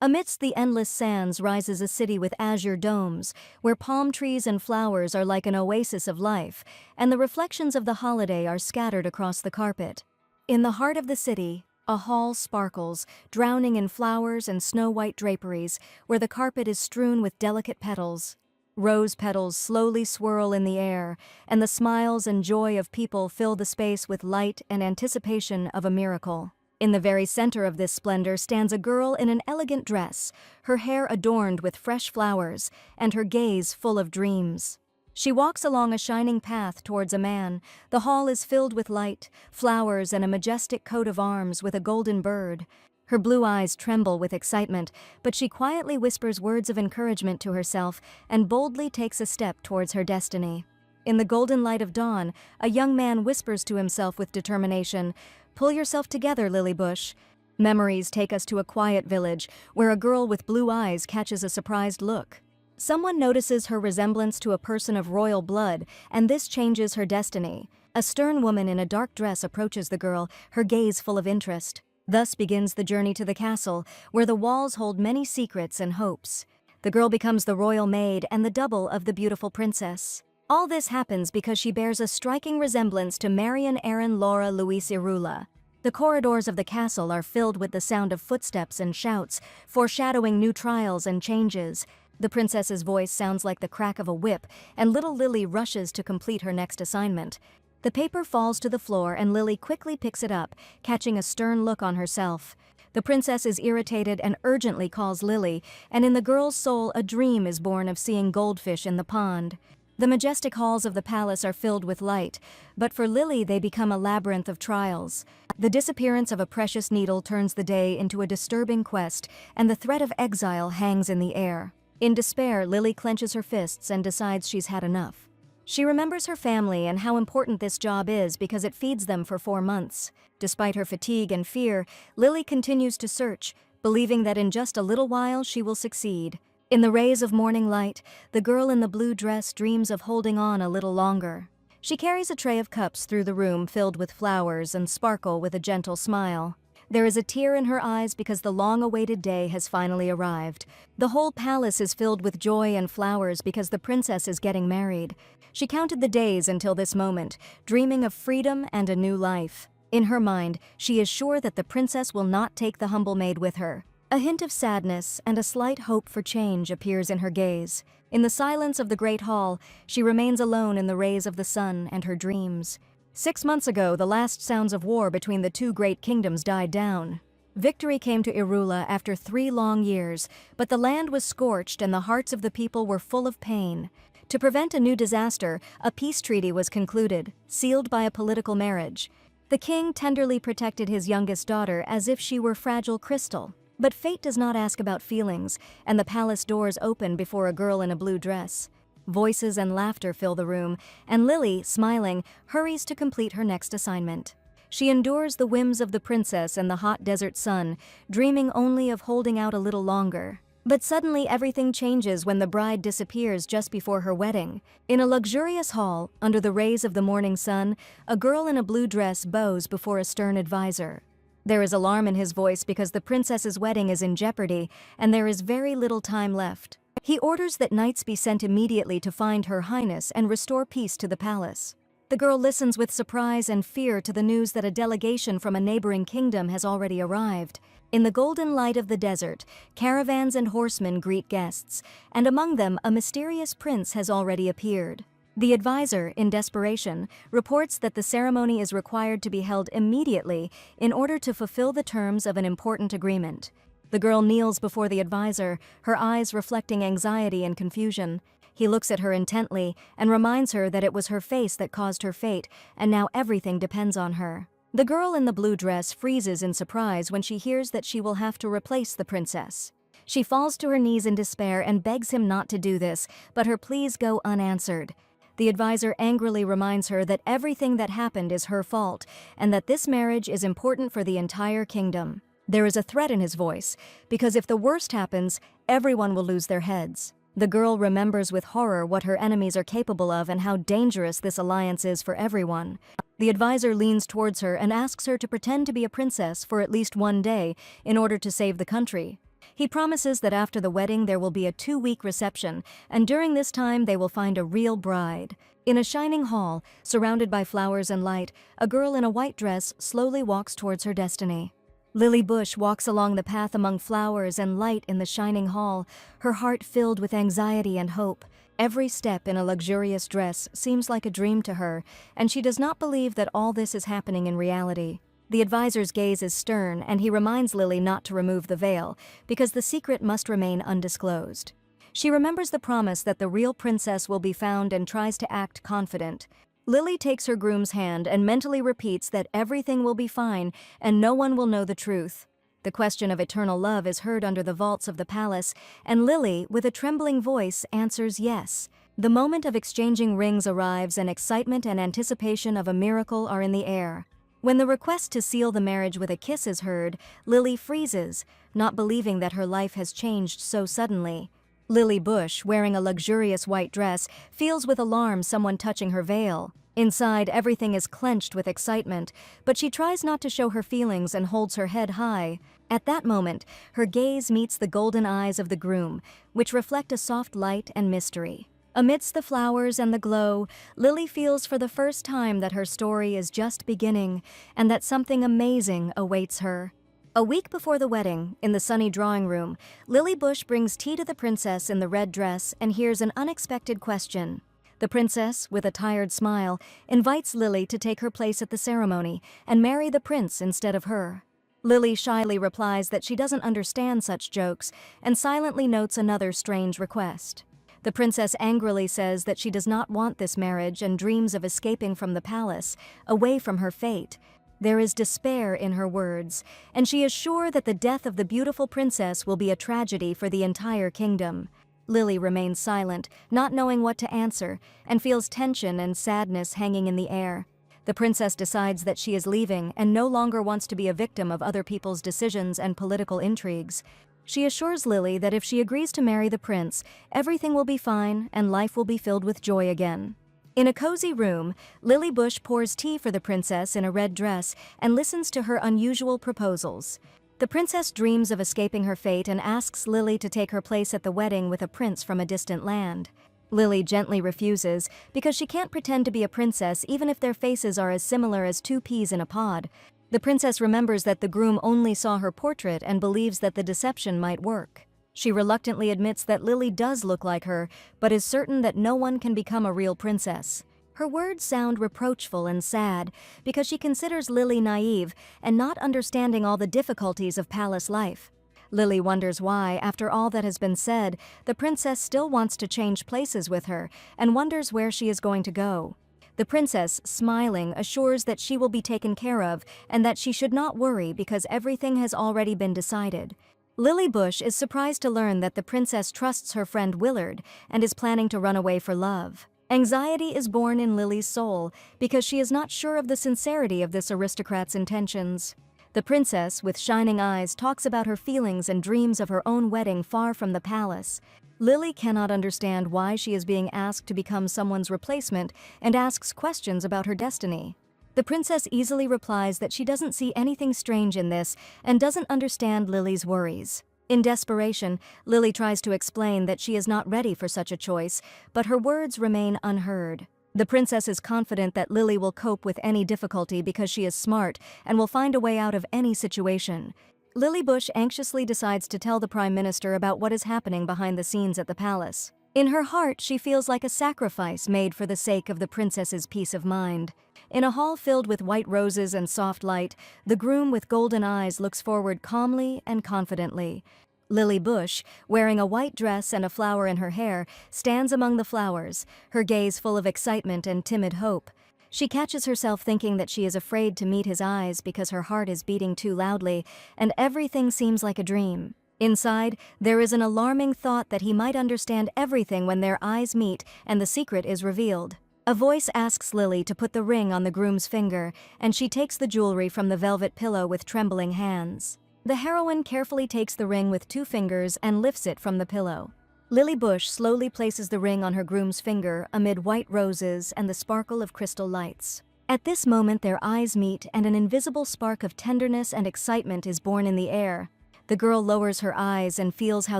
Amidst the endless sands rises a city with azure domes, where palm trees and flowers are like an oasis of life, and the reflections of the holiday are scattered across the carpet. In the heart of the city, a hall sparkles, drowning in flowers and snow-white draperies, where the carpet is strewn with delicate petals. Rose petals slowly swirl in the air, and the smiles and joy of people fill the space with light and anticipation of a miracle. In the very center of this splendor stands a girl in an elegant dress, her hair adorned with fresh flowers, and her gaze full of dreams. She walks along a shining path towards a man. The hall is filled with light, flowers, and a majestic coat of arms with a golden bird. Her blue eyes tremble with excitement, but she quietly whispers words of encouragement to herself and boldly takes a step towards her destiny. In the golden light of dawn, a young man whispers to himself with determination, "Pull yourself together, Lilybush." Memories take us to a quiet village, where a girl with blue eyes catches a surprised look. Someone notices her resemblance to a person of royal blood, and this changes her destiny. A stern woman in a dark dress approaches the girl, her gaze full of interest. Thus begins the journey to the castle, where the walls hold many secrets and hopes. The girl becomes the royal maid and the double of the beautiful princess. All this happens because she bears a striking resemblance to Marian Erin Laura Louise Irula. The corridors of the castle are filled with the sound of footsteps and shouts, foreshadowing new trials and changes. The princess's voice sounds like the crack of a whip, and little Lily rushes to complete her next assignment. The paper falls to the floor and Lily quickly picks it up, catching a stern look on herself. The princess is irritated and urgently calls Lily, and in the girl's soul a dream is born of seeing goldfish in the pond. The majestic halls of the palace are filled with light, but for Lily they become a labyrinth of trials. The disappearance of a precious needle turns the day into a disturbing quest, and the threat of exile hangs in the air. In despair, Lily clenches her fists and decides she's had enough. She remembers her family and how important this job is because it feeds them for 4 months. Despite her fatigue and fear, Lily continues to search, believing that in just a little while she will succeed. In the rays of morning light, the girl in the blue dress dreams of holding on a little longer. She carries a tray of cups through the room filled with flowers and sparkle with a gentle smile. There is a tear in her eyes because the long-awaited day has finally arrived. The whole palace is filled with joy and flowers because the princess is getting married. She counted the days until this moment, dreaming of freedom and a new life. In her mind, she is sure that the princess will not take the humble maid with her. A hint of sadness and a slight hope for change appears in her gaze. In the silence of the great hall, she remains alone in the rays of the sun and her dreams. 6 months ago, the last sounds of war between the two great kingdoms died down. Victory came to Irula after 3 long years, but the land was scorched and the hearts of the people were full of pain. To prevent a new disaster, a peace treaty was concluded, sealed by a political marriage. The king tenderly protected his youngest daughter as if she were fragile crystal. But fate does not ask about feelings, and the palace doors open before a girl in a blue dress. Voices and laughter fill the room, and Lily, smiling, hurries to complete her next assignment. She endures the whims of the princess and the hot desert sun, dreaming only of holding out a little longer. But suddenly everything changes when the bride disappears just before her wedding. In a luxurious hall, under the rays of the morning sun, a girl in a blue dress bows before a stern advisor. There is alarm in his voice because the princess's wedding is in jeopardy, and there is very little time left. He orders that knights be sent immediately to find Her Highness and restore peace to the palace. The girl listens with surprise and fear to the news that a delegation from a neighboring kingdom has already arrived. In the golden light of the desert, caravans and horsemen greet guests, and among them a mysterious prince has already appeared. The advisor, in desperation, reports that the ceremony is required to be held immediately in order to fulfill the terms of an important agreement. The girl kneels before the advisor, her eyes reflecting anxiety and confusion. He looks at her intently and reminds her that it was her face that caused her fate, and now everything depends on her. The girl in the blue dress freezes in surprise when she hears that she will have to replace the princess. She falls to her knees in despair and begs him not to do this, but her pleas go unanswered. The advisor angrily reminds her that everything that happened is her fault, and that this marriage is important for the entire kingdom. There is a threat in his voice, because if the worst happens, everyone will lose their heads. The girl remembers with horror what her enemies are capable of and how dangerous this alliance is for everyone. The advisor leans towards her and asks her to pretend to be a princess for at least 1 day in order to save the country. He promises that after the wedding there will be a 2-week reception, and during this time they will find a real bride. In a shining hall, surrounded by flowers and light, a girl in a white dress slowly walks towards her destiny. Lily Bush walks along the path among flowers and light in the shining hall, her heart filled with anxiety and hope. Every step in a luxurious dress seems like a dream to her, and she does not believe that all this is happening in reality. The advisor's gaze is stern, and he reminds Lily not to remove the veil, because the secret must remain undisclosed. She remembers the promise that the real princess will be found and tries to act confident. Lily takes her groom's hand and mentally repeats that everything will be fine and no one will know the truth. The question of eternal love is heard under the vaults of the palace, and Lily, with a trembling voice, answers yes. The moment of exchanging rings arrives, and excitement and anticipation of a miracle are in the air. When the request to seal the marriage with a kiss is heard, Lily freezes, not believing that her life has changed so suddenly. Lily Bush, wearing a luxurious white dress, feels with alarm someone touching her veil. Inside, everything is clenched with excitement, but she tries not to show her feelings and holds her head high. At that moment, her gaze meets the golden eyes of the groom, which reflect a soft light and mystery. Amidst the flowers and the glow, Lily feels for the first time that her story is just beginning and that something amazing awaits her. A week before the wedding, in the sunny drawing room, Lily Bush brings tea to the princess in the red dress and hears an unexpected question. The princess, with a tired smile, invites Lily to take her place at the ceremony and marry the prince instead of her. Lily shyly replies that she doesn't understand such jokes and silently notes another strange request. The princess angrily says that she does not want this marriage and dreams of escaping from the palace, away from her fate. There is despair in her words, and she is sure that the death of the beautiful princess will be a tragedy for the entire kingdom. Lily remains silent, not knowing what to answer, and feels tension and sadness hanging in the air. The princess decides that she is leaving and no longer wants to be a victim of other people's decisions and political intrigues. She assures Lily that if she agrees to marry the prince, everything will be fine and life will be filled with joy again. In a cozy room, Lily Bush pours tea for the princess in a red dress and listens to her unusual proposals. The princess dreams of escaping her fate and asks Lily to take her place at the wedding with a prince from a distant land. Lily gently refuses because she can't pretend to be a princess even if their faces are as similar as 2 peas in a pod. The princess remembers that the groom only saw her portrait and believes that the deception might work. She reluctantly admits that Lily does look like her, but is certain that no one can become a real princess. Her words sound reproachful and sad because she considers Lily naive and not understanding all the difficulties of palace life. Lily wonders why, after all that has been said, the princess still wants to change places with her and wonders where she is going to go. The princess, smiling, assures that she will be taken care of and that she should not worry because everything has already been decided. Lily Bush is surprised to learn that the princess trusts her friend Willard and is planning to run away for love. Anxiety is born in Lily's soul because she is not sure of the sincerity of this aristocrat's intentions. The princess, with shining eyes, talks about her feelings and dreams of her own wedding far from the palace. Lily cannot understand why she is being asked to become someone's replacement and asks questions about her destiny. The princess easily replies that she doesn't see anything strange in this and doesn't understand Lily's worries. In desperation, Lily tries to explain that she is not ready for such a choice, but her words remain unheard. The princess is confident that Lily will cope with any difficulty because she is smart and will find a way out of any situation. Lily Bush anxiously decides to tell the Prime Minister about what is happening behind the scenes at the palace. In her heart, she feels like a sacrifice made for the sake of the princess's peace of mind. In a hall filled with white roses and soft light, the groom with golden eyes looks forward calmly and confidently. Lily Bush, wearing a white dress and a flower in her hair, stands among the flowers, her gaze full of excitement and timid hope. She catches herself thinking that she is afraid to meet his eyes because her heart is beating too loudly, and everything seems like a dream. Inside, there is an alarming thought that he might understand everything when their eyes meet and the secret is revealed. A voice asks Lily to put the ring on the groom's finger, and she takes the jewelry from the velvet pillow with trembling hands. The heroine carefully takes the ring with 2 fingers and lifts it from the pillow. Lily Bush slowly places the ring on her groom's finger amid white roses and the sparkle of crystal lights. At this moment their eyes meet and an invisible spark of tenderness and excitement is born in the air. The girl lowers her eyes and feels how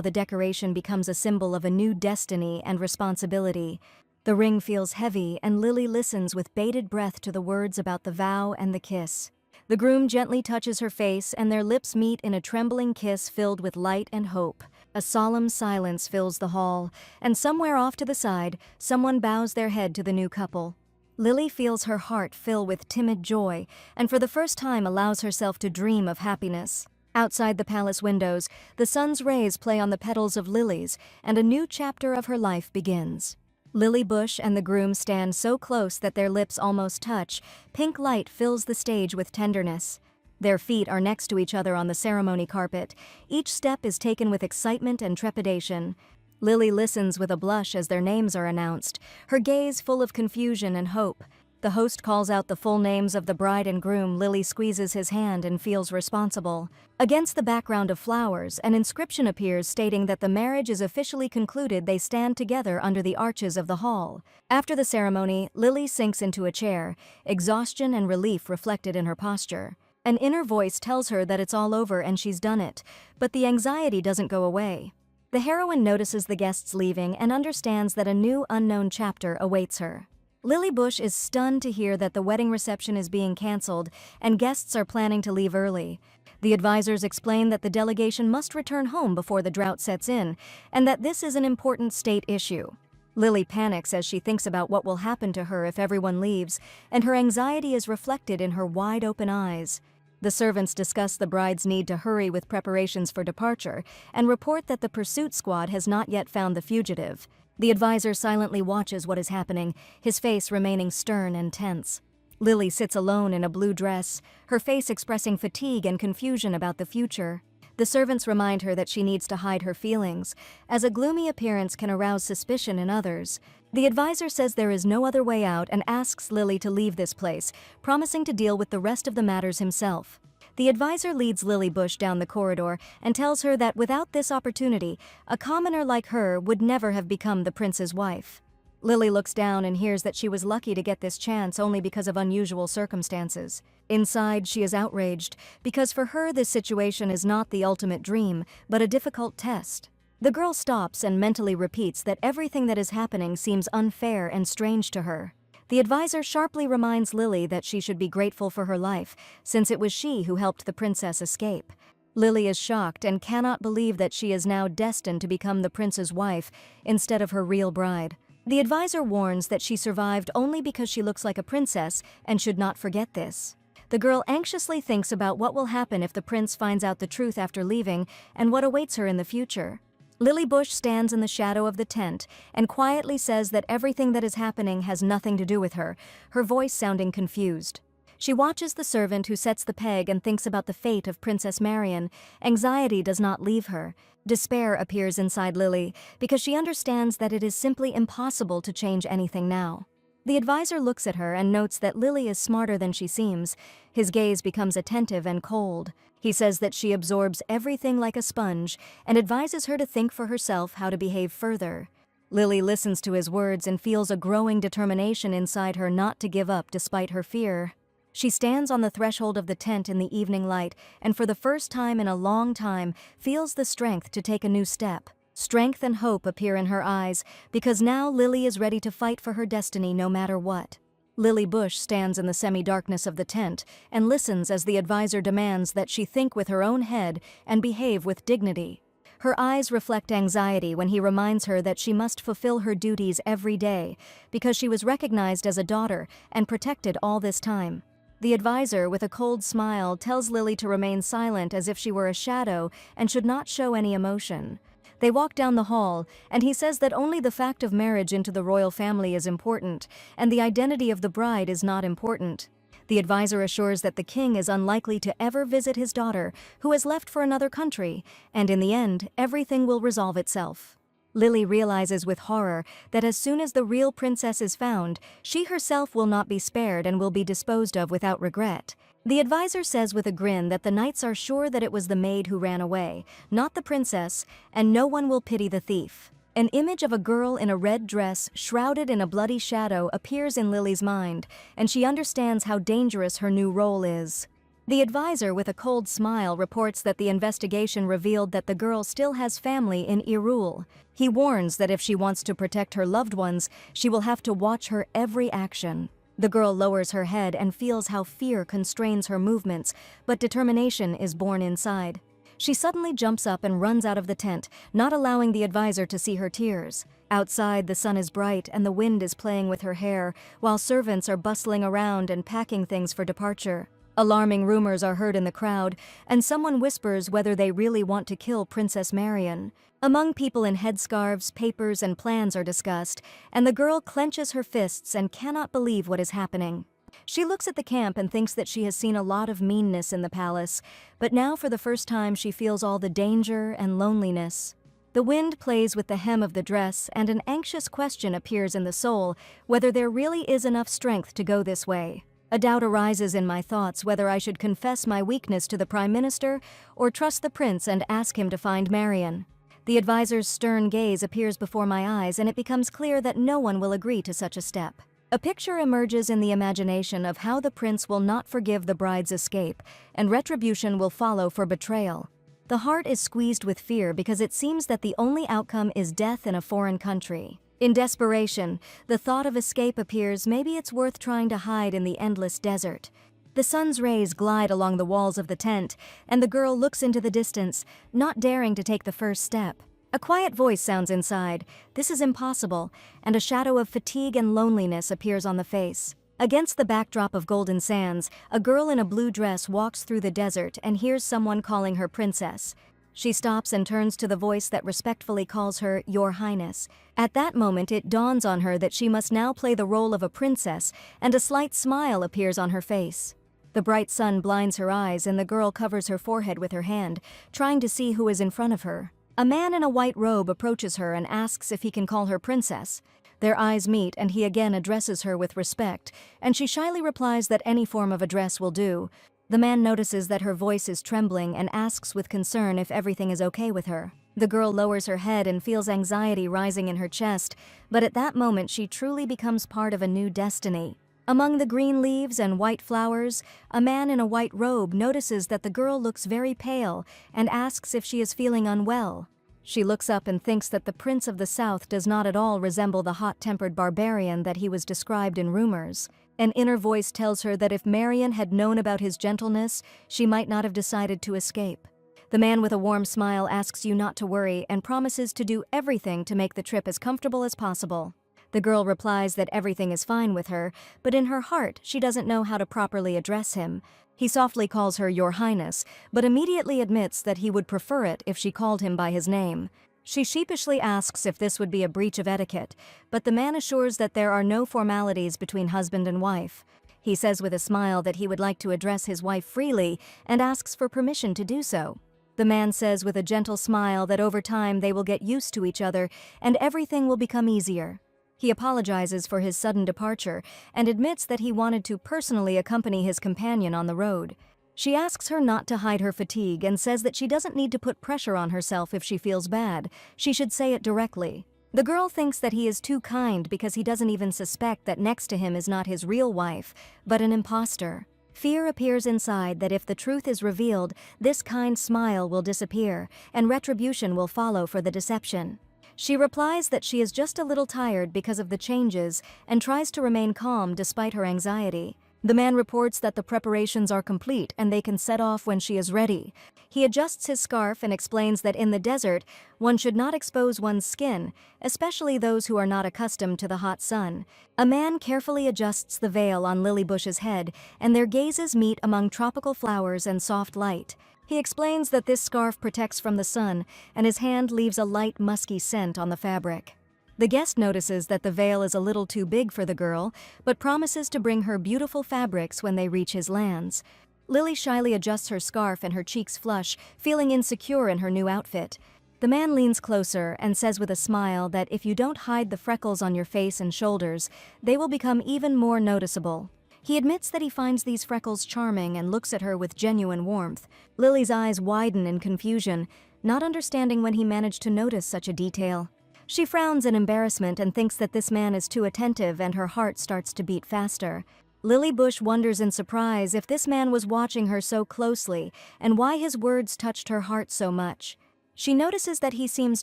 the decoration becomes a symbol of a new destiny and responsibility. The ring feels heavy, and Lily listens with bated breath to the words about the vow and the kiss. The groom gently touches her face, and their lips meet in a trembling kiss filled with light and hope. A solemn silence fills the hall, and somewhere off to the side, someone bows their head to the new couple. Lily feels her heart fill with timid joy, and for the first time allows herself to dream of happiness. Outside the palace windows, the sun's rays play on the petals of lilies, and a new chapter of her life begins. Lily Bush and the groom stand so close that their lips almost touch. Pink light fills the stage with tenderness. Their feet are next to each other on the ceremony carpet. Each step is taken with excitement and trepidation. Lily listens with a blush as their names are announced, her gaze full of confusion and hope. The host calls out the full names of the bride and groom. Lily squeezes his hand and feels responsible. Against the background of flowers, an inscription appears stating that the marriage is officially concluded. They stand together under the arches of the hall. After the ceremony, Lily sinks into a chair, exhaustion and relief reflected in her posture. An inner voice tells her that it's all over and she's done it, but the anxiety doesn't go away. The heroine notices the guests leaving and understands that a new unknown chapter awaits her. Lily Bush is stunned to hear that the wedding reception is being canceled and guests are planning to leave early. The advisors explain that the delegation must return home before the drought sets in, and that this is an important state issue. Lily panics as she thinks about what will happen to her if everyone leaves, and her anxiety is reflected in her wide-open eyes. The servants discuss the bride's need to hurry with preparations for departure and report that the pursuit squad has not yet found the fugitive. The advisor silently watches what is happening, his face remaining stern and tense. Lily sits alone in a blue dress, her face expressing fatigue and confusion about the future. The servants remind her that she needs to hide her feelings, as a gloomy appearance can arouse suspicion in others. The advisor says there is no other way out and asks Lily to leave this place, promising to deal with the rest of the matters himself. The advisor leads Lily Bush down the corridor and tells her that without this opportunity, a commoner like her would never have become the prince's wife. Lily looks down and hears that she was lucky to get this chance only because of unusual circumstances. Inside, she is outraged, because for her this situation is not the ultimate dream, but a difficult test. The girl stops and mentally repeats that everything that is happening seems unfair and strange to her. The advisor sharply reminds Lily that she should be grateful for her life, since it was she who helped the princess escape. Lily is shocked and cannot believe that she is now destined to become the prince's wife instead of her real bride. The advisor warns that she survived only because she looks like a princess and should not forget this. The girl anxiously thinks about what will happen if the prince finds out the truth after leaving and what awaits her in the future. Lily Bush stands in the shadow of the tent and quietly says that everything that is happening has nothing to do with her, her voice sounding confused. She watches the servant who sets the peg and thinks about the fate of Princess Marion. Anxiety does not leave her. Despair appears inside Lily because she understands that it is simply impossible to change anything now. The advisor looks at her and notes that Lily is smarter than she seems. His gaze becomes attentive and cold. He says that she absorbs everything like a sponge and advises her to think for herself how to behave further. Lily listens to his words and feels a growing determination inside her not to give up despite her fear. She stands on the threshold of the tent in the evening light and for the first time in a long time feels the strength to take a new step. Strength and hope appear in her eyes because now Lily is ready to fight for her destiny no matter what. Lily Bush stands in the semi-darkness of the tent and listens as the advisor demands that she think with her own head and behave with dignity. Her eyes reflect anxiety when he reminds her that she must fulfill her duties every day because she was recognized as a daughter and protected all this time. The advisor, with a cold smile, tells Lily to remain silent as if she were a shadow and should not show any emotion. They walk down the hall, and he says that only the fact of marriage into the royal family is important, and the identity of the bride is not important. The advisor assures that the king is unlikely to ever visit his daughter, who has left for another country, and in the end, everything will resolve itself. Lily realizes with horror that as soon as the real princess is found, she herself will not be spared and will be disposed of without regret. The advisor says with a grin that the knights are sure that it was the maid who ran away, not the princess, and no one will pity the thief. An image of a girl in a red dress, shrouded in a bloody shadow, appears in Lily's mind, and she understands how dangerous her new role is. The advisor, with a cold smile, reports that the investigation revealed that the girl still has family in Irul. He warns that if she wants to protect her loved ones, she will have to watch her every action. The girl lowers her head and feels how fear constrains her movements, but determination is born inside. She suddenly jumps up and runs out of the tent, not allowing the advisor to see her tears. Outside, the sun is bright and the wind is playing with her hair, while servants are bustling around and packing things for departure. Alarming rumors are heard in the crowd, and someone whispers whether they really want to kill Princess Marion. Among people in headscarves, papers and plans are discussed, and the girl clenches her fists and cannot believe what is happening. She looks at the camp and thinks that she has seen a lot of meanness in the palace, but now for the first time she feels all the danger and loneliness. The wind plays with the hem of the dress, and an anxious question appears in the soul, whether there really is enough strength to go this way. A doubt arises in my thoughts whether I should confess my weakness to the Prime Minister or trust the prince and ask him to find Marion. The advisor's stern gaze appears before my eyes, and it becomes clear that no one will agree to such a step. A picture emerges in the imagination of how the prince will not forgive the bride's escape, and retribution will follow for betrayal. The heart is squeezed with fear because it seems that the only outcome is death in a foreign country. In desperation, the thought of escape appears. Maybe it's worth trying to hide in the endless desert. The sun's rays glide along the walls of the tent, and the girl looks into the distance, not daring to take the first step. A quiet voice sounds inside, "This is impossible," and a shadow of fatigue and loneliness appears on the face. Against the backdrop of golden sands, a girl in a blue dress walks through the desert and hears someone calling her princess. She stops and turns to the voice that respectfully calls her Your Highness. At that moment, it dawns on her that she must now play the role of a princess, and a slight smile appears on her face. The bright sun blinds her eyes, and the girl covers her forehead with her hand, trying to see who is in front of her. A man in a white robe approaches her and asks if he can call her princess. Their eyes meet, and he again addresses her with respect, and she shyly replies that any form of address will do. The man notices that her voice is trembling and asks with concern if everything is okay with her. The girl lowers her head and feels anxiety rising in her chest, but at that moment she truly becomes part of a new destiny. Among the green leaves and white flowers, a man in a white robe notices that the girl looks very pale and asks if she is feeling unwell. She looks up and thinks that the Prince of the South does not at all resemble the hot-tempered barbarian that he was described in rumors. An inner voice tells her that if Marion had known about his gentleness, she might not have decided to escape. The man with a warm smile asks you not to worry and promises to do everything to make the trip as comfortable as possible. The girl replies that everything is fine with her, but in her heart she doesn't know how to properly address him. He softly calls her Your Highness, but immediately admits that he would prefer it if she called him by his name. She sheepishly asks if this would be a breach of etiquette, but the man assures that there are no formalities between husband and wife. He says with a smile that he would like to address his wife freely and asks for permission to do so. The man says with a gentle smile that over time they will get used to each other and everything will become easier. He apologizes for his sudden departure and admits that he wanted to personally accompany his companion on the road. She asks her not to hide her fatigue and says that she doesn't need to put pressure on herself if she feels bad. She should say it directly. The girl thinks that he is too kind because he doesn't even suspect that next to him is not his real wife, but an imposter. Fear appears inside that if the truth is revealed, this kind smile will disappear and retribution will follow for the deception. She replies that she is just a little tired because of the changes and tries to remain calm despite her anxiety. The man reports that the preparations are complete and they can set off when she is ready. He adjusts his scarf and explains that in the desert, one should not expose one's skin, especially those who are not accustomed to the hot sun. A man carefully adjusts the veil on Lilybush's head, and their gazes meet among tropical flowers and soft light. He explains that this scarf protects from the sun, and his hand leaves a light, musky scent on the fabric. The guest notices that the veil is a little too big for the girl, but promises to bring her beautiful fabrics when they reach his lands. Lily shyly adjusts her scarf and her cheeks flush, feeling insecure in her new outfit. The man leans closer and says with a smile that if you don't hide the freckles on your face and shoulders, they will become even more noticeable. He admits that he finds these freckles charming and looks at her with genuine warmth. Lily's eyes widen in confusion, not understanding when he managed to notice such a detail. She frowns in embarrassment and thinks that this man is too attentive, and her heart starts to beat faster. Lily Bush wonders in surprise if this man was watching her so closely and why his words touched her heart so much. She notices that he seems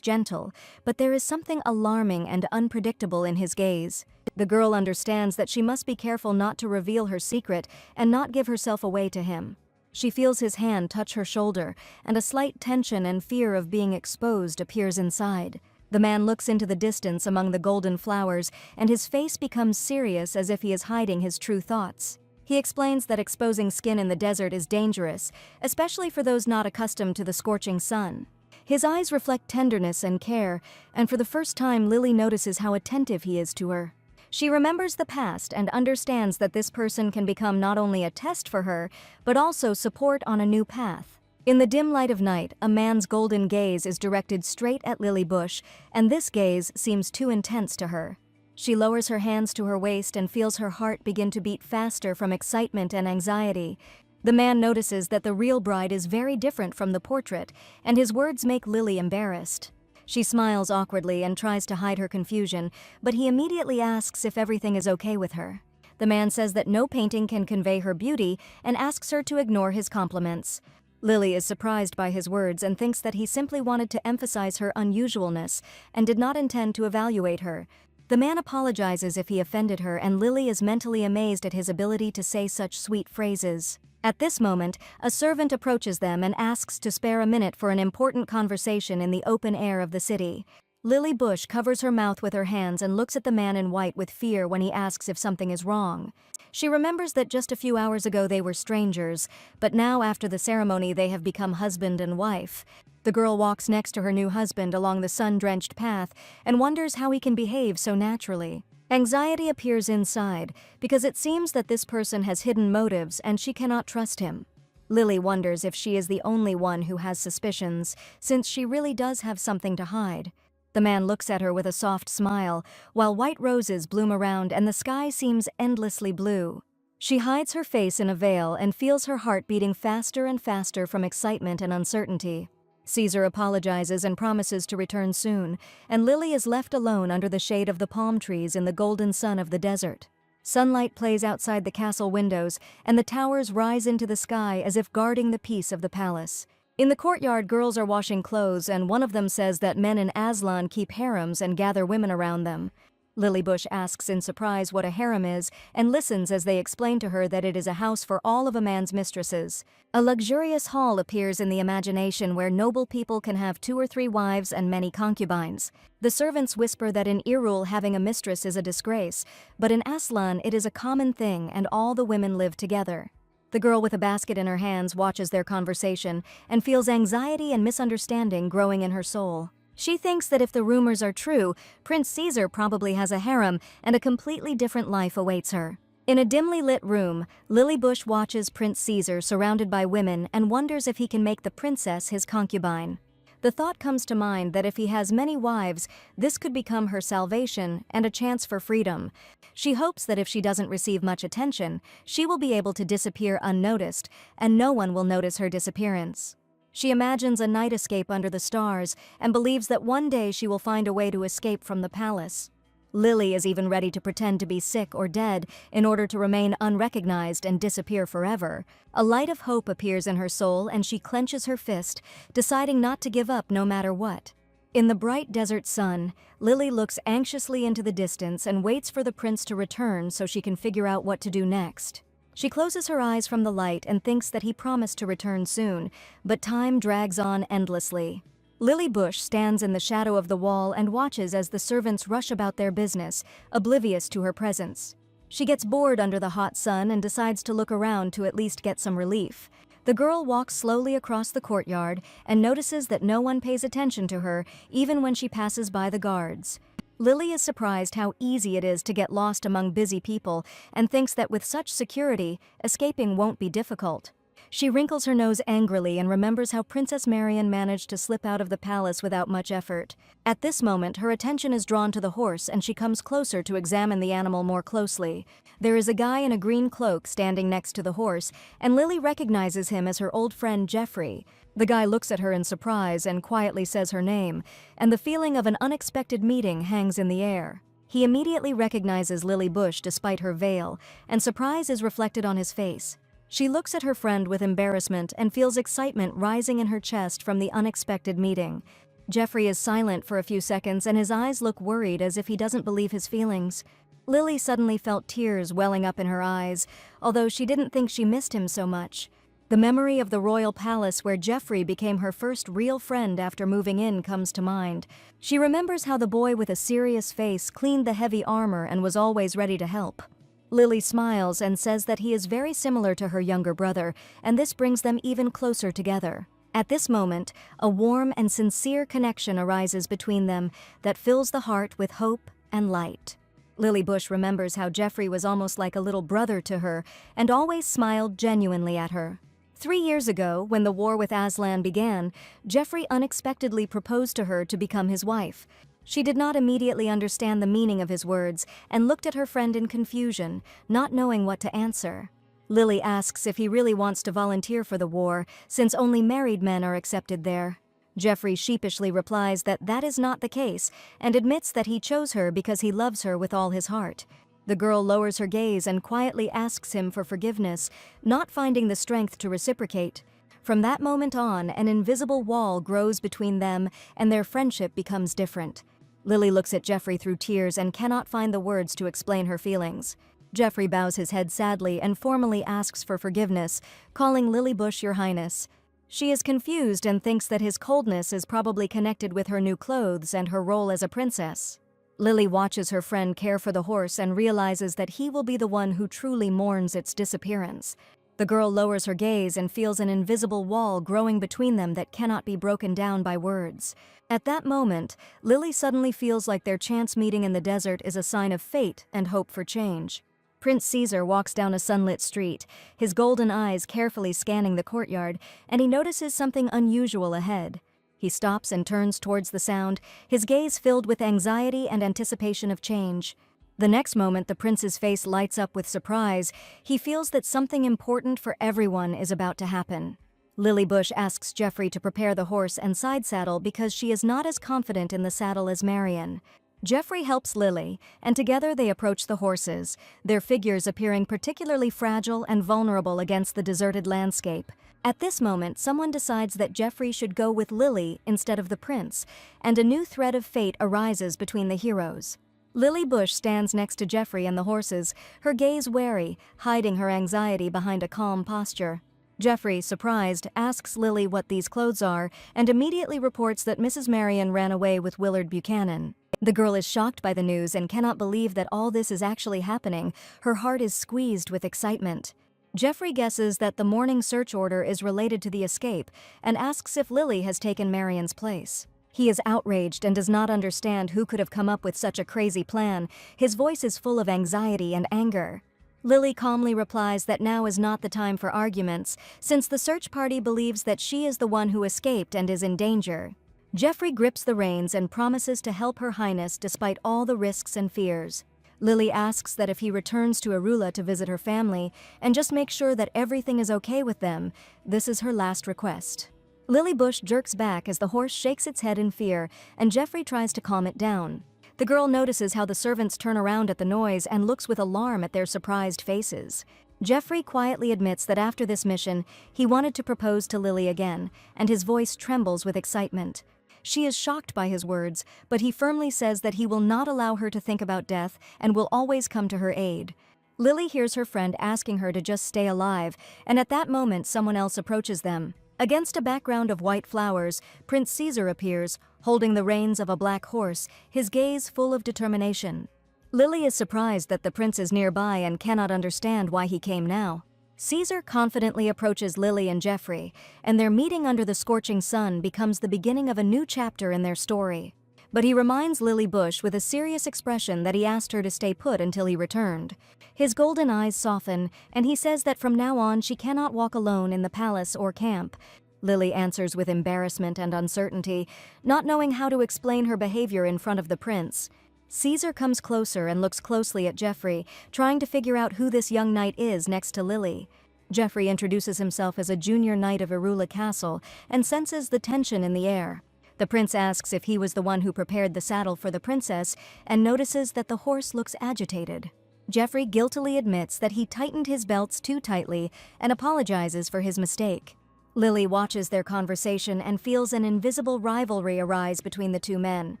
gentle, but there is something alarming and unpredictable in his gaze. The girl understands that she must be careful not to reveal her secret and not give herself away to him. She feels his hand touch her shoulder, and a slight tension and fear of being exposed appears inside. The man looks into the distance among the golden flowers, and his face becomes serious as if he is hiding his true thoughts. He explains that exposing skin in the desert is dangerous, especially for those not accustomed to the scorching sun. His eyes reflect tenderness and care, and for the first time Lily notices how attentive he is to her. She remembers the past and understands that this person can become not only a test for her, but also support on a new path. In the dim light of night, a man's golden gaze is directed straight at Lily Bush, and this gaze seems too intense to her. She lowers her hands to her waist and feels her heart begin to beat faster from excitement and anxiety. The man notices that the real bride is very different from the portrait, and his words make Lily embarrassed. She smiles awkwardly and tries to hide her confusion, but he immediately asks if everything is okay with her. The man says that no painting can convey her beauty and asks her to ignore his compliments. Lily is surprised by his words and thinks that he simply wanted to emphasize her unusualness and did not intend to evaluate her. The man apologizes if he offended her, and Lily is mentally amazed at his ability to say such sweet phrases. At this moment, a servant approaches them and asks to spare a minute for an important conversation in the open air of the city. Lily Bush covers her mouth with her hands and looks at the man in white with fear when he asks if something is wrong. She remembers that just a few hours ago they were strangers, but now after the ceremony they have become husband and wife. The girl walks next to her new husband along the sun-drenched path and wonders how he can behave so naturally. Anxiety appears inside, because it seems that this person has hidden motives and she cannot trust him. Lily wonders if she is the only one who has suspicions, since she really does have something to hide. The man looks at her with a soft smile, while white roses bloom around and the sky seems endlessly blue. She hides her face in a veil and feels her heart beating faster and faster from excitement and uncertainty. Caesar apologizes and promises to return soon, and Lily is left alone under the shade of the palm trees in the golden sun of the desert. Sunlight plays outside the castle windows, and the towers rise into the sky as if guarding the peace of the palace. In the courtyard, girls are washing clothes, and one of them says that men in Aslan keep harems and gather women around them. Lily Bush asks in surprise what a harem is and listens as they explain to her that it is a house for all of a man's mistresses. A luxurious hall appears in the imagination where noble people can have 2 or 3 wives and many concubines. The servants whisper that in Irul having a mistress is a disgrace, but in Aslan it is a common thing and all the women live together. The girl with a basket in her hands watches their conversation and feels anxiety and misunderstanding growing in her soul. She thinks that if the rumors are true, Prince Caesar probably has a harem and a completely different life awaits her. In a dimly lit room, Lily Bush watches Prince Caesar surrounded by women and wonders if he can make the princess his concubine. The thought comes to mind that if he has many wives, this could become her salvation and a chance for freedom. She hopes that if she doesn't receive much attention, she will be able to disappear unnoticed, and no one will notice her disappearance. She imagines a night escape under the stars and believes that one day she will find a way to escape from the palace. Lily is even ready to pretend to be sick or dead in order to remain unrecognized and disappear forever. A light of hope appears in her soul and she clenches her fist, deciding not to give up no matter what. In the bright desert sun, Lily looks anxiously into the distance and waits for the prince to return so she can figure out what to do next. She closes her eyes from the light and thinks that he promised to return soon, but time drags on endlessly. Lily Bush stands in the shadow of the wall and watches as the servants rush about their business, oblivious to her presence. She gets bored under the hot sun and decides to look around to at least get some relief. The girl walks slowly across the courtyard and notices that no one pays attention to her, even when she passes by the guards. Lily is surprised how easy it is to get lost among busy people and thinks that with such security, escaping won't be difficult. She wrinkles her nose angrily and remembers how Princess Marian managed to slip out of the palace without much effort. At this moment, her attention is drawn to the horse and she comes closer to examine the animal more closely. There is a guy in a green cloak standing next to the horse, and Lily recognizes him as her old friend Jeffrey. The guy looks at her in surprise and quietly says her name, and the feeling of an unexpected meeting hangs in the air. He immediately recognizes Lily Bush despite her veil, and surprise is reflected on his face. She looks at her friend with embarrassment and feels excitement rising in her chest from the unexpected meeting. Jeffrey is silent for a few seconds and his eyes look worried as if he doesn't believe his feelings. Lily suddenly felt tears welling up in her eyes, although she didn't think she missed him so much. The memory of the royal palace where Jeffrey became her first real friend after moving in comes to mind. She remembers how the boy with a serious face cleaned the heavy armor and was always ready to help. Lily smiles and says that he is very similar to her younger brother, and this brings them even closer together. At this moment, a warm and sincere connection arises between them that fills the heart with hope and light. Lily Bush remembers how Jeffrey was almost like a little brother to her and always smiled genuinely at her. 3 years ago, when the war with Aslan began, Jeffrey unexpectedly proposed to her to become his wife. She did not immediately understand the meaning of his words and looked at her friend in confusion, not knowing what to answer. Lily asks if he really wants to volunteer for the war, since only married men are accepted there. Jeffrey sheepishly replies that that is not the case and admits that he chose her because he loves her with all his heart. The girl lowers her gaze and quietly asks him for forgiveness, not finding the strength to reciprocate. From that moment on, an invisible wall grows between them and their friendship becomes different. Lily looks at Jeffrey through tears and cannot find the words to explain her feelings. Jeffrey bows his head sadly and formally asks for forgiveness, calling Lily Bush Your Highness. She is confused and thinks that his coldness is probably connected with her new clothes and her role as a princess. Lily watches her friend care for the horse and realizes that he will be the one who truly mourns its disappearance. The girl lowers her gaze and feels an invisible wall growing between them that cannot be broken down by words. At that moment, Lily suddenly feels like their chance meeting in the desert is a sign of fate and hope for change. Prince Caesar walks down a sunlit street, his golden eyes carefully scanning the courtyard, and he notices something unusual ahead. He stops and turns towards the sound, his gaze filled with anxiety and anticipation of change. The next moment, the prince's face lights up with surprise. He feels that something important for everyone is about to happen. Lily Bush asks Jeffrey to prepare the horse and side saddle because she is not as confident in the saddle as Marion. Jeffrey helps Lily, and together they approach the horses, their figures appearing particularly fragile and vulnerable against the deserted landscape. At this moment, someone decides that Jeffrey should go with Lily instead of the prince, and a new thread of fate arises between the heroes. Lily Bush stands next to Jeffrey and the horses, her gaze wary, hiding her anxiety behind a calm posture. Jeffrey, surprised, asks Lily what these clothes are and immediately reports that Mrs. Marion ran away with Willard Buchanan. The girl is shocked by the news and cannot believe that all this is actually happening. Her heart is squeezed with excitement. Jeffrey guesses that the morning search order is related to the escape and asks if Lily has taken Marion's place. He is outraged and does not understand who could have come up with such a crazy plan. His voice is full of anxiety and anger. Lily calmly replies that now is not the time for arguments, since the search party believes that she is the one who escaped and is in danger. Jeffrey grips the reins and promises to help Her Highness despite all the risks and fears. Lily asks that if he returns to Arula to visit her family and just make sure that everything is okay with them, this is her last request. Lily Bush jerks back as the horse shakes its head in fear, and Jeffrey tries to calm it down. The girl notices how the servants turn around at the noise and looks with alarm at their surprised faces. Jeffrey quietly admits that after this mission, he wanted to propose to Lily again, and his voice trembles with excitement. She is shocked by his words, but he firmly says that he will not allow her to think about death and will always come to her aid. Lily hears her friend asking her to just stay alive, and at that moment someone else approaches them. Against a background of white flowers, Prince Caesar appears, holding the reins of a black horse, his gaze full of determination. Lily is surprised that the prince is nearby and cannot understand why he came now. Caesar confidently approaches Lily and Jeffrey, and their meeting under the scorching sun becomes the beginning of a new chapter in their story. But he reminds Lily Bush with a serious expression that he asked her to stay put until he returned. His golden eyes soften, and he says that from now on she cannot walk alone in the palace or camp. Lily answers with embarrassment and uncertainty, not knowing how to explain her behavior in front of the prince. Caesar comes closer and looks closely at Jeffrey, trying to figure out who this young knight is next to Lily. Jeffrey introduces himself as a junior knight of Arula Castle and senses the tension in the air. The prince asks if he was the one who prepared the saddle for the princess and notices that the horse looks agitated. Jeffrey guiltily admits that he tightened his belts too tightly and apologizes for his mistake. Lily watches their conversation and feels an invisible rivalry arise between the two men.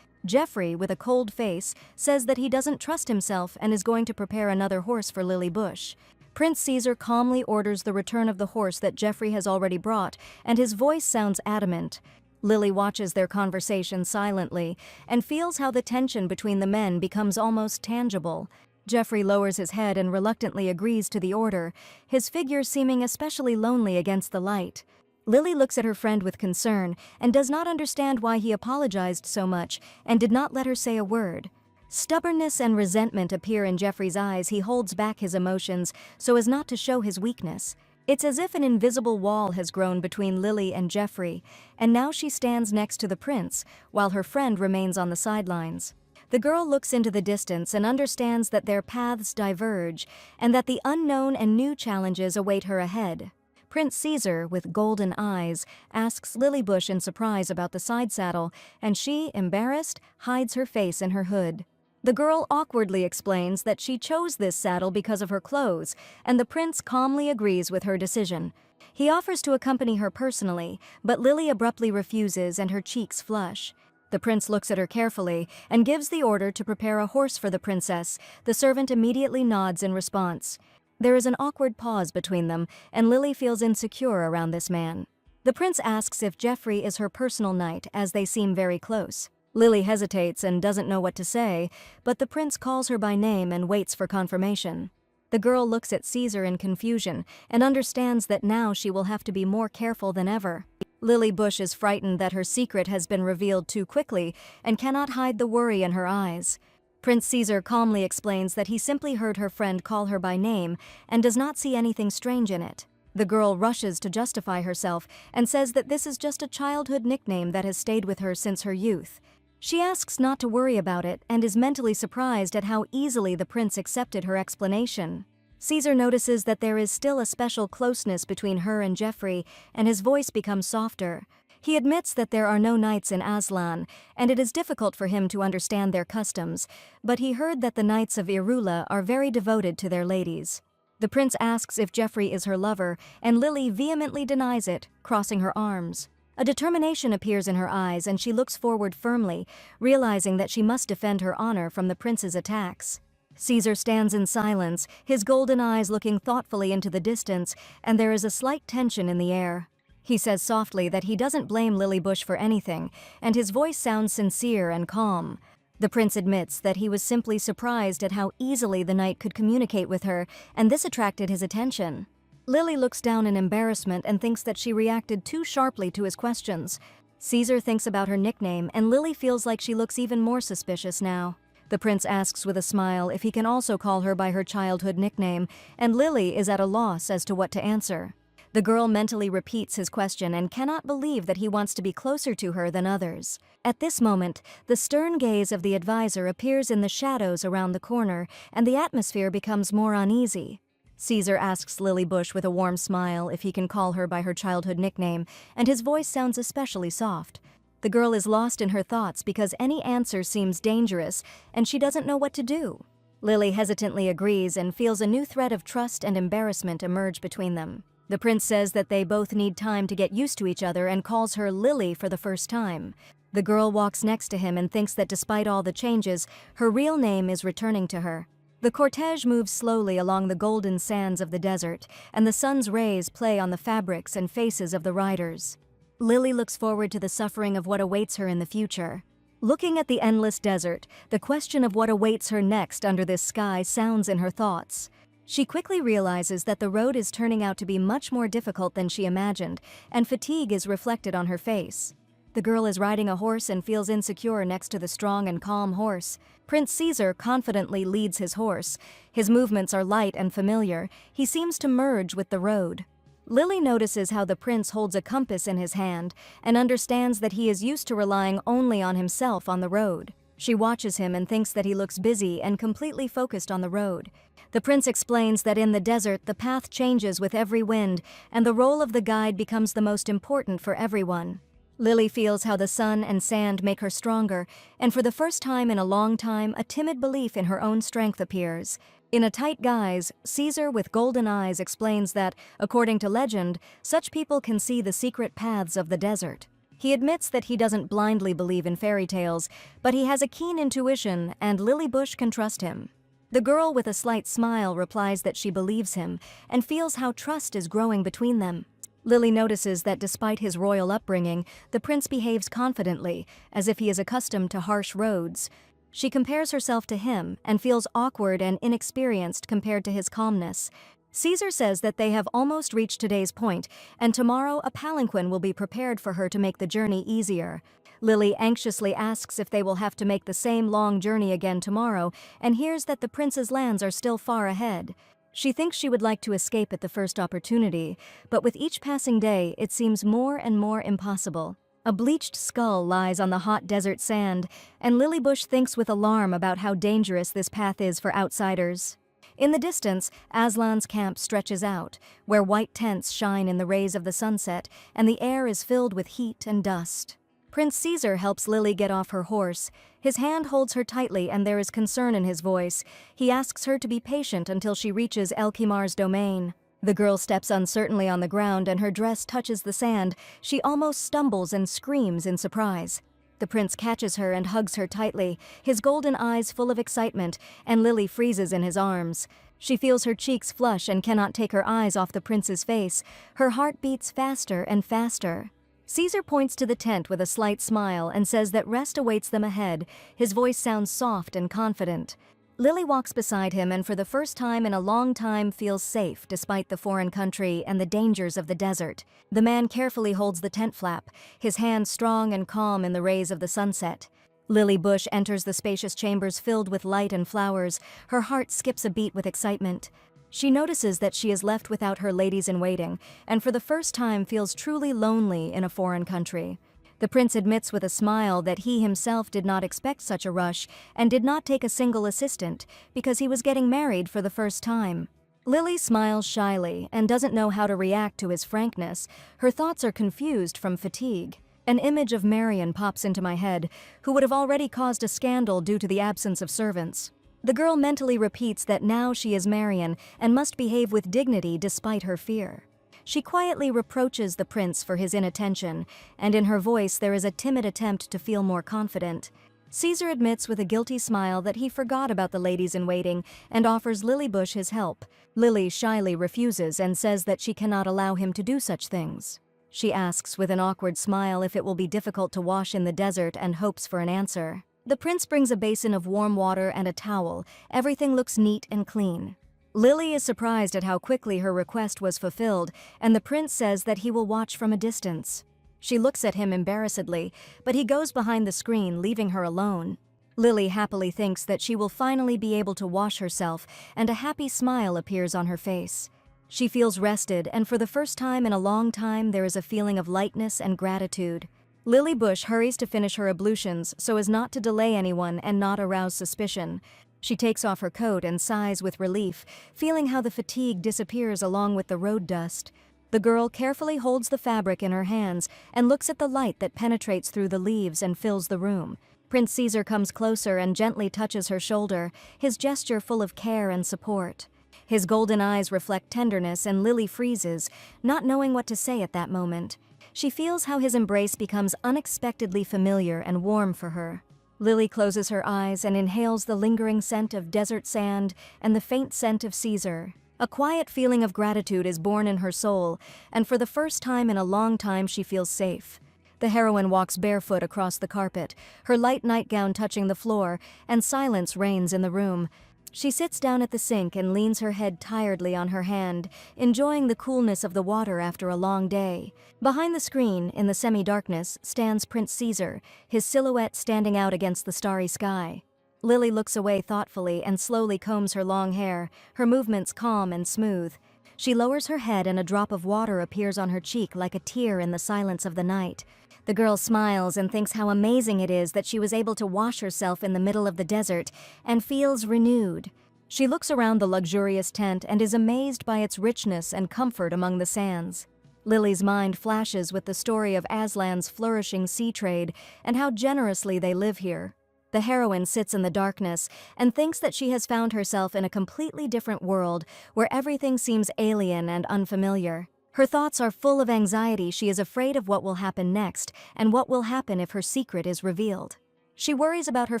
Jeffrey, with a cold face, says that he doesn't trust himself and is going to prepare another horse for Lily Bush. Prince Caesar calmly orders the return of the horse that Jeffrey has already brought, and his voice sounds adamant. Lily watches their conversation silently and feels how the tension between the men becomes almost tangible. Jeffrey lowers his head and reluctantly agrees to the order, his figure seeming especially lonely against the light. Lily looks at her friend with concern and does not understand why he apologized so much and did not let her say a word. Stubbornness and resentment appear in Jeffrey's eyes. He holds back his emotions so as not to show his weakness. It's as if an invisible wall has grown between Lily and Jeffrey, and now she stands next to the prince, while her friend remains on the sidelines. The girl looks into the distance and understands that their paths diverge, and that the unknown and new challenges await her ahead. Prince Caesar, with golden eyes, asks Lily Bush in surprise about the side saddle, and she, embarrassed, hides her face in her hood. The girl awkwardly explains that she chose this saddle because of her clothes, and the prince calmly agrees with her decision. He offers to accompany her personally, but Lily abruptly refuses and her cheeks flush. The prince looks at her carefully and gives the order to prepare a horse for the princess. The servant immediately nods in response. There is an awkward pause between them, and Lily feels insecure around this man. The prince asks if Jeffrey is her personal knight, as they seem very close. Lily hesitates and doesn't know what to say, but the prince calls her by name and waits for confirmation. The girl looks at Caesar in confusion and understands that now she will have to be more careful than ever. Lily Bush is frightened that her secret has been revealed too quickly and cannot hide the worry in her eyes. Prince Caesar calmly explains that he simply heard her friend call her by name and does not see anything strange in it. The girl rushes to justify herself and says that this is just a childhood nickname that has stayed with her since her youth. She asks not to worry about it and is mentally surprised at how easily the prince accepted her explanation. Caesar notices that there is still a special closeness between her and Jeffrey, and his voice becomes softer. He admits that there are no knights in Aslan, and it is difficult for him to understand their customs, but he heard that the knights of Irula are very devoted to their ladies. The prince asks if Jeffrey is her lover, and Lily vehemently denies it, crossing her arms. A determination appears in her eyes, and she looks forward firmly, realizing that she must defend her honor from the prince's attacks. Caesar stands in silence, his golden eyes looking thoughtfully into the distance, and there is a slight tension in the air. He says softly that he doesn't blame Lily Bush for anything, and his voice sounds sincere and calm. The prince admits that he was simply surprised at how easily the knight could communicate with her, and this attracted his attention. Lily looks down in embarrassment and thinks that she reacted too sharply to his questions. Caesar thinks about her nickname, and Lily feels like she looks even more suspicious now. The prince asks with a smile if he can also call her by her childhood nickname, and Lily is at a loss as to what to answer. The girl mentally repeats his question and cannot believe that he wants to be closer to her than others. At this moment, the stern gaze of the advisor appears in the shadows around the corner, and the atmosphere becomes more uneasy. Caesar asks Lily Bush with a warm smile if he can call her by her childhood nickname, and his voice sounds especially soft. The girl is lost in her thoughts because any answer seems dangerous, and she doesn't know what to do. Lily hesitantly agrees and feels a new thread of trust and embarrassment emerge between them. The prince says that they both need time to get used to each other and calls her Lily for the first time. The girl walks next to him and thinks that despite all the changes, her real name is returning to her. The cortege moves slowly along the golden sands of the desert, and the sun's rays play on the fabrics and faces of the riders. Lily looks forward to the suffering of what awaits her in the future. Looking at the endless desert, the question of what awaits her next under this sky sounds in her thoughts. She quickly realizes that the road is turning out to be much more difficult than she imagined, and fatigue is reflected on her face. The girl is riding a horse and feels insecure next to the strong and calm horse. Prince Caesar confidently leads his horse. His movements are light and familiar. He seems to merge with the road. Lily notices how the prince holds a compass in his hand and understands that he is used to relying only on himself on the road. She watches him and thinks that he looks busy and completely focused on the road. The prince explains that in the desert the path changes with every wind, and the role of the guide becomes the most important for everyone. Lily feels how the sun and sand make her stronger, and for the first time in a long time, a timid belief in her own strength appears. In a tight guise, Caesar with golden eyes explains that, according to legend, such people can see the secret paths of the desert. He admits that he doesn't blindly believe in fairy tales, but he has a keen intuition, and Lily Bush can trust him. The girl with a slight smile replies that she believes him, and feels how trust is growing between them. Lily notices that despite his royal upbringing, the prince behaves confidently, as if he is accustomed to harsh roads. She compares herself to him and feels awkward and inexperienced compared to his calmness. Caesar says that they have almost reached today's point, and tomorrow a palanquin will be prepared for her to make the journey easier. Lily anxiously asks if they will have to make the same long journey again tomorrow, and hears that the prince's lands are still far ahead. She thinks she would like to escape at the first opportunity, but with each passing day, it seems more and more impossible. A bleached skull lies on the hot desert sand, and Lily Bush thinks with alarm about how dangerous this path is for outsiders. In the distance, Aslan's camp stretches out, where white tents shine in the rays of the sunset, and the air is filled with heat and dust. Prince Caesar helps Lily get off her horse. His hand holds her tightly and there is concern in his voice. He asks her to be patient until she reaches Elkimar's domain. The girl steps uncertainly on the ground and her dress touches the sand. She almost stumbles and screams in surprise. The prince catches her and hugs her tightly, his golden eyes full of excitement, and Lily freezes in his arms. She feels her cheeks flush and cannot take her eyes off the prince's face. Her heart beats faster and faster. Caesar points to the tent with a slight smile and says that rest awaits them ahead. His voice sounds soft and confident. Lily walks beside him and for the first time in a long time feels safe despite the foreign country and the dangers of the desert. The man carefully holds the tent flap, his hand strong and calm in the rays of the sunset. Lily Bush enters the spacious chambers filled with light and flowers. Her heart skips a beat with excitement. She notices that she is left without her ladies-in-waiting, and for the first time feels truly lonely in a foreign country. The prince admits with a smile that he himself did not expect such a rush and did not take a single assistant because he was getting married for the first time. Lily smiles shyly and doesn't know how to react to his frankness. Her thoughts are confused from fatigue. An image of Marion pops into my head, who would have already caused a scandal due to the absence of servants. The girl mentally repeats that now she is Marion and must behave with dignity despite her fear. She quietly reproaches the prince for his inattention, and in her voice there is a timid attempt to feel more confident. Caesar admits with a guilty smile that he forgot about the ladies-in-waiting and offers Lily Bush his help. Lily shyly refuses and says that she cannot allow him to do such things. She asks with an awkward smile if it will be difficult to wash in the desert and hopes for an answer. The prince brings a basin of warm water and a towel. Everything looks neat and clean. Lily is surprised at how quickly her request was fulfilled, and the prince says that he will watch from a distance. She looks at him embarrassedly, but he goes behind the screen, leaving her alone. Lily happily thinks that she will finally be able to wash herself, and a happy smile appears on her face. She feels rested, and for the first time in a long time there is a feeling of lightness and gratitude. Lily Bush hurries to finish her ablutions so as not to delay anyone and not arouse suspicion. She takes off her coat and sighs with relief, feeling how the fatigue disappears along with the road dust. The girl carefully holds the fabric in her hands and looks at the light that penetrates through the leaves and fills the room. Prince Caesar comes closer and gently touches her shoulder, his gesture full of care and support. His golden eyes reflect tenderness and Lily freezes, not knowing what to say at that moment. She feels how his embrace becomes unexpectedly familiar and warm for her. Lily closes her eyes and inhales the lingering scent of desert sand and the faint scent of Caesar. A quiet feeling of gratitude is born in her soul, and for the first time in a long time she feels safe. The heroine walks barefoot across the carpet, her light nightgown touching the floor, and silence reigns in the room. She sits down at the sink and leans her head tiredly on her hand, enjoying the coolness of the water after a long day. Behind the screen, in the semi-darkness, stands Prince Caesar, his silhouette standing out against the starry sky. Lily looks away thoughtfully and slowly combs her long hair, her movements calm and smooth. She lowers her head and a drop of water appears on her cheek like a tear in the silence of the night. The girl smiles and thinks how amazing it is that she was able to wash herself in the middle of the desert and feels renewed. She looks around the luxurious tent and is amazed by its richness and comfort among the sands. Lily's mind flashes with the story of Aslan's flourishing sea trade and how generously they live here. The heroine sits in the darkness and thinks that she has found herself in a completely different world where everything seems alien and unfamiliar. Her thoughts are full of anxiety. She is afraid of what will happen next and what will happen if her secret is revealed. She worries about her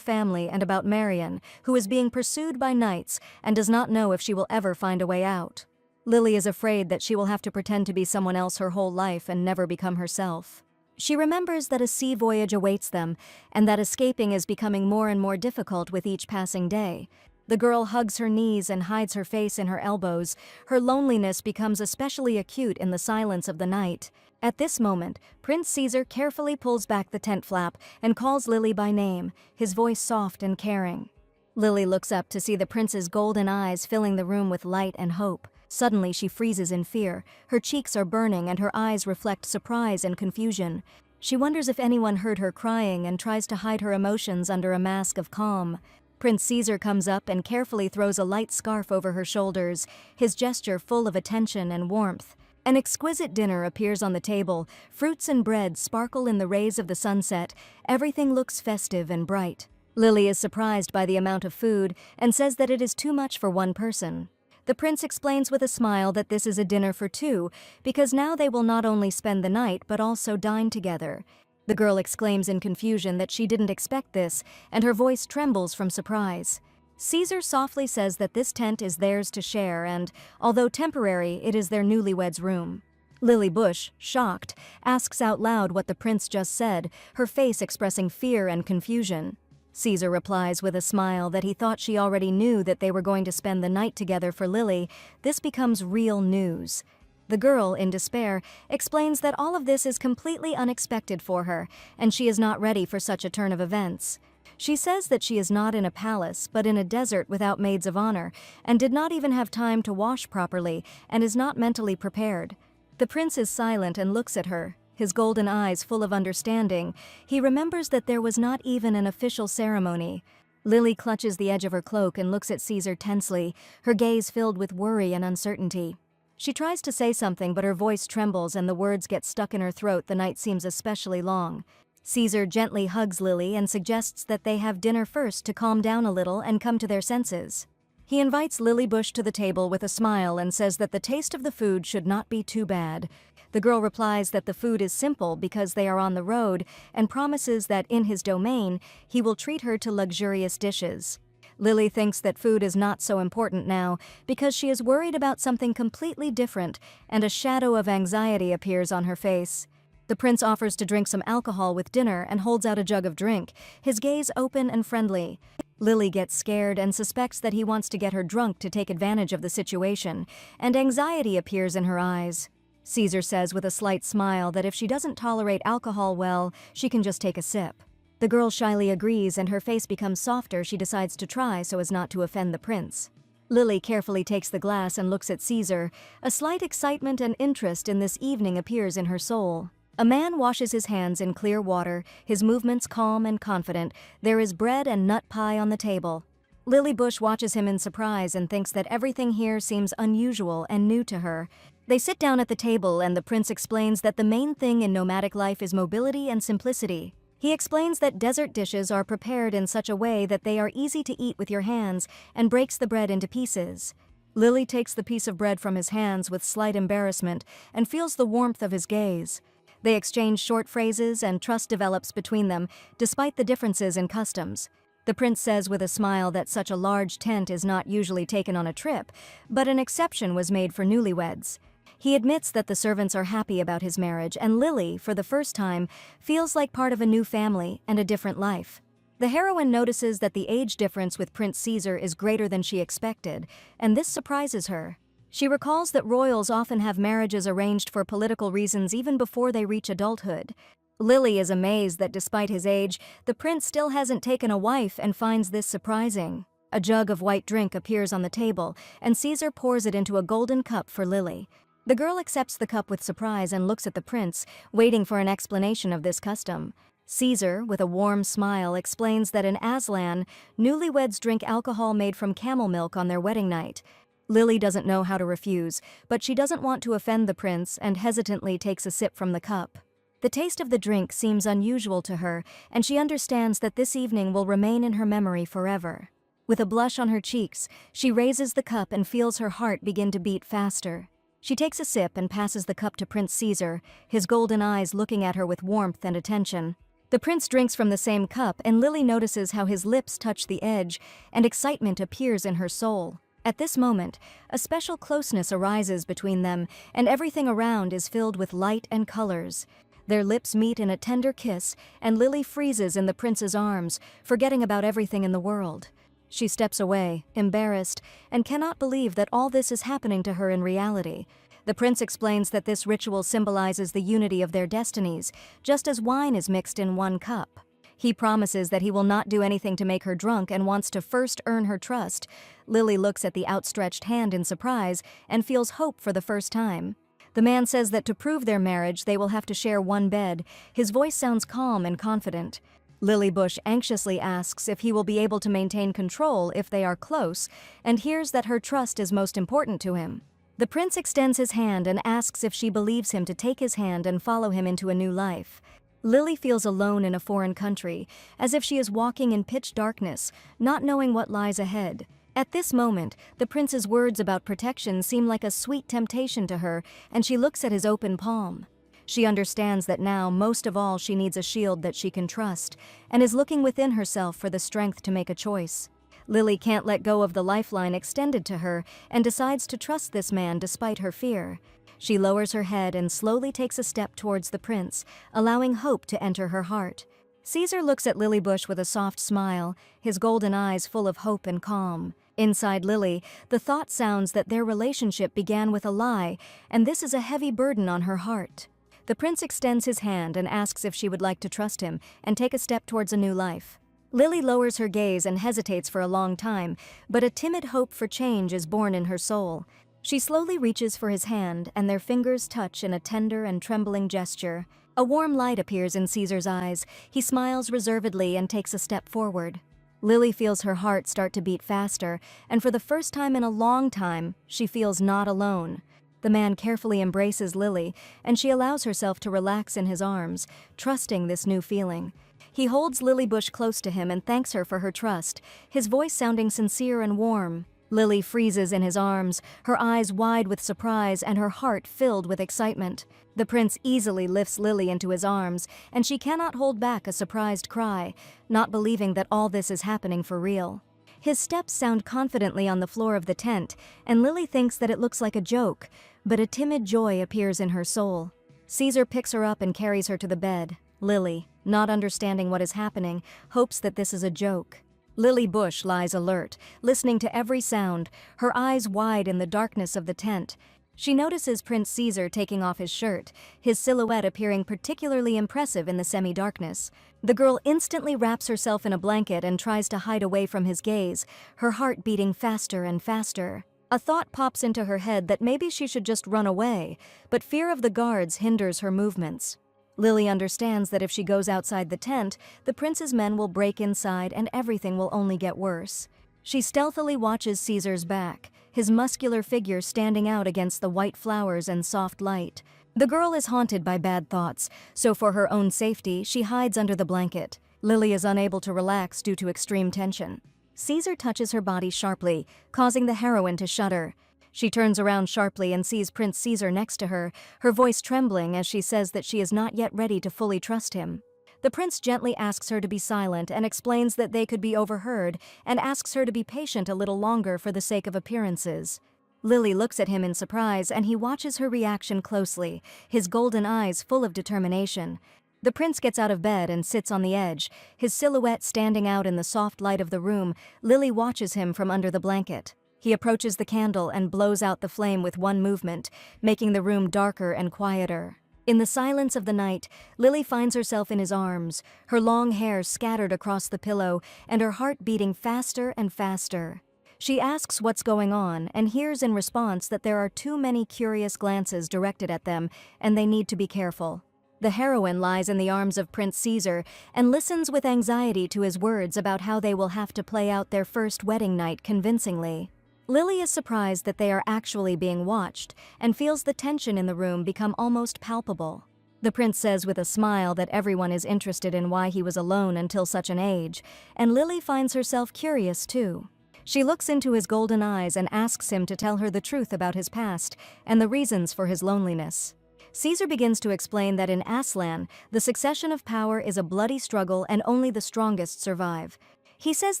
family and about Marion, who is being pursued by knights and does not know if she will ever find a way out. Lily is afraid that she will have to pretend to be someone else her whole life and never become herself. She remembers that a sea voyage awaits them and that escaping is becoming more and more difficult with each passing day. The girl hugs her knees and hides her face in her elbows. Her loneliness becomes especially acute in the silence of the night. At this moment, Prince Caesar carefully pulls back the tent flap and calls Lily by name, his voice soft and caring. Lily looks up to see the prince's golden eyes filling the room with light and hope. Suddenly she freezes in fear. Her cheeks are burning and her eyes reflect surprise and confusion. She wonders if anyone heard her crying and tries to hide her emotions under a mask of calm. Prince Caesar comes up and carefully throws a light scarf over her shoulders, his gesture full of attention and warmth. An exquisite dinner appears on the table. Fruits and bread sparkle in the rays of the sunset. Everything looks festive and bright. Lily is surprised by the amount of food and says that it is too much for one person. The prince explains with a smile that this is a dinner for two, because now they will not only spend the night but also dine together. The girl exclaims in confusion that she didn't expect this, and her voice trembles from surprise. Caesar softly says that this tent is theirs to share and, although temporary, it is their newlyweds' room. Lily Bush, shocked, asks out loud what the prince just said, her face expressing fear and confusion. Caesar replies with a smile that he thought she already knew that they were going to spend the night together. For Lily, this becomes real news. The girl, in despair, explains that all of this is completely unexpected for her, and she is not ready for such a turn of events. She says that she is not in a palace, but in a desert without maids of honor, and did not even have time to wash properly, and is not mentally prepared. The prince is silent and looks at her, his golden eyes full of understanding. He remembers that there was not even an official ceremony. Lily clutches the edge of her cloak and looks at Caesar tensely, her gaze filled with worry and uncertainty. She tries to say something, but her voice trembles and the words get stuck in her throat. The night seems especially long. Caesar gently hugs Lily and suggests that they have dinner first to calm down a little and come to their senses. He invites Lily Bush to the table with a smile and says that the taste of the food should not be too bad. The girl replies that the food is simple because they are on the road and promises that in his domain he will treat her to luxurious dishes. Lily thinks that food is not so important now because she is worried about something completely different, and a shadow of anxiety appears on her face. The prince offers to drink some alcohol with dinner and holds out a jug of drink, his gaze open and friendly. Lily gets scared and suspects that he wants to get her drunk to take advantage of the situation, and anxiety appears in her eyes. Caesar says with a slight smile that if she doesn't tolerate alcohol well, she can just take a sip. The girl shyly agrees and her face becomes softer. She decides to try so as not to offend the prince. Lily carefully takes the glass and looks at Caesar. A slight excitement and interest in this evening appears in her soul. A man washes his hands in clear water, his movements calm and confident. There is bread and nut pie on the table. Lily Bush watches him in surprise and thinks that everything here seems unusual and new to her. They sit down at the table and the prince explains that the main thing in nomadic life is mobility and simplicity. He explains that desert dishes are prepared in such a way that they are easy to eat with your hands and breaks the bread into pieces. Lily takes the piece of bread from his hands with slight embarrassment and feels the warmth of his gaze. They exchange short phrases and trust develops between them, despite the differences in customs. The prince says with a smile that such a large tent is not usually taken on a trip, but an exception was made for newlyweds. He admits that the servants are happy about his marriage, and Lily, for the first time, feels like part of a new family and a different life. The heroine notices that the age difference with Prince Caesar is greater than she expected, and this surprises her. She recalls that royals often have marriages arranged for political reasons even before they reach adulthood. Lily is amazed that despite his age, the prince still hasn't taken a wife and finds this surprising. A jug of white drink appears on the table, and Caesar pours it into a golden cup for Lily. The girl accepts the cup with surprise and looks at the prince, waiting for an explanation of this custom. Caesar, with a warm smile, explains that in Aslan, newlyweds drink alcohol made from camel milk on their wedding night. Lily doesn't know how to refuse, but she doesn't want to offend the prince and hesitantly takes a sip from the cup. The taste of the drink seems unusual to her, and she understands that this evening will remain in her memory forever. With a blush on her cheeks, she raises the cup and feels her heart begin to beat faster. She takes a sip and passes the cup to Prince Caesar, his golden eyes looking at her with warmth and attention. The prince drinks from the same cup, and Lily notices how his lips touch the edge, and excitement appears in her soul. At this moment, a special closeness arises between them, and everything around is filled with light and colors. Their lips meet in a tender kiss, and Lily freezes in the prince's arms, forgetting about everything in the world. She steps away, embarrassed, and cannot believe that all this is happening to her in reality. The prince explains that this ritual symbolizes the unity of their destinies, just as wine is mixed in one cup. He promises that he will not do anything to make her drunk and wants to first earn her trust. Lily looks at the outstretched hand in surprise and feels hope for the first time. The man says that to prove their marriage, they will have to share one bed. His voice sounds calm and confident. Lily Bush anxiously asks if he will be able to maintain control if they are close, and hears that her trust is most important to him. The prince extends his hand and asks if she believes him to take his hand and follow him into a new life. Lily feels alone in a foreign country, as if she is walking in pitch darkness, not knowing what lies ahead. At this moment, the prince's words about protection seem like a sweet temptation to her, and she looks at his open palm. She understands that now, most of all, she needs a shield that she can trust, and is looking within herself for the strength to make a choice. Lily can't let go of the lifeline extended to her and decides to trust this man despite her fear. She lowers her head and slowly takes a step towards the prince, allowing hope to enter her heart. Caesar looks at Lily Bush with a soft smile, his golden eyes full of hope and calm. Inside Lily, the thought sounds that their relationship began with a lie, and this is a heavy burden on her heart. The prince extends his hand and asks if she would like to trust him and take a step towards a new life. Lily lowers her gaze and hesitates for a long time, but a timid hope for change is born in her soul. She slowly reaches for his hand, and their fingers touch in a tender and trembling gesture. A warm light appears in Caesar's eyes. He smiles reservedly and takes a step forward. Lily feels her heart start to beat faster, and for the first time in a long time, she feels not alone. The man carefully embraces Lily, and she allows herself to relax in his arms, trusting this new feeling. He holds Lily Bush close to him and thanks her for her trust, his voice sounding sincere and warm. Lily freezes in his arms, her eyes wide with surprise and her heart filled with excitement. The prince easily lifts Lily into his arms, and she cannot hold back a surprised cry, not believing that all this is happening for real. His steps sound confidently on the floor of the tent, and Lily thinks that it looks like a joke, but a timid joy appears in her soul. Caesar picks her up and carries her to the bed. Lily, not understanding what is happening, hopes that this is a joke. Lily Bush lies alert, listening to every sound, her eyes wide in the darkness of the tent. She notices Prince Caesar taking off his shirt, his silhouette appearing particularly impressive in the semi-darkness. The girl instantly wraps herself in a blanket and tries to hide away from his gaze, her heart beating faster and faster. A thought pops into her head that maybe she should just run away, but fear of the guards hinders her movements. Lily understands that if she goes outside the tent, the prince's men will break inside and everything will only get worse. She stealthily watches Caesar's back, his muscular figure standing out against the white flowers and soft light. The girl is haunted by bad thoughts, so for her own safety, she hides under the blanket. Lily is unable to relax due to extreme tension. Caesar touches her body sharply, causing the heroine to shudder. She turns around sharply and sees Prince Caesar next to her, her voice trembling as she says that she is not yet ready to fully trust him. The prince gently asks her to be silent and explains that they could be overheard, and asks her to be patient a little longer for the sake of appearances. Lily looks at him in surprise, and he watches her reaction closely, his golden eyes full of determination. The prince gets out of bed and sits on the edge, his silhouette standing out in the soft light of the room. Lily watches him from under the blanket. He approaches the candle and blows out the flame with one movement, making the room darker and quieter. In the silence of the night, Lily finds herself in his arms, her long hair scattered across the pillow and her heart beating faster and faster. She asks what's going on and hears in response that there are too many curious glances directed at them and they need to be careful. The heroine lies in the arms of Prince Caesar and listens with anxiety to his words about how they will have to play out their first wedding night convincingly. Lily is surprised that they are actually being watched and feels the tension in the room become almost palpable. The prince says with a smile that everyone is interested in why he was alone until such an age, and Lily finds herself curious too. She looks into his golden eyes and asks him to tell her the truth about his past and the reasons for his loneliness. Caesar begins to explain that in Aslan, the succession of power is a bloody struggle and only the strongest survive. He says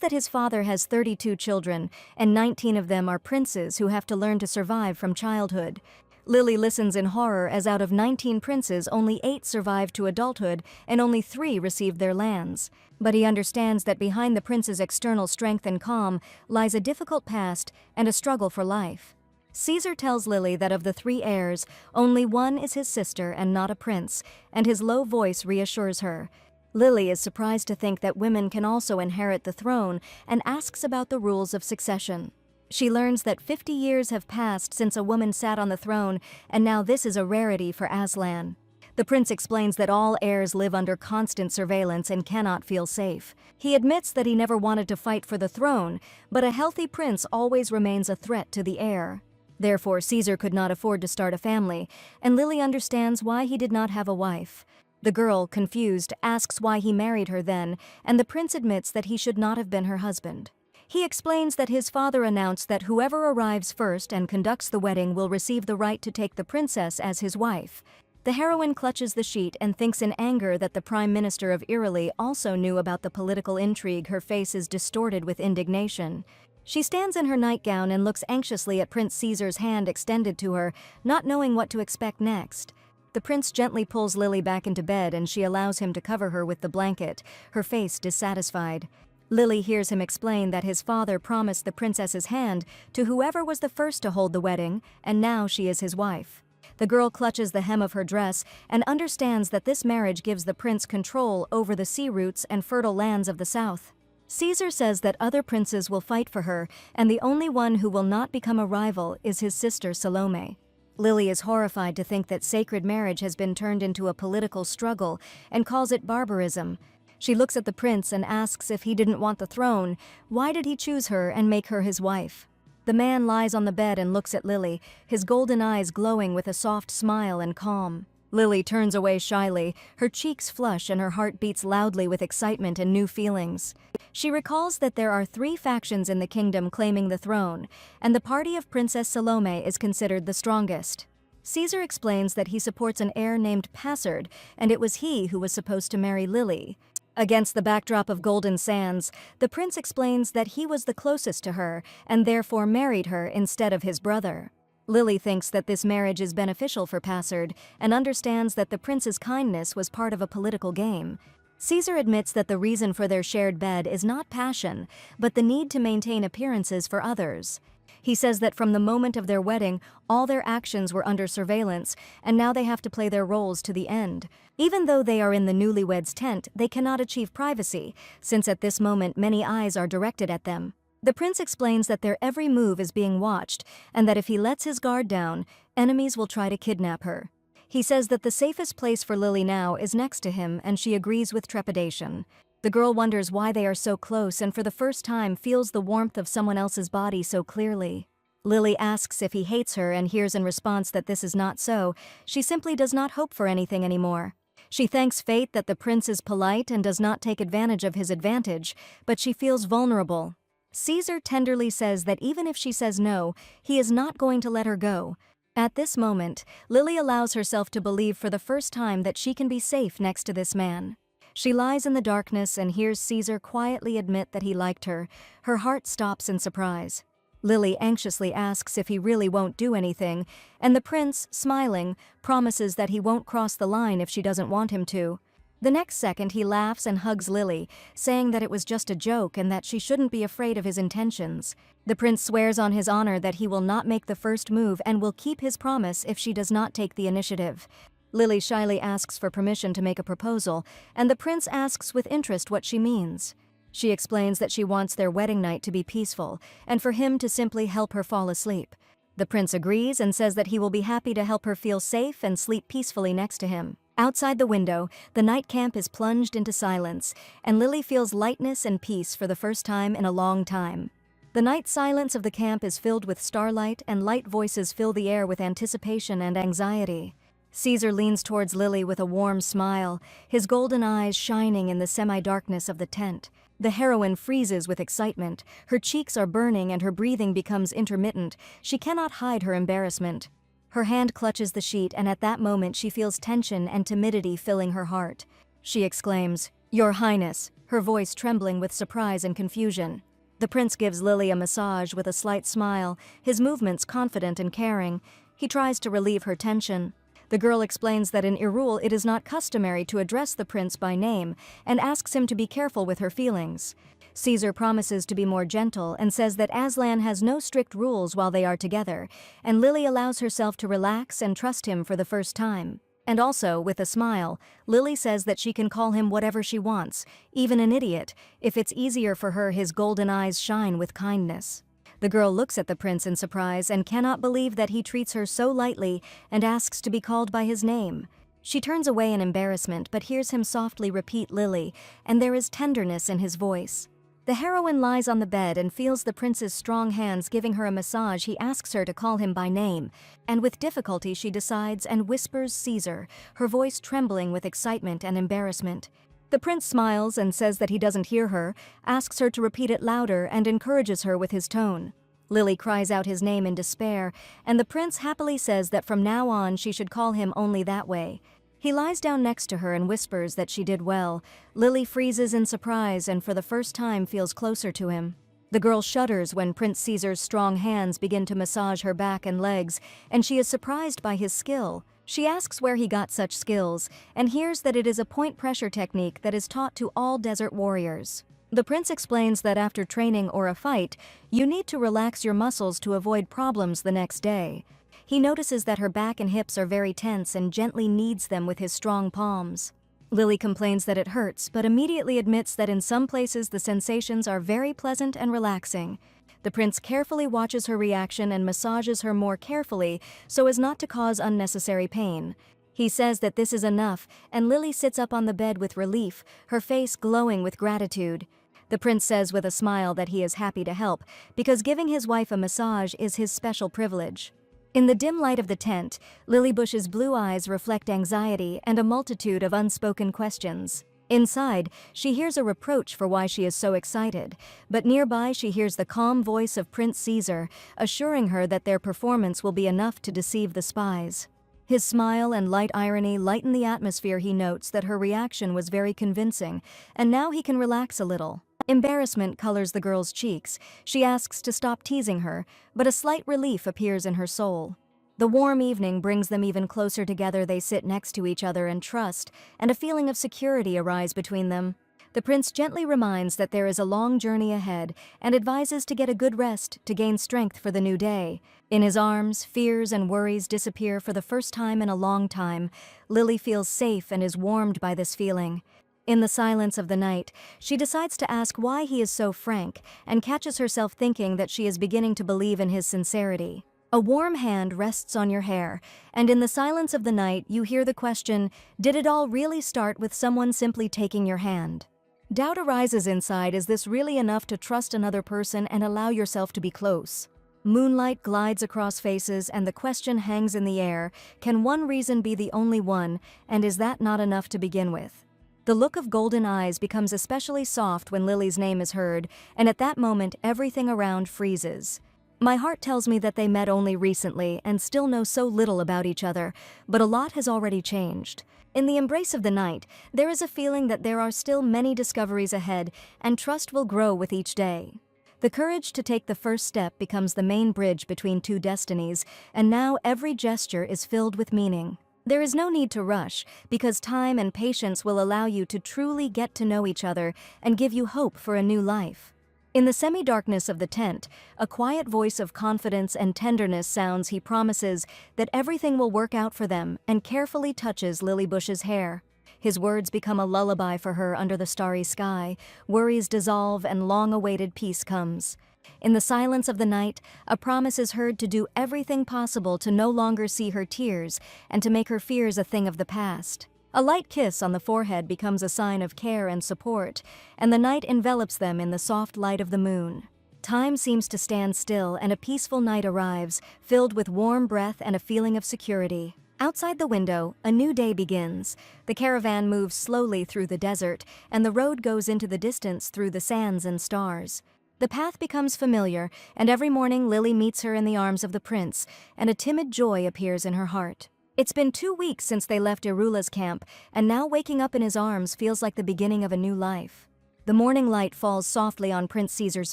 that his father has 32 children, and 19 of them are princes who have to learn to survive from childhood. Lily listens in horror as out of 19 princes, only 8 survived to adulthood and only 3 received their lands. But he understands that behind the prince's external strength and calm lies a difficult past and a struggle for life. Caesar tells Lily that of the 3 heirs, only one is his sister and not a prince, and his low voice reassures her. Lily is surprised to think that women can also inherit the throne and asks about the rules of succession. She learns that 50 years have passed since a woman sat on the throne, and now this is a rarity for Aslan. The prince explains that all heirs live under constant surveillance and cannot feel safe. He admits that he never wanted to fight for the throne, but a healthy prince always remains a threat to the heir. Therefore, Caesar could not afford to start a family, and Lily understands why he did not have a wife. The girl, confused, asks why he married her then, and the prince admits that he should not have been her husband. He explains that his father announced that whoever arrives first and conducts the wedding will receive the right to take the princess as his wife. The heroine clutches the sheet and thinks in anger that the Prime Minister of Italy also knew about the political intrigue. Her face is distorted with indignation. She stands in her nightgown and looks anxiously at Prince Caesar's hand extended to her, not knowing what to expect next. The prince gently pulls Lily back into bed and she allows him to cover her with the blanket, her face dissatisfied. Lily hears him explain that his father promised the princess's hand to whoever was the first to hold the wedding, and now she is his wife. The girl clutches the hem of her dress and understands that this marriage gives the prince control over the sea routes and fertile lands of the south. Caesar says that other princes will fight for her, and the only one who will not become a rival is his sister Salome. Lily is horrified to think that sacred marriage has been turned into a political struggle and calls it barbarism. She looks at the prince and asks if he didn't want the throne, why did he choose her and make her his wife? The man lies on the bed and looks at Lily, his golden eyes glowing with a soft smile and calm. Lily turns away shyly, her cheeks flush and her heart beats loudly with excitement and new feelings. She recalls that there are 3 factions in the kingdom claiming the throne, and the party of Princess Salome is considered the strongest. Caesar explains that he supports an heir named Passard, and it was he who was supposed to marry Lily. Against the backdrop of golden sands, the prince explains that he was the closest to her and therefore married her instead of his brother. Lily thinks that this marriage is beneficial for Passard and understands that the prince's kindness was part of a political game. Caesar admits that the reason for their shared bed is not passion, but the need to maintain appearances for others. He says that from the moment of their wedding, all their actions were under surveillance, and now they have to play their roles to the end. Even though they are in the newlyweds' tent, they cannot achieve privacy, since at this moment many eyes are directed at them. The prince explains that their every move is being watched, and that if he lets his guard down, enemies will try to kidnap her. He says that the safest place for Lily now is next to him, and she agrees with trepidation. The girl wonders why they are so close and for the first time feels the warmth of someone else's body so clearly. Lily asks if he hates her and hears in response that this is not so. She simply does not hope for anything anymore. She thanks fate that the prince is polite and does not take advantage of his advantage, but she feels vulnerable. Caesar tenderly says that even if she says no, he is not going to let her go. At this moment, Lily allows herself to believe for the first time that she can be safe next to this man. She lies in the darkness and hears Caesar quietly admit that he liked her. Her heart stops in surprise. Lily anxiously asks if he really won't do anything, and the prince, smiling, promises that he won't cross the line if she doesn't want him to. The next second he laughs and hugs Lily, saying that it was just a joke and that she shouldn't be afraid of his intentions. The prince swears on his honor that he will not make the first move and will keep his promise if she does not take the initiative. Lily shyly asks for permission to make a proposal, and the prince asks with interest what she means. She explains that she wants their wedding night to be peaceful, and for him to simply help her fall asleep. The prince agrees and says that he will be happy to help her feel safe and sleep peacefully next to him. Outside the window, the night camp is plunged into silence, and Lily feels lightness and peace for the first time in a long time. The night silence of the camp is filled with starlight, and light voices fill the air with anticipation and anxiety. Caesar leans towards Lily with a warm smile, his golden eyes shining in the semi-darkness of the tent. The heroine freezes with excitement. Her cheeks are burning and her breathing becomes intermittent. She cannot hide her embarrassment. Her hand clutches the sheet, and at that moment she feels tension and timidity filling her heart. She exclaims, "Your Highness," her voice trembling with surprise and confusion. The prince gives Lily a massage with a slight smile, his movements confident and caring. He tries to relieve her tension. The girl explains that in Irul it is not customary to address the prince by name, and asks him to be careful with her feelings. Caesar promises to be more gentle and says that Aslan has no strict rules while they are together, and Lily allows herself to relax and trust him for the first time. And also, with a smile, Lily says that she can call him whatever she wants, even an idiot. If it's easier for her, his golden eyes shine with kindness. The girl looks at the prince in surprise and cannot believe that he treats her so lightly and asks to be called by his name. She turns away in embarrassment but hears him softly repeat Lily, and there is tenderness in his voice. The heroine lies on the bed and feels the prince's strong hands giving her a massage. He asks her to call him by name, and with difficulty she decides and whispers Caesar, her voice trembling with excitement and embarrassment. The prince smiles and says that he doesn't hear her, asks her to repeat it louder, and encourages her with his tone. Lily cries out his name in despair, and the prince happily says that from now on she should call him only that way. He lies down next to her and whispers that she did well. Lily freezes in surprise and for the first time feels closer to him. The girl shudders when Prince Caesar's strong hands begin to massage her back and legs, and she is surprised by his skill. She asks where he got such skills, and hears that it is a point pressure technique that is taught to all desert warriors. The prince explains that after training or a fight, you need to relax your muscles to avoid problems the next day. He notices that her back and hips are very tense and gently kneads them with his strong palms. Lily complains that it hurts, but immediately admits that in some places the sensations are very pleasant and relaxing. The prince carefully watches her reaction and massages her more carefully so as not to cause unnecessary pain. He says that this is enough, and Lily sits up on the bed with relief, her face glowing with gratitude. The prince says with a smile that he is happy to help, because giving his wife a massage is his special privilege. In the dim light of the tent, Lily Bush's blue eyes reflect anxiety and a multitude of unspoken questions. Inside, she hears a reproach for why she is so excited, but nearby she hears the calm voice of Prince Caesar, assuring her that their performance will be enough to deceive the spies. His smile and light irony lighten the atmosphere. He notes that her reaction was very convincing, and now he can relax a little. Embarrassment colors the girl's cheeks. She asks to stop teasing her, but a slight relief appears in her soul. The warm evening brings them even closer together. They sit next to each other and trust, and a feeling of security arise between them. The prince gently reminds that there is a long journey ahead and advises to get a good rest to gain strength for the new day. In his arms, fears and worries disappear for the first time in a long time. Lily feels safe and is warmed by this feeling. In the silence of the night, she decides to ask why he is so frank and catches herself thinking that she is beginning to believe in his sincerity. A warm hand rests on your hair, and in the silence of the night you hear the question, did it all really start with someone simply taking your hand? Doubt arises inside. Is this really enough to trust another person and allow yourself to be close? Moonlight glides across faces and the question hangs in the air, can one reason be the only one, and is that not enough to begin with? The look of golden eyes becomes especially soft when Lily's name is heard, and at that moment everything around freezes. My heart tells me that they met only recently and still know so little about each other, but a lot has already changed. In the embrace of the night, there is a feeling that there are still many discoveries ahead, and trust will grow with each day. The courage to take the first step becomes the main bridge between two destinies, and now every gesture is filled with meaning. There is no need to rush, because time and patience will allow you to truly get to know each other and give you hope for a new life. In the semi-darkness of the tent, a quiet voice of confidence and tenderness sounds. He promises that everything will work out for them and carefully touches Lily Bush's hair. His words become a lullaby for her under the starry sky. Worries dissolve and long-awaited peace comes. In the silence of the night, a promise is heard to do everything possible to no longer see her tears and to make her fears a thing of the past. A light kiss on the forehead becomes a sign of care and support, and the night envelops them in the soft light of the moon. Time seems to stand still and a peaceful night arrives, filled with warm breath and a feeling of security. Outside the window, a new day begins. The caravan moves slowly through the desert, and the road goes into the distance through the sands and stars. The path becomes familiar, and every morning Lily meets her in the arms of the prince, and a timid joy appears in her heart. It's been 2 weeks since they left Irula's camp, and now waking up in his arms feels like the beginning of a new life. The morning light falls softly on Prince Caesar's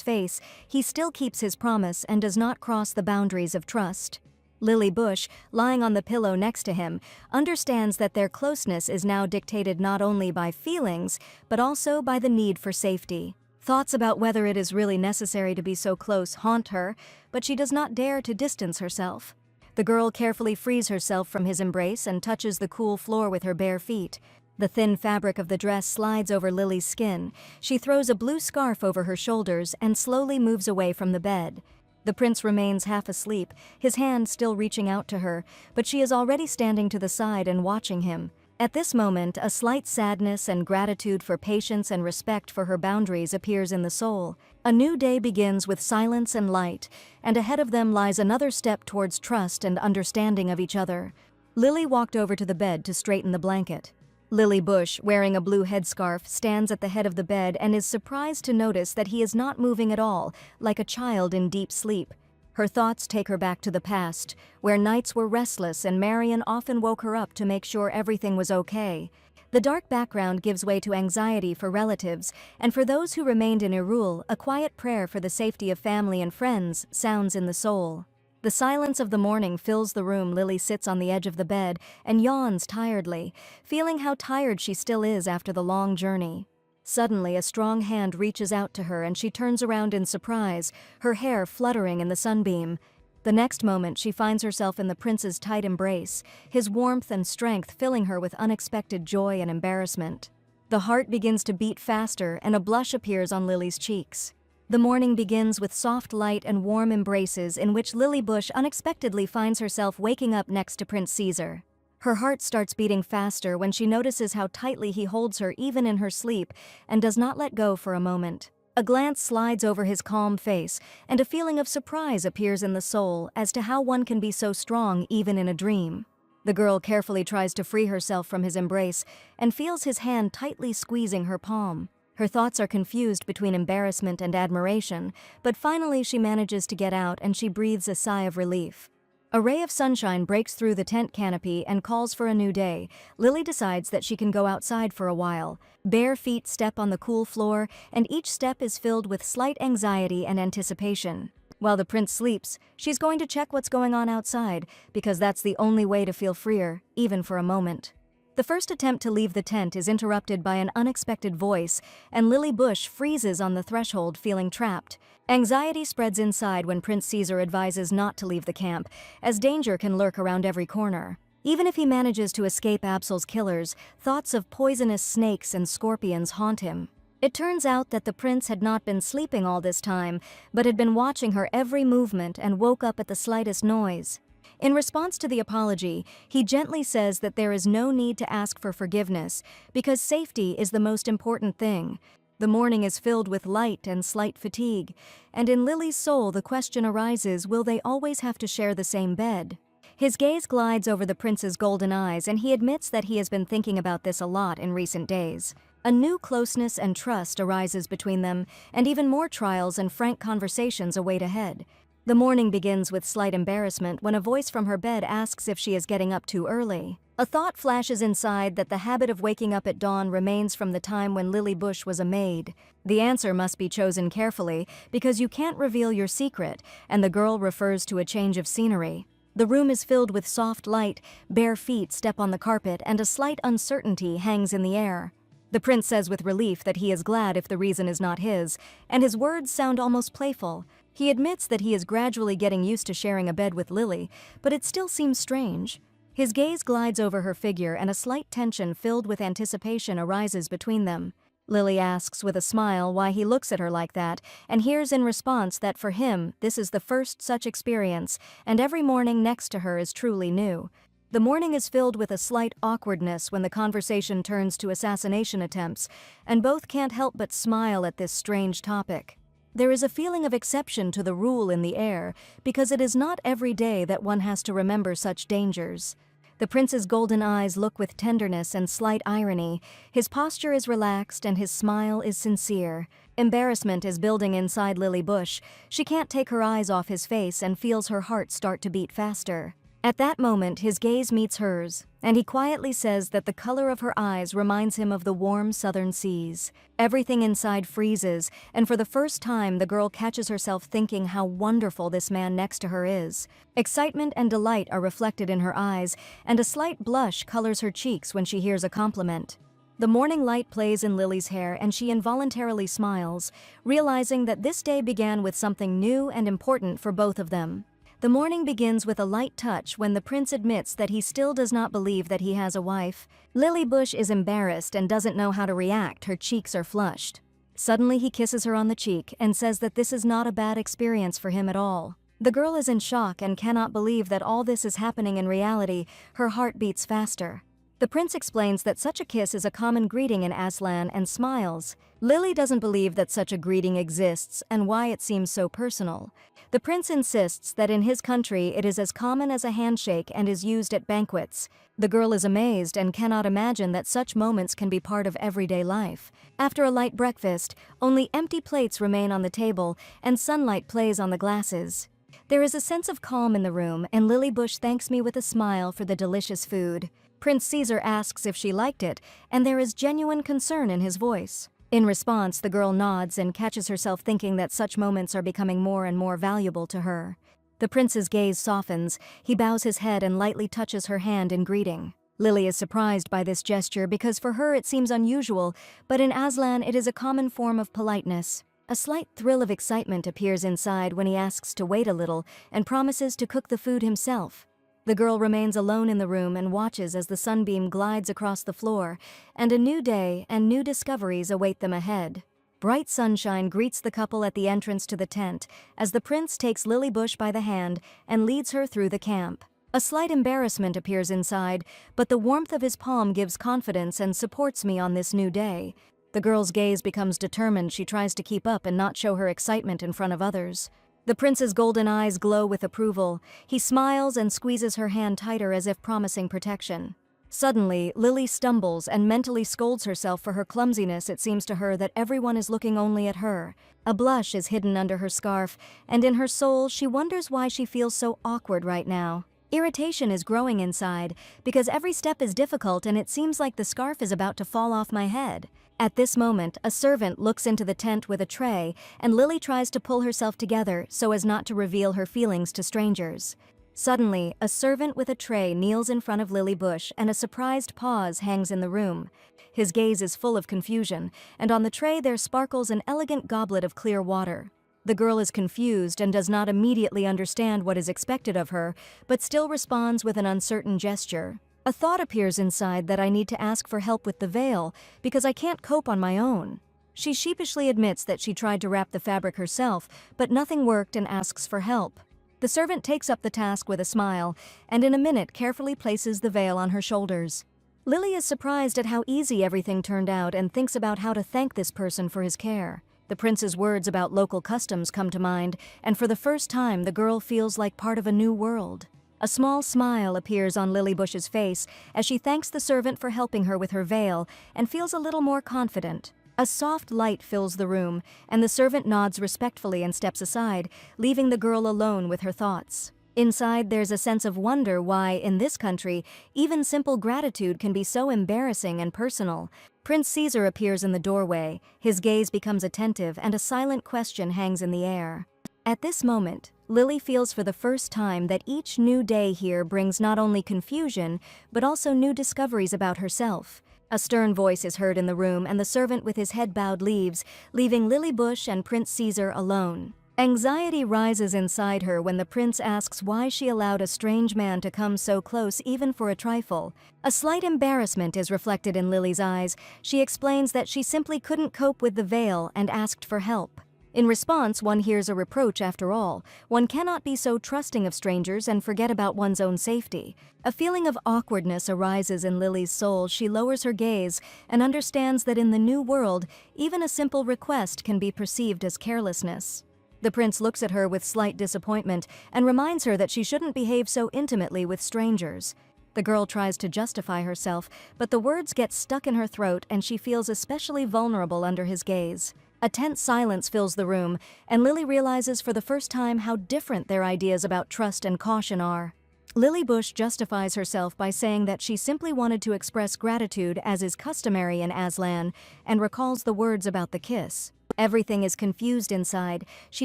face. He still keeps his promise and does not cross the boundaries of trust. Lily Bush, lying on the pillow next to him, understands that their closeness is now dictated not only by feelings, but also by the need for safety. Thoughts about whether it is really necessary to be so close haunt her, but she does not dare to distance herself. The girl carefully frees herself from his embrace and touches the cool floor with her bare feet. The thin fabric of the dress slides over Lily's skin. She throws a blue scarf over her shoulders and slowly moves away from the bed. The prince remains half asleep, his hand still reaching out to her, but she is already standing to the side and watching him. At this moment, a slight sadness and gratitude for patience and respect for her boundaries appears in the soul. A new day begins with silence and light, and ahead of them lies another step towards trust and understanding of each other. Lily walked over to the bed to straighten the blanket. Lily Bush, wearing a blue headscarf, stands at the head of the bed and is surprised to notice that he is not moving at all, like a child in deep sleep. Her thoughts take her back to the past, where nights were restless and Marion often woke her up to make sure everything was okay. The dark background gives way to anxiety for relatives, and for those who remained in Irul, a quiet prayer for the safety of family and friends sounds in the soul. The silence of the morning fills the room. Lily sits on the edge of the bed and yawns tiredly, feeling how tired she still is after the long journey. Suddenly, a strong hand reaches out to her and she turns around in surprise, her hair fluttering in the sunbeam. The next moment, she finds herself in the prince's tight embrace, his warmth and strength filling her with unexpected joy and embarrassment. The heart begins to beat faster and a blush appears on Lily's cheeks. The morning begins with soft light and warm embraces in which Lily Bush unexpectedly finds herself waking up next to Prince Caesar. Her heart starts beating faster when she notices how tightly he holds her even in her sleep and does not let go for a moment. A glance slides over his calm face, and a feeling of surprise appears in the soul as to how one can be so strong even in a dream. The girl carefully tries to free herself from his embrace and feels his hand tightly squeezing her palm. Her thoughts are confused between embarrassment and admiration, but finally she manages to get out and she breathes a sigh of relief. A ray of sunshine breaks through the tent canopy and calls for a new day. Lily decides that she can go outside for a while. Bare feet step on the cool floor, and each step is filled with slight anxiety and anticipation. While the prince sleeps, she's going to check what's going on outside, because that's the only way to feel freer, even for a moment. The first attempt to leave the tent is interrupted by an unexpected voice, and Lily Bush freezes on the threshold, feeling trapped. Anxiety spreads inside when Prince Caesar advises not to leave the camp, as danger can lurk around every corner. Even if he manages to escape Absol's killers, thoughts of poisonous snakes and scorpions haunt him. It turns out that the prince had not been sleeping all this time, but had been watching her every movement and woke up at the slightest noise. In response to the apology, he gently says that there is no need to ask for forgiveness, because safety is the most important thing. The morning is filled with light and slight fatigue, and in Lily's soul the question arises, will they always have to share the same bed? His gaze glides over the prince's golden eyes, and he admits that he has been thinking about this a lot in recent days. A new closeness and trust arises between them, and even more trials and frank conversations await ahead. The morning begins with slight embarrassment when a voice from her bed asks if she is getting up too early. A thought flashes inside that the habit of waking up at dawn remains from the time when Lily Bush was a maid. The answer must be chosen carefully, because you can't reveal your secret, and the girl refers to a change of scenery. The room is filled with soft light, bare feet step on the carpet, and a slight uncertainty hangs in the air. The prince says with relief that he is glad if the reason is not his, and his words sound almost playful. He admits that he is gradually getting used to sharing a bed with Lily, but it still seems strange. His gaze glides over her figure and a slight tension filled with anticipation arises between them. Lily asks with a smile why he looks at her like that, and hears in response that for him, this is the first such experience, and every morning next to her is truly new. The morning is filled with a slight awkwardness when the conversation turns to assassination attempts, and both can't help but smile at this strange topic. There is a feeling of exception to the rule in the air, because it is not every day that one has to remember such dangers. The prince's golden eyes look with tenderness and slight irony. His posture is relaxed and his smile is sincere. Embarrassment is building inside Lily Bush. She can't take her eyes off his face and feels her heart start to beat faster. At that moment, his gaze meets hers, and he quietly says that the color of her eyes reminds him of the warm southern seas. Everything inside freezes, and for the first time the girl catches herself thinking how wonderful this man next to her is. Excitement and delight are reflected in her eyes, and a slight blush colors her cheeks when she hears a compliment. The morning light plays in Lily's hair and she involuntarily smiles, realizing that this day began with something new and important for both of them. The morning begins with a light touch when the prince admits that he still does not believe that he has a wife. Lily Bush is embarrassed and doesn't know how to react. Her cheeks are flushed. Suddenly he kisses her on the cheek and says that this is not a bad experience for him at all. The girl is in shock and cannot believe that all this is happening in reality. Her heart beats faster. The prince explains that such a kiss is a common greeting in Aslan and smiles. Lily doesn't believe that such a greeting exists and why it seems so personal. The prince insists that in his country it is as common as a handshake and is used at banquets. The girl is amazed and cannot imagine that such moments can be part of everyday life. After a light breakfast, only empty plates remain on the table and sunlight plays on the glasses. There is a sense of calm in the room, and Lily Bush thanks me with a smile for the delicious food. Prince Caesar asks if she liked it, and there is genuine concern in his voice. In response, the girl nods and catches herself thinking that such moments are becoming more and more valuable to her. The prince's gaze softens, he bows his head and lightly touches her hand in greeting. Lily is surprised by this gesture because for her it seems unusual, but in Aslan it is a common form of politeness. A slight thrill of excitement appears inside when he asks to wait a little and promises to cook the food himself. The girl remains alone in the room and watches as the sunbeam glides across the floor, and a new day and new discoveries await them ahead. Bright sunshine greets the couple at the entrance to the tent as the prince takes Lily Bush by the hand and leads her through the camp. A slight embarrassment appears inside, but the warmth of his palm gives confidence and supports me on this new day. The girl's gaze becomes determined. She tries to keep up and not show her excitement in front of others. The prince's golden eyes glow with approval. He smiles and squeezes her hand tighter as if promising protection. Suddenly, Lily stumbles and mentally scolds herself for her clumsiness. It seems to her that everyone is looking only at her. A blush is hidden under her scarf, and in her soul she wonders why she feels so awkward right now. Irritation is growing inside, because every step is difficult and it seems like the scarf is about to fall off my head. At this moment, a servant looks into the tent with a tray, and Lily tries to pull herself together so as not to reveal her feelings to strangers. Suddenly, a servant with a tray kneels in front of Lily Bush and a surprised pause hangs in the room. His gaze is full of confusion, and on the tray there sparkles an elegant goblet of clear water. The girl is confused and does not immediately understand what is expected of her, but still responds with an uncertain gesture. A thought appears inside that I need to ask for help with the veil, because I can't cope on my own. She sheepishly admits that she tried to wrap the fabric herself, but nothing worked and asks for help. The servant takes up the task with a smile, and in a minute carefully places the veil on her shoulders. Lily is surprised at how easy everything turned out and thinks about how to thank this person for his care. The prince's words about local customs come to mind, and for the first time the girl feels like part of a new world. A small smile appears on Lily Bush's face as she thanks the servant for helping her with her veil and feels a little more confident. A soft light fills the room, and the servant nods respectfully and steps aside, leaving the girl alone with her thoughts. Inside, there's a sense of wonder why, in this country, even simple gratitude can be so embarrassing and personal. Prince Caesar appears in the doorway. His gaze becomes attentive, and a silent question hangs in the air. At this moment, Lily feels for the first time that each new day here brings not only confusion, but also new discoveries about herself. A stern voice is heard in the room, and the servant with his head bowed leaves, leaving Lily Bush and Prince Caesar alone. Anxiety rises inside her when the prince asks why she allowed a strange man to come so close even for a trifle. A slight embarrassment is reflected in Lily's eyes. She explains that she simply couldn't cope with the veil and asked for help. In response, one hears a reproach after all. One cannot be so trusting of strangers and forget about one's own safety. A feeling of awkwardness arises in Lily's soul. She lowers her gaze and understands that in the new world, even a simple request can be perceived as carelessness. The prince looks at her with slight disappointment and reminds her that she shouldn't behave so intimately with strangers. The girl tries to justify herself, but the words get stuck in her throat and she feels especially vulnerable under his gaze. A tense silence fills the room, and Lily realizes for the first time how different their ideas about trust and caution are. Lily Bush justifies herself by saying that she simply wanted to express gratitude as is customary in Aslan, and recalls the words about the kiss. Everything is confused inside. She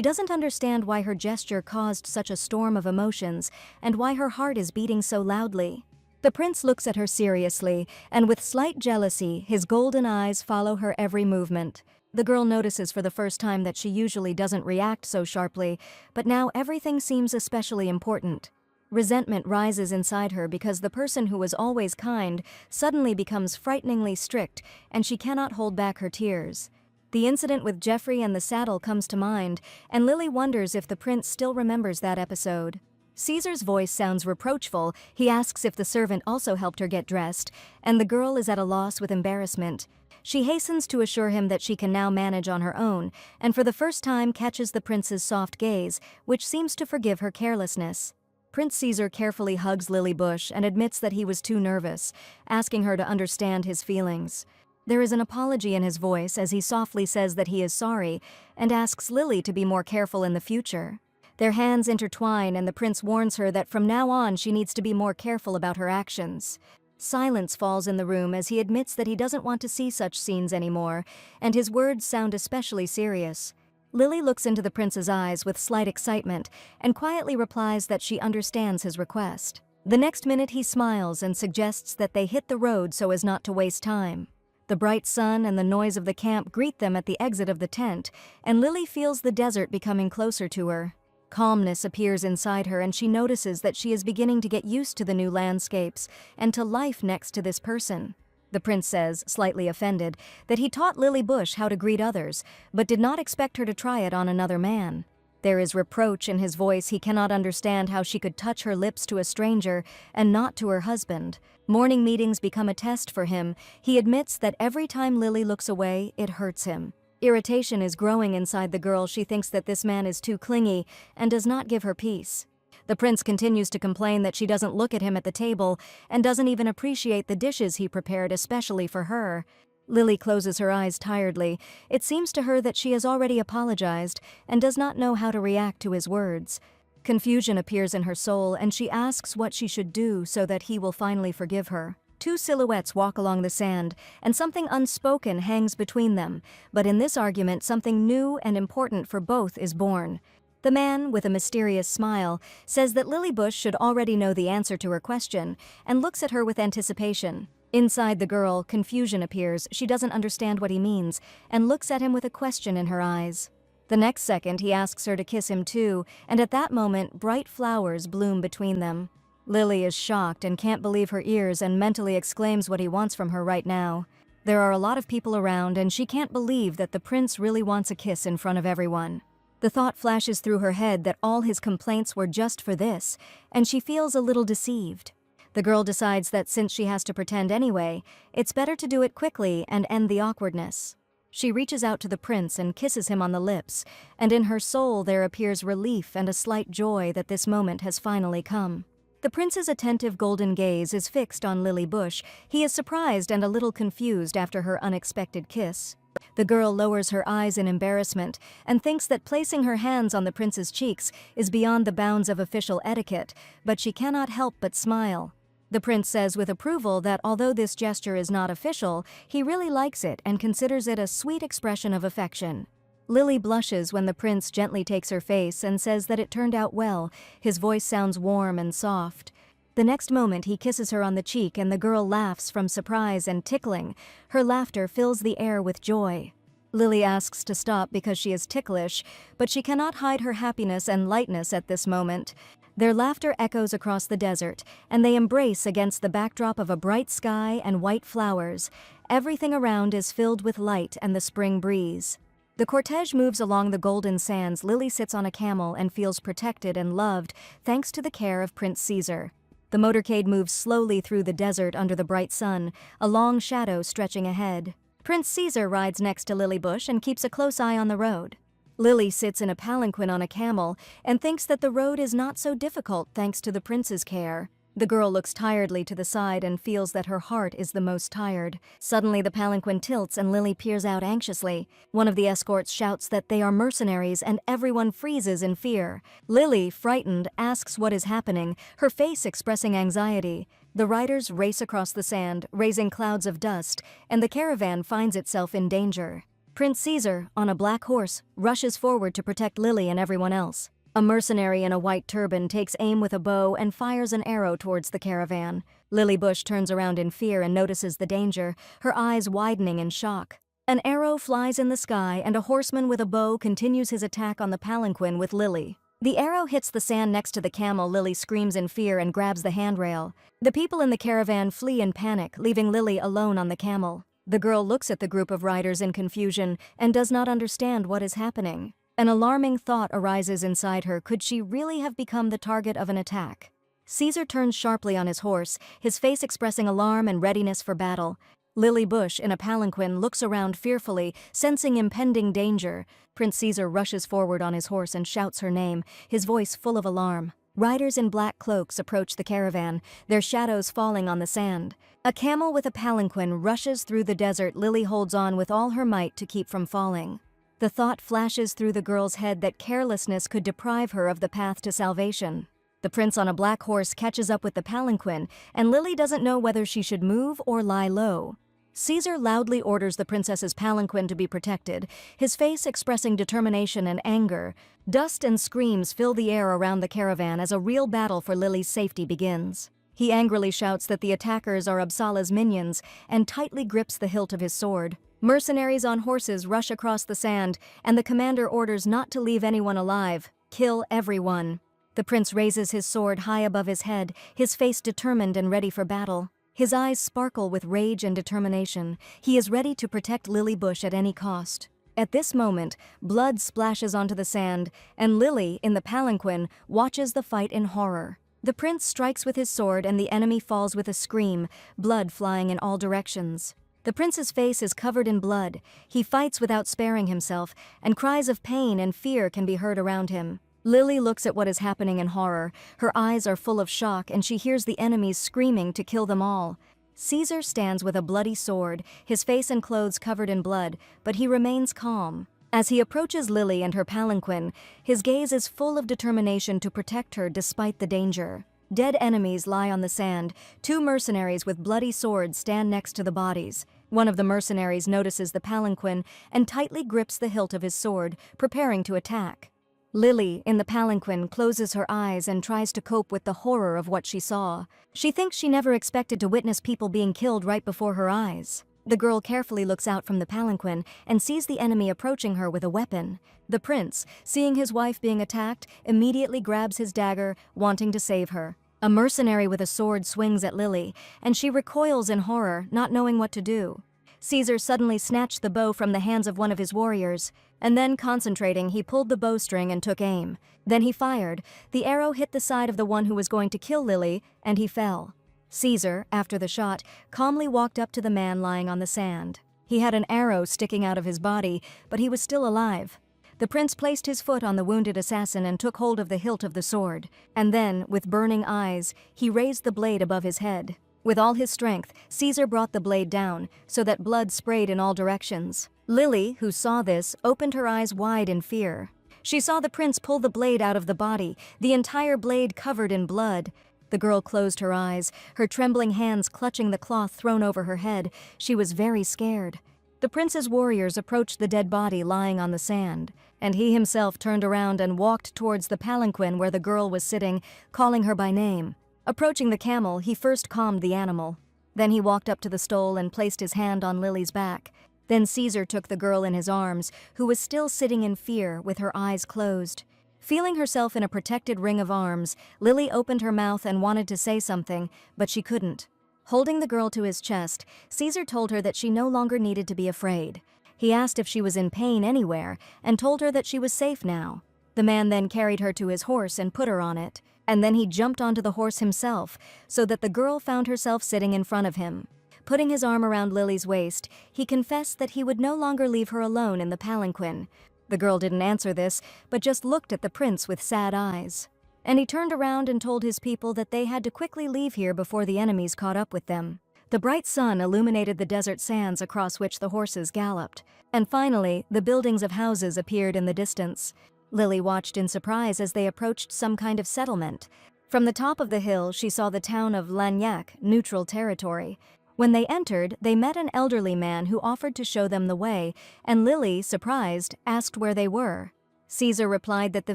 doesn't understand why her gesture caused such a storm of emotions, and why her heart is beating so loudly. The prince looks at her seriously, and with slight jealousy, his golden eyes follow her every movement. The girl notices for the first time that she usually doesn't react so sharply, but now everything seems especially important. Resentment rises inside her because the person who was always kind suddenly becomes frighteningly strict, and she cannot hold back her tears. The incident with Jeffrey and the saddle comes to mind, and Lily wonders if the prince still remembers that episode. Caesar's voice sounds reproachful. He asks if the servant also helped her get dressed, and the girl is at a loss with embarrassment. She hastens to assure him that she can now manage on her own, and for the first time catches the prince's soft gaze, which seems to forgive her carelessness. Prince Caesar carefully hugs Lily Bush and admits that he was too nervous, asking her to understand his feelings. There is an apology in his voice as he softly says that he is sorry, and asks Lily to be more careful in the future. Their hands intertwine, and the prince warns her that from now on she needs to be more careful about her actions. Silence falls in the room as he admits that he doesn't want to see such scenes anymore, and his words sound especially serious. Lily looks into the prince's eyes with slight excitement and quietly replies that she understands his request. The next minute he smiles and suggests that they hit the road so as not to waste time. The bright sun and the noise of the camp greet them at the exit of the tent, and Lily feels the desert becoming closer to her. Calmness appears inside her, and she notices that she is beginning to get used to the new landscapes and to life next to this person. The prince says, slightly offended, that he taught Lily Bush how to greet others, but did not expect her to try it on another man. There is reproach in his voice. He cannot understand how she could touch her lips to a stranger and not to her husband. Morning meetings become a test for him. He admits that every time Lily looks away, it hurts him. Irritation is growing inside the girl. She thinks that this man is too clingy and does not give her peace. The prince continues to complain that she doesn't look at him at the table and doesn't even appreciate the dishes he prepared especially for her. Lily closes her eyes tiredly. It seems to her that she has already apologized and does not know how to react to his words. Confusion appears in her soul, and she asks what she should do so that he will finally forgive her. Two silhouettes walk along the sand, and something unspoken hangs between them, but in this argument something new and important for both is born. The man, with a mysterious smile, says that Lily Bush should already know the answer to her question, and looks at her with anticipation. Inside the girl, confusion appears. She doesn't understand what he means, and looks at him with a question in her eyes. The next second he asks her to kiss him too, and at that moment bright flowers bloom between them. Lily is shocked and can't believe her ears and mentally exclaims what he wants from her right now. There are a lot of people around, and she can't believe that the prince really wants a kiss in front of everyone. The thought flashes through her head that all his complaints were just for this, and she feels a little deceived. The girl decides that since she has to pretend anyway, it's better to do it quickly and end the awkwardness. She reaches out to the prince and kisses him on the lips, and in her soul there appears relief and a slight joy that this moment has finally come. The prince's attentive golden gaze is fixed on Lily Bush. He is surprised and a little confused after her unexpected kiss. The girl lowers her eyes in embarrassment and thinks that placing her hands on the prince's cheeks is beyond the bounds of official etiquette, but she cannot help but smile. The prince says with approval that although this gesture is not official, he really likes it and considers it a sweet expression of affection. Lily blushes when the prince gently takes her face and says that it turned out well. His voice sounds warm and soft. The next moment he kisses her on the cheek, and the girl laughs from surprise and tickling. Her laughter fills the air with joy. Lily asks to stop because she is ticklish, but she cannot hide her happiness and lightness at this moment. Their laughter echoes across the desert, and they embrace against the backdrop of a bright sky and white flowers. Everything around is filled with light and the spring breeze. The cortege moves along the golden sands. Lily sits on a camel and feels protected and loved thanks to the care of Prince Caesar. The motorcade moves slowly through the desert under the bright sun, a long shadow stretching ahead. Prince Caesar rides next to Lily Bush and keeps a close eye on the road. Lily sits in a palanquin on a camel and thinks that the road is not so difficult thanks to the prince's care. The girl looks tiredly to the side and feels that her heart is the most tired. Suddenly the palanquin tilts and Lily peers out anxiously. One of the escorts shouts that they are mercenaries and everyone freezes in fear. Lily, frightened, asks what is happening, her face expressing anxiety. The riders race across the sand, raising clouds of dust, and the caravan finds itself in danger. Prince Caesar, on a black horse, rushes forward to protect Lily and everyone else. A mercenary in a white turban takes aim with a bow and fires an arrow towards the caravan. Lily Bush turns around in fear and notices the danger, her eyes widening in shock. An arrow flies in the sky and a horseman with a bow continues his attack on the palanquin with Lily. The arrow hits the sand next to the camel. Lily screams in fear and grabs the handrail. The people in the caravan flee in panic, leaving Lily alone on the camel. The girl looks at the group of riders in confusion and does not understand what is happening. An alarming thought arises inside her. Could she really have become the target of an attack? Caesar turns sharply on his horse, his face expressing alarm and readiness for battle. Lily Bush, in a palanquin, looks around fearfully, sensing impending danger. Prince Caesar rushes forward on his horse and shouts her name, his voice full of alarm. Riders in black cloaks approach the caravan, their shadows falling on the sand. A camel with a palanquin rushes through the desert. Lily holds on with all her might to keep from falling. The thought flashes through the girl's head that carelessness could deprive her of the path to salvation. The prince on a black horse catches up with the palanquin, and Lily doesn't know whether she should move or lie low. Caesar loudly orders the princess's palanquin to be protected, his face expressing determination and anger. Dust and screams fill the air around the caravan as a real battle for Lily's safety begins. He angrily shouts that the attackers are Absala's minions and tightly grips the hilt of his sword. Mercenaries on horses rush across the sand, and the commander orders not to leave anyone alive. Kill everyone. The prince raises his sword high above his head, his face determined and ready for battle. His eyes sparkle with rage and determination. He is ready to protect Lily Bush at any cost. At this moment, blood splashes onto the sand, and Lily, in the palanquin, watches the fight in horror. The prince strikes with his sword and the enemy falls with a scream, blood flying in all directions. The prince's face is covered in blood. He fights without sparing himself, and cries of pain and fear can be heard around him. Lily looks at what is happening in horror. Her eyes are full of shock, and she hears the enemies screaming to kill them all. Caesar stands with a bloody sword, his face and clothes covered in blood, but he remains calm. As he approaches Lily and her palanquin, his gaze is full of determination to protect her despite the danger. Dead enemies lie on the sand. Two mercenaries with bloody swords stand next to the bodies. One of the mercenaries notices the palanquin and tightly grips the hilt of his sword, preparing to attack. Lily, in the palanquin, closes her eyes and tries to cope with the horror of what she saw. She thinks she never expected to witness people being killed right before her eyes. The girl carefully looks out from the palanquin and sees the enemy approaching her with a weapon. The prince, seeing his wife being attacked, immediately grabs his dagger, wanting to save her. A mercenary with a sword swings at Lily, and she recoils in horror, not knowing what to do. Caesar suddenly snatched the bow from the hands of one of his warriors, and then, concentrating, he pulled the bowstring and took aim. Then he fired. The arrow hit the side of the one who was going to kill Lily, and he fell. Caesar, after the shot, calmly walked up to the man lying on the sand. He had an arrow sticking out of his body, but he was still alive. The prince placed his foot on the wounded assassin and took hold of the hilt of the sword. And then, with burning eyes, he raised the blade above his head. With all his strength, Caesar brought the blade down, so that blood sprayed in all directions. Lily, who saw this, opened her eyes wide in fear. She saw the prince pull the blade out of the body, the entire blade covered in blood. The girl closed her eyes, her trembling hands clutching the cloth thrown over her head. She was very scared. The prince's warriors approached the dead body lying on the sand, and he himself turned around and walked towards the palanquin where the girl was sitting, calling her by name. Approaching the camel, he first calmed the animal. Then he walked up to the stole and placed his hand on Lily's back. Then Caesar took the girl in his arms, who was still sitting in fear with her eyes closed. Feeling herself in a protected ring of arms, Lily opened her mouth and wanted to say something, but she couldn't. Holding the girl to his chest, Caesar told her that she no longer needed to be afraid. He asked if she was in pain anywhere and told her that she was safe now. The man then carried her to his horse and put her on it, and then he jumped onto the horse himself so that the girl found herself sitting in front of him. Putting his arm around Lily's waist, he confessed that he would no longer leave her alone in the palanquin. The girl didn't answer this, but just looked at the prince with sad eyes. And he turned around and told his people that they had to quickly leave here before the enemies caught up with them. The bright sun illuminated the desert sands across which the horses galloped. And finally, the buildings of houses appeared in the distance. Lily watched in surprise as they approached some kind of settlement. From the top of the hill, she saw the town of Lanyak, neutral territory. When they entered, they met an elderly man who offered to show them the way, and Lily, surprised, asked where they were. Caesar replied that the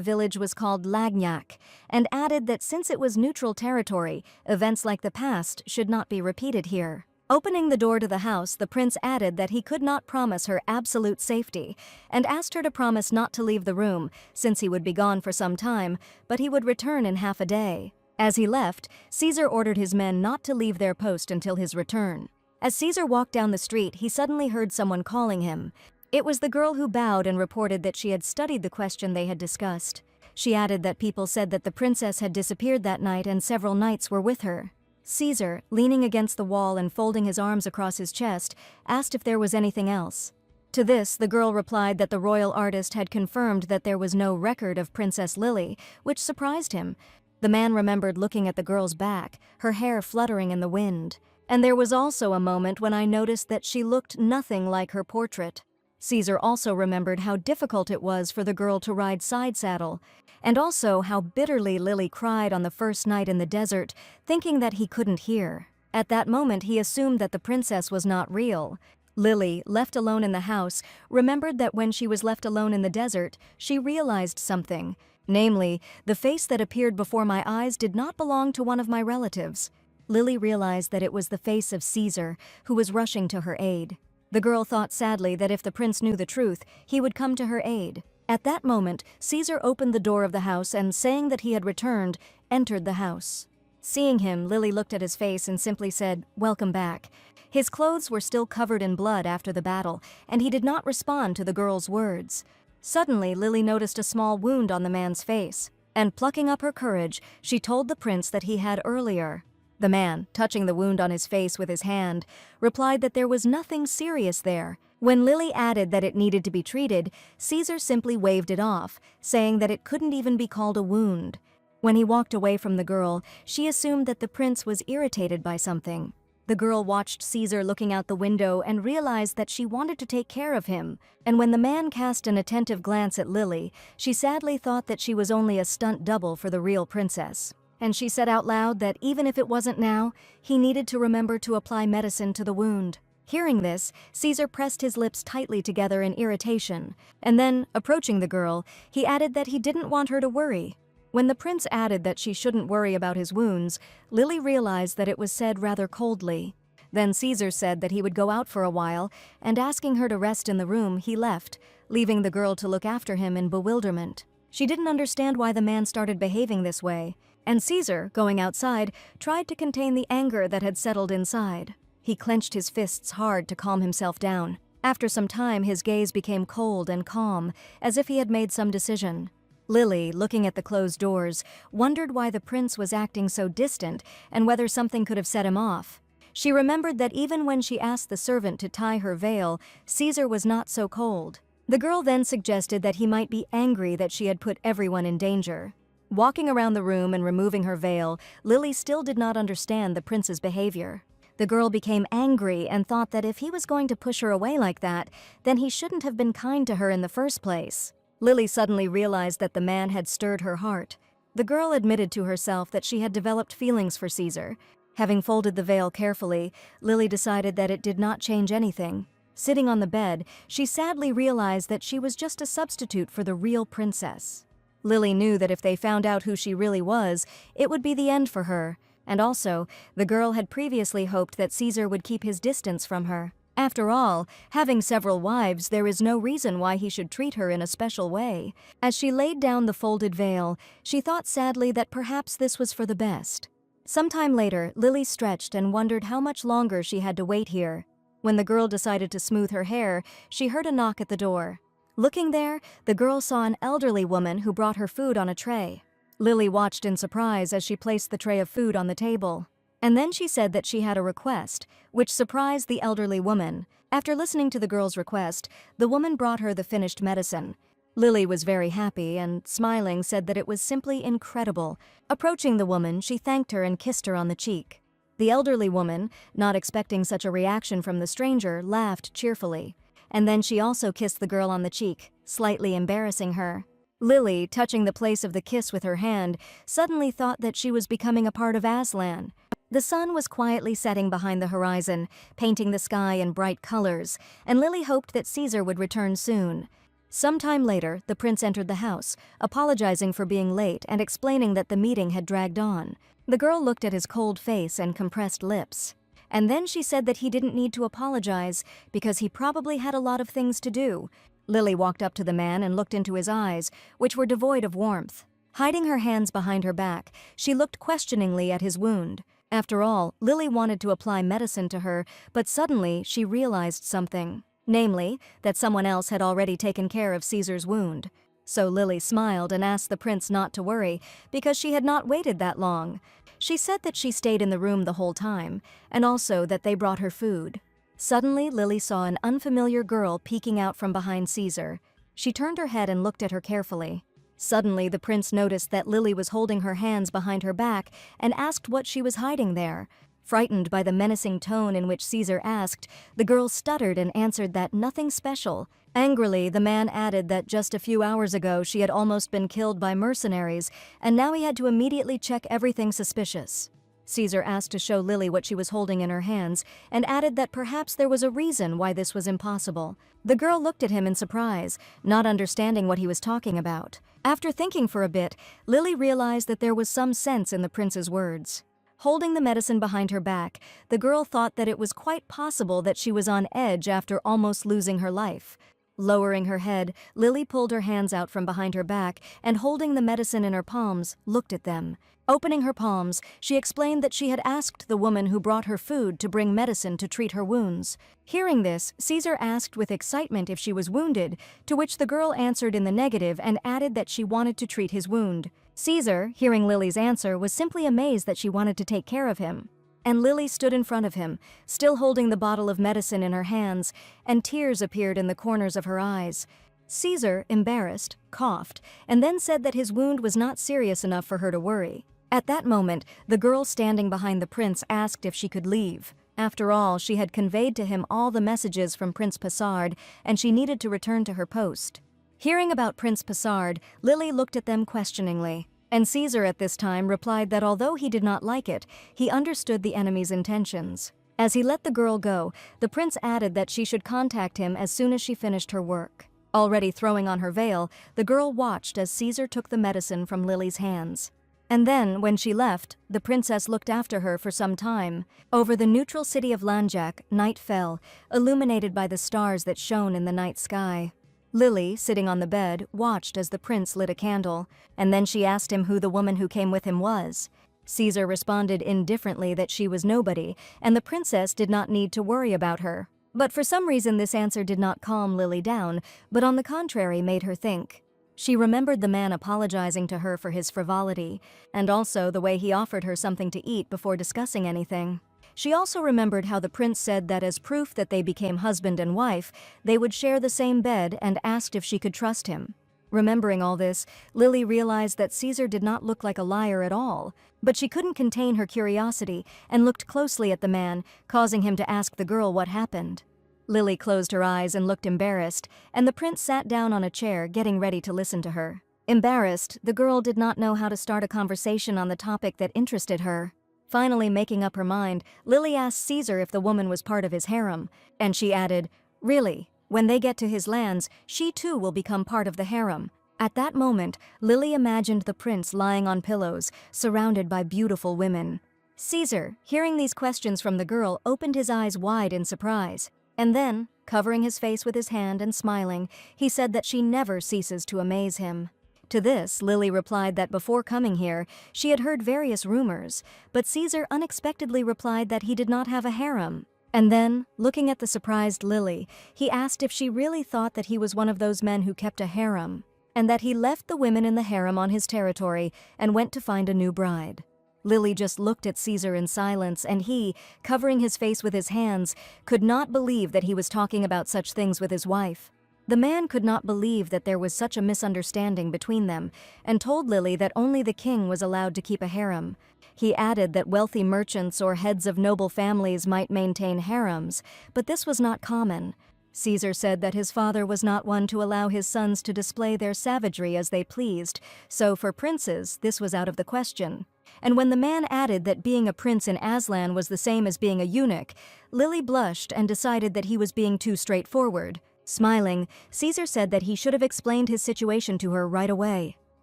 village was called Lagnac, and added that since it was neutral territory, events like the past should not be repeated here. Opening the door to the house, the prince added that he could not promise her absolute safety, and asked her to promise not to leave the room, since he would be gone for some time, but he would return in half a day. As he left, Caesar ordered his men not to leave their post until his return. As Caesar walked down the street, he suddenly heard someone calling him. It was the girl who bowed and reported that she had studied the question they had discussed. She added that people said that the princess had disappeared that night and several knights were with her. Caesar, leaning against the wall and folding his arms across his chest, asked if there was anything else. To this, the girl replied that the royal artist had confirmed that there was no record of Princess Lily, which surprised him. The man remembered looking at the girl's back, her hair fluttering in the wind. And there was also a moment when I noticed that she looked nothing like her portrait. Caesar also remembered how difficult it was for the girl to ride side saddle, and also how bitterly Lily cried on the first night in the desert, thinking that he couldn't hear. At that moment, he assumed that the princess was not real. Lily, left alone in the house, remembered that when she was left alone in the desert, she realized something. Namely, the face that appeared before my eyes did not belong to one of my relatives. Lily realized that it was the face of Caesar, who was rushing to her aid. The girl thought sadly that if the prince knew the truth, he would come to her aid. At that moment, Caesar opened the door of the house and, saying that he had returned, entered the house. Seeing him, Lily looked at his face and simply said, "Welcome back." His clothes were still covered in blood after the battle, and he did not respond to the girl's words. Suddenly, Lily noticed a small wound on the man's face, and plucking up her courage, she told the prince that he had earlier. The man, touching the wound on his face with his hand, replied that there was nothing serious there. When Lily added that it needed to be treated, Caesar simply waved it off, saying that it couldn't even be called a wound. When he walked away from the girl, she assumed that the prince was irritated by something. The girl watched Caesar looking out the window and realized that she wanted to take care of him, and when the man cast an attentive glance at Lily, she sadly thought that she was only a stunt double for the real princess. And she said out loud that even if it wasn't now, he needed to remember to apply medicine to the wound. Hearing this, Caesar pressed his lips tightly together in irritation, and then, approaching the girl, he added that he didn't want her to worry. When the prince added that she shouldn't worry about his wounds, Lily realized that it was said rather coldly. Then Caesar said that he would go out for a while, and asking her to rest in the room, he left, leaving the girl to look after him in bewilderment. She didn't understand why the man started behaving this way, and Caesar, going outside, tried to contain the anger that had settled inside. He clenched his fists hard to calm himself down. After some time, his gaze became cold and calm, as if he had made some decision. Lily, looking at the closed doors, wondered why the prince was acting so distant and whether something could have set him off. She remembered that even when she asked the servant to tie her veil, Caesar was not so cold. The girl then suggested that he might be angry that she had put everyone in danger. Walking around the room and removing her veil, Lily still did not understand the prince's behavior. The girl became angry and thought that if he was going to push her away like that, then he shouldn't have been kind to her in the first place. Lily suddenly realized that the man had stirred her heart. The girl admitted to herself that she had developed feelings for Caesar. Having folded the veil carefully, Lily decided that it did not change anything. Sitting on the bed, she sadly realized that she was just a substitute for the real princess. Lily knew that if they found out who she really was, it would be the end for her, and also, the girl had previously hoped that Caesar would keep his distance from her. After all, having several wives, there is no reason why he should treat her in a special way. As she laid down the folded veil, she thought sadly that perhaps this was for the best. Sometime later, Lily stretched and wondered how much longer she had to wait here. When the girl decided to smooth her hair, she heard a knock at the door. Looking there, the girl saw an elderly woman who brought her food on a tray. Lily watched in surprise as she placed the tray of food on the table. And then she said that she had a request, which surprised the elderly woman. After listening to the girl's request, the woman brought her the finished medicine. Lily was very happy and, smiling, said that it was simply incredible. Approaching the woman, she thanked her and kissed her on the cheek. The elderly woman, not expecting such a reaction from the stranger, laughed cheerfully. And then she also kissed the girl on the cheek, slightly embarrassing her. Lily, touching the place of the kiss with her hand, suddenly thought that she was becoming a part of Aslan. The sun was quietly setting behind the horizon, painting the sky in bright colors, and Lily hoped that Caesar would return soon. Sometime later, the prince entered the house, apologizing for being late and explaining that the meeting had dragged on. The girl looked at his cold face and compressed lips. And then she said that he didn't need to apologize because he probably had a lot of things to do. Lily walked up to the man and looked into his eyes, which were devoid of warmth. Hiding her hands behind her back, she looked questioningly at his wound. After all, Lily wanted to apply medicine to her, but suddenly she realized something. Namely, that someone else had already taken care of Caesar's wound. So Lily smiled and asked the prince not to worry, because she had not waited that long. She said that she stayed in the room the whole time, and also that they brought her food. Suddenly, Lily saw an unfamiliar girl peeking out from behind Caesar. She turned her head and looked at her carefully. Suddenly, the prince noticed that Lily was holding her hands behind her back and asked what she was hiding there. Frightened by the menacing tone in which Caesar asked, the girl stuttered and answered that nothing special. Angrily, the man added that just a few hours ago she had almost been killed by mercenaries, and now he had to immediately check everything suspicious. Caesar asked to show Lily what she was holding in her hands, and added that perhaps there was a reason why this was impossible. The girl looked at him in surprise, not understanding what he was talking about. After thinking for a bit, Lily realized that there was some sense in the prince's words. Holding the medicine behind her back, the girl thought that it was quite possible that she was on edge after almost losing her life. Lowering her head, Lily pulled her hands out from behind her back and, holding the medicine in her palms, looked at them. Opening her palms, she explained that she had asked the woman who brought her food to bring medicine to treat her wounds. Hearing this, Caesar asked with excitement if she was wounded, to which the girl answered in the negative and added that she wanted to treat his wound. Caesar, hearing Lily's answer, was simply amazed that she wanted to take care of him. And Lily stood in front of him, still holding the bottle of medicine in her hands, and tears appeared in the corners of her eyes. Caesar, embarrassed, coughed, and then said that his wound was not serious enough for her to worry. At that moment, the girl standing behind the prince asked if she could leave. After all, she had conveyed to him all the messages from Prince Passard, and she needed to return to her post. Hearing about Prince Passard, Lily looked at them questioningly, and Caesar at this time replied that although he did not like it, he understood the enemy's intentions. As he let the girl go, the prince added that she should contact him as soon as she finished her work. Already throwing on her veil, the girl watched as Caesar took the medicine from Lily's hands. And then, when she left, the princess looked after her for some time. Over the neutral city of Lanjak, night fell, illuminated by the stars that shone in the night sky. Lily, sitting on the bed, watched as the prince lit a candle, and then she asked him who the woman who came with him was. Caesar responded indifferently that she was nobody, and the princess did not need to worry about her. But for some reason this answer did not calm Lily down, but on the contrary made her think. She remembered the man apologizing to her for his frivolity, and also the way he offered her something to eat before discussing anything. She also remembered how the prince said that as proof that they became husband and wife, they would share the same bed, and asked if she could trust him. Remembering all this, Lily realized that Caesar did not look like a liar at all, but she couldn't contain her curiosity and looked closely at the man, causing him to ask the girl what happened. Lily closed her eyes and looked embarrassed, and the prince sat down on a chair, getting ready to listen to her. Embarrassed, the girl did not know how to start a conversation on the topic that interested her. Finally making up her mind, Lily asked Caesar if the woman was part of his harem, and she added, "Really, when they get to his lands, she too will become part of the harem." At that moment, Lily imagined the prince lying on pillows, surrounded by beautiful women. Caesar, hearing these questions from the girl, opened his eyes wide in surprise. And then, covering his face with his hand and smiling, he said that she never ceases to amaze him. To this, Lily replied that before coming here, she had heard various rumors, but Caesar unexpectedly replied that he did not have a harem. And then, looking at the surprised Lily, he asked if she really thought that he was one of those men who kept a harem, and that he left the women in the harem on his territory and went to find a new bride. Lily just looked at Caesar in silence, and he, covering his face with his hands, could not believe that he was talking about such things with his wife. The man could not believe that there was such a misunderstanding between them, and told Lily that only the king was allowed to keep a harem. He added that wealthy merchants or heads of noble families might maintain harems, but this was not common. Caesar said that his father was not one to allow his sons to display their savagery as they pleased, so for princes, this was out of the question. And when the man added that being a prince in Aslan was the same as being a eunuch, Lily blushed and decided that he was being too straightforward. Smiling, Caesar said that he should have explained his situation to her right away.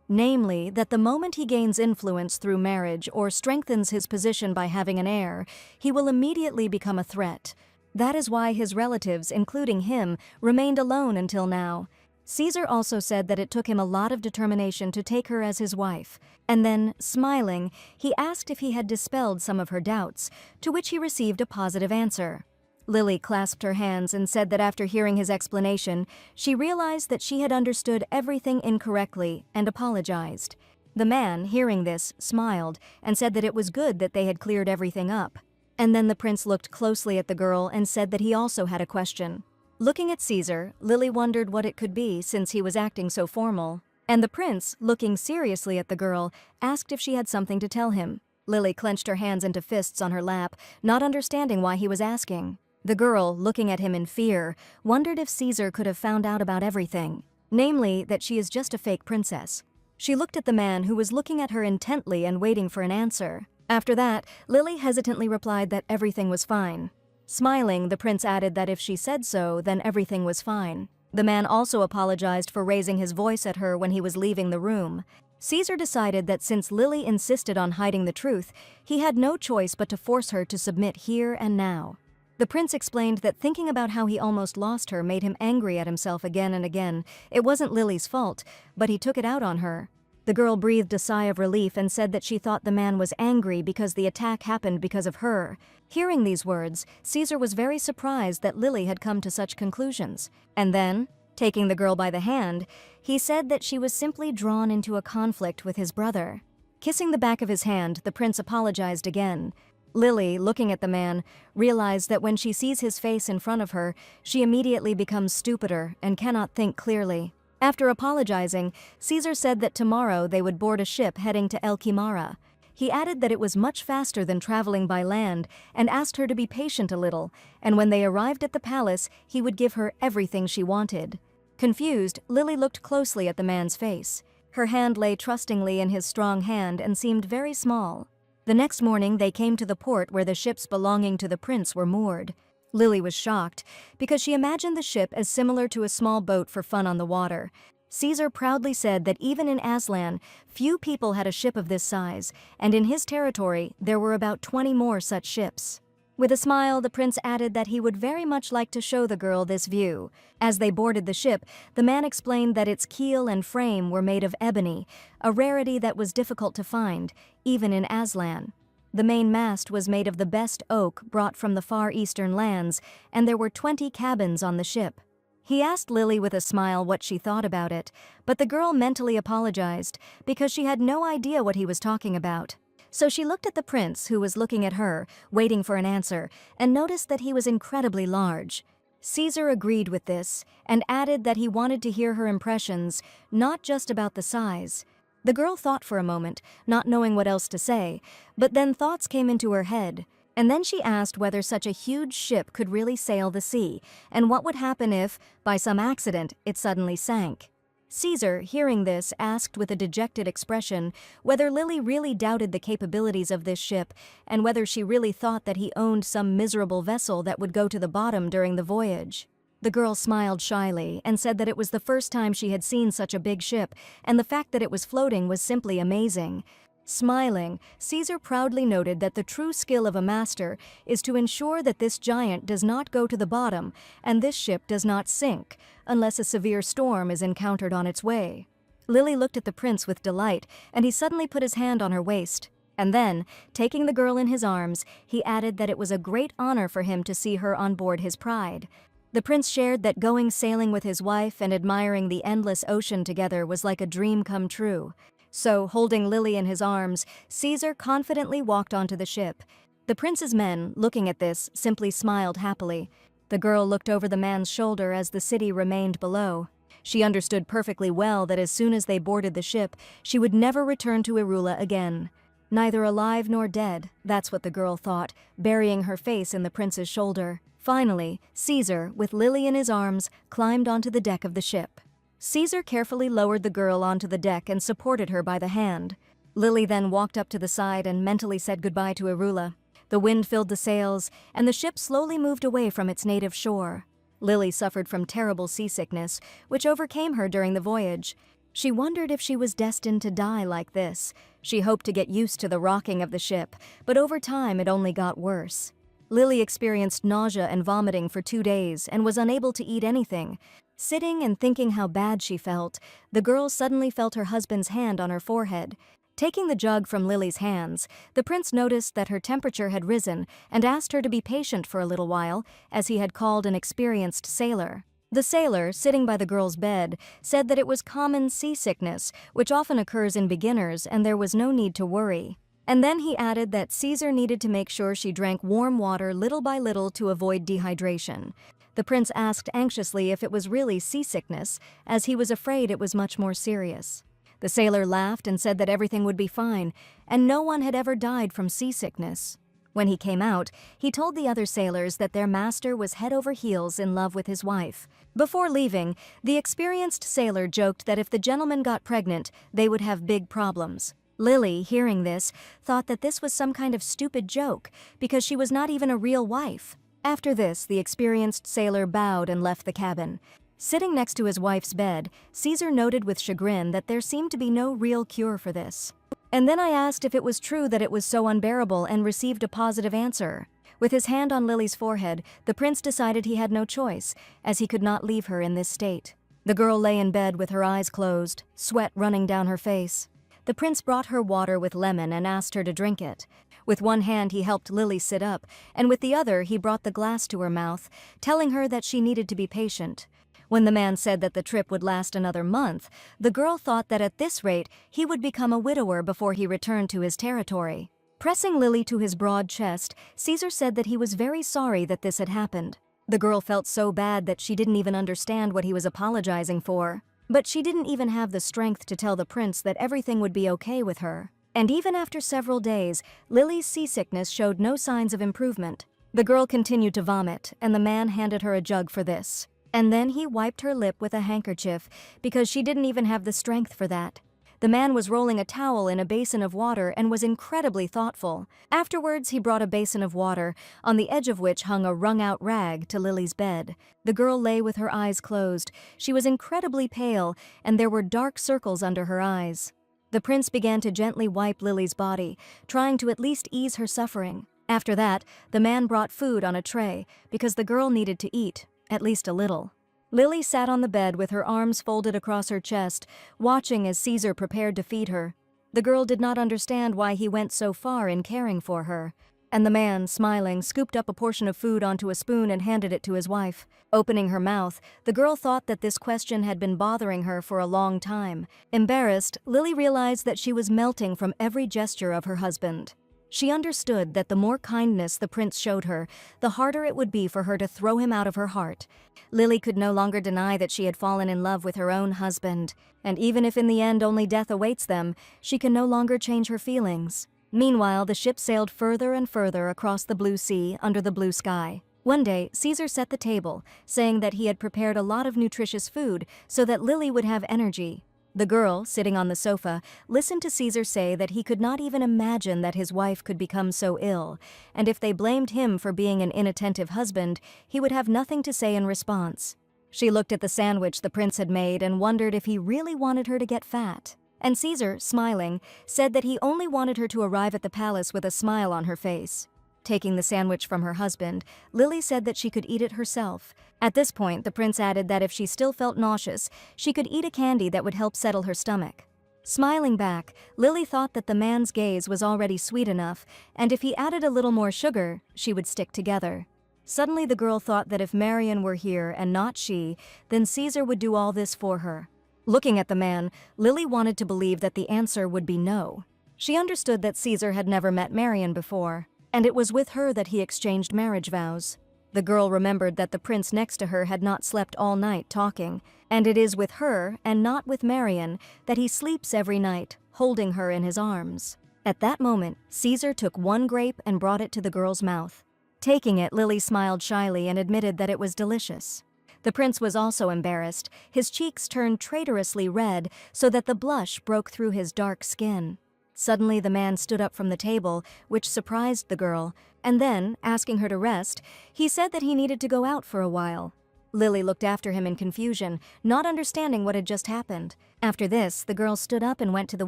Namely, that the moment he gains influence through marriage or strengthens his position by having an heir, he will immediately become a threat. That is why his relatives, including him, remained alone until now. Caesar also said that it took him a lot of determination to take her as his wife, and then, smiling, he asked if he had dispelled some of her doubts, to which he received a positive answer. Lily clasped her hands and said that after hearing his explanation, she realized that she had understood everything incorrectly and apologized. The man, hearing this, smiled and said that it was good that they had cleared everything up. And then the prince looked closely at the girl and said that he also had a question. Looking at Caesar, Lily wondered what it could be since he was acting so formal. And the prince, looking seriously at the girl, asked if she had something to tell him. Lily clenched her hands into fists on her lap, not understanding why he was asking. The girl, looking at him in fear, wondered if Caesar could have found out about everything, namely that she is just a fake princess. She looked at the man who was looking at her intently and waiting for an answer. After that, Lily hesitantly replied that everything was fine. Smiling, the prince added that if she said so, then everything was fine. The man also apologized for raising his voice at her when he was leaving the room. Caesar decided that since Lily insisted on hiding the truth, he had no choice but to force her to submit here and now. The prince explained that thinking about how he almost lost her made him angry at himself again and again. It wasn't Lily's fault, but he took it out on her. The girl breathed a sigh of relief and said that she thought the man was angry because the attack happened because of her. Hearing these words, Caesar was very surprised that Lily had come to such conclusions. And then, taking the girl by the hand, he said that she was simply drawn into a conflict with his brother. Kissing the back of his hand, the prince apologized again. Lily, looking at the man, realized that when she sees his face in front of her, she immediately becomes stupider and cannot think clearly. After apologizing, Caesar said that tomorrow they would board a ship heading to El Quimara. He added that it was much faster than traveling by land and asked her to be patient a little, and when they arrived at the palace, he would give her everything she wanted. Confused, Lily looked closely at the man's face. Her hand lay trustingly in his strong hand and seemed very small. The next morning, they came to the port where the ships belonging to the prince were moored. Lily was shocked, because she imagined the ship as similar to a small boat for fun on the water. Caesar proudly said that even in Aslan, few people had a ship of this size, and in his territory, there were about 20 more such ships. With a smile, the prince added that he would very much like to show the girl this view. As they boarded the ship, the man explained that its keel and frame were made of ebony, a rarity that was difficult to find, even in Aslan. The main mast was made of the best oak brought from the far eastern lands, and there were 20 cabins on the ship. He asked Lily with a smile what she thought about it, but the girl mentally apologized because she had no idea what he was talking about. So she looked at the prince, who was looking at her, waiting for an answer, and noticed that he was incredibly large. Caesar agreed with this and added that he wanted to hear her impressions, not just about the size. The girl thought for a moment, not knowing what else to say, but then thoughts came into her head. And then she asked whether such a huge ship could really sail the sea, and what would happen if, by some accident, it suddenly sank. Caesar, hearing this, asked with a dejected expression whether Lily really doubted the capabilities of this ship, and whether she really thought that he owned some miserable vessel that would go to the bottom during the voyage. The girl smiled shyly and said that it was the first time she had seen such a big ship, and the fact that it was floating was simply amazing. Smiling, Caesar proudly noted that the true skill of a master is to ensure that this giant does not go to the bottom and this ship does not sink, unless a severe storm is encountered on its way. Lily looked at the prince with delight, and he suddenly put his hand on her waist. And then, taking the girl in his arms, he added that it was a great honor for him to see her on board his pride. The prince shared that going sailing with his wife and admiring the endless ocean together was like a dream come true. So, holding Lily in his arms, Caesar confidently walked onto the ship. The prince's men, looking at this, simply smiled happily. The girl looked over the man's shoulder as the city remained below. She understood perfectly well that as soon as they boarded the ship, she would never return to Irula again. Neither alive nor dead, that's what the girl thought, burying her face in the prince's shoulder. Finally, Caesar, with Lily in his arms, climbed onto the deck of the ship. Caesar carefully lowered the girl onto the deck and supported her by the hand. Lily then walked up to the side and mentally said goodbye to Irula. The wind filled the sails, and the ship slowly moved away from its native shore. Lily suffered from terrible seasickness, which overcame her during the voyage. She wondered if she was destined to die like this. She hoped to get used to the rocking of the ship, but over time it only got worse. Lily experienced nausea and vomiting for 2 days and was unable to eat anything. Sitting and thinking how bad she felt, the girl suddenly felt her husband's hand on her forehead. Taking the jug from Lily's hands, the prince noticed that her temperature had risen and asked her to be patient for a little while, as he had called an experienced sailor. The sailor, sitting by the girl's bed, said that it was common seasickness, which often occurs in beginners, and there was no need to worry. And then he added that Caesar needed to make sure she drank warm water little by little to avoid dehydration. The prince asked anxiously if it was really seasickness, as he was afraid it was much more serious. The sailor laughed and said that everything would be fine, and no one had ever died from seasickness. When he came out, he told the other sailors that their master was head over heels in love with his wife. Before leaving, the experienced sailor joked that if the gentleman got pregnant, they would have big problems. Lily, hearing this, thought that this was some kind of stupid joke, because she was not even a real wife. After this, the experienced sailor bowed and left the cabin. Sitting next to his wife's bed, Caesar noted with chagrin that there seemed to be no real cure for this. And then I asked if it was true that it was so unbearable and received a positive answer. With his hand on Lily's forehead, the prince decided he had no choice, as he could not leave her in this state. The girl lay in bed with her eyes closed, sweat running down her face. The prince brought her water with lemon and asked her to drink it. With one hand he helped Lily sit up, and with the other he brought the glass to her mouth, telling her that she needed to be patient. When the man said that the trip would last another month, the girl thought that at this rate he would become a widower before he returned to his territory. Pressing Lily to his broad chest, Caesar said that he was very sorry that this had happened. The girl felt so bad that she didn't even understand what he was apologizing for. But she didn't even have the strength to tell the prince that everything would be okay with her. And even after several days, Lily's seasickness showed no signs of improvement. The girl continued to vomit, and the man handed her a jug for this. And then he wiped her lip with a handkerchief, because she didn't even have the strength for that. The man was rolling a towel in a basin of water and was incredibly thoughtful. Afterwards, he brought a basin of water, on the edge of which hung a wrung-out rag, to Lily's bed. The girl lay with her eyes closed. She was incredibly pale, and there were dark circles under her eyes. The prince began to gently wipe Lily's body, trying to at least ease her suffering. After that, the man brought food on a tray, because the girl needed to eat, at least a little. Lily sat on the bed with her arms folded across her chest, watching as Caesar prepared to feed her. The girl did not understand why he went so far in caring for her. And the man, smiling, scooped up a portion of food onto a spoon and handed it to his wife. Opening her mouth, the girl thought that this question had been bothering her for a long time. Embarrassed, Lily realized that she was melting from every gesture of her husband. She understood that the more kindness the prince showed her, the harder it would be for her to throw him out of her heart. Lily could no longer deny that she had fallen in love with her own husband, and even if in the end only death awaits them, she can no longer change her feelings. Meanwhile, the ship sailed further and further across the blue sea under the blue sky. One day, Caesar set the table, saying that he had prepared a lot of nutritious food so that Lily would have energy. The girl, sitting on the sofa, listened to Caesar say that he could not even imagine that his wife could become so ill, and if they blamed him for being an inattentive husband, he would have nothing to say in response. She looked at the sandwich the prince had made and wondered if he really wanted her to get fat. And Caesar, smiling, said that he only wanted her to arrive at the palace with a smile on her face. Taking the sandwich from her husband, Lily said that she could eat it herself. At this point, the prince added that if she still felt nauseous, she could eat a candy that would help settle her stomach. Smiling back, Lily thought that the man's gaze was already sweet enough, and if he added a little more sugar, she would stick together. Suddenly the girl thought that if Marion were here and not she, then Caesar would do all this for her. Looking at the man, Lily wanted to believe that the answer would be no. She understood that Caesar had never met Marion before, and it was with her that he exchanged marriage vows. The girl remembered that the prince next to her had not slept all night talking, and it is with her, and not with Marion, that he sleeps every night, holding her in his arms. At that moment, Caesar took one grape and brought it to the girl's mouth. Taking it, Lily smiled shyly and admitted that it was delicious. The prince was also embarrassed. His cheeks turned traitorously red so that the blush broke through his dark skin. Suddenly the man stood up from the table, which surprised the girl, and then, asking her to rest, he said that he needed to go out for a while. Lily looked after him in confusion, not understanding what had just happened. After this, the girl stood up and went to the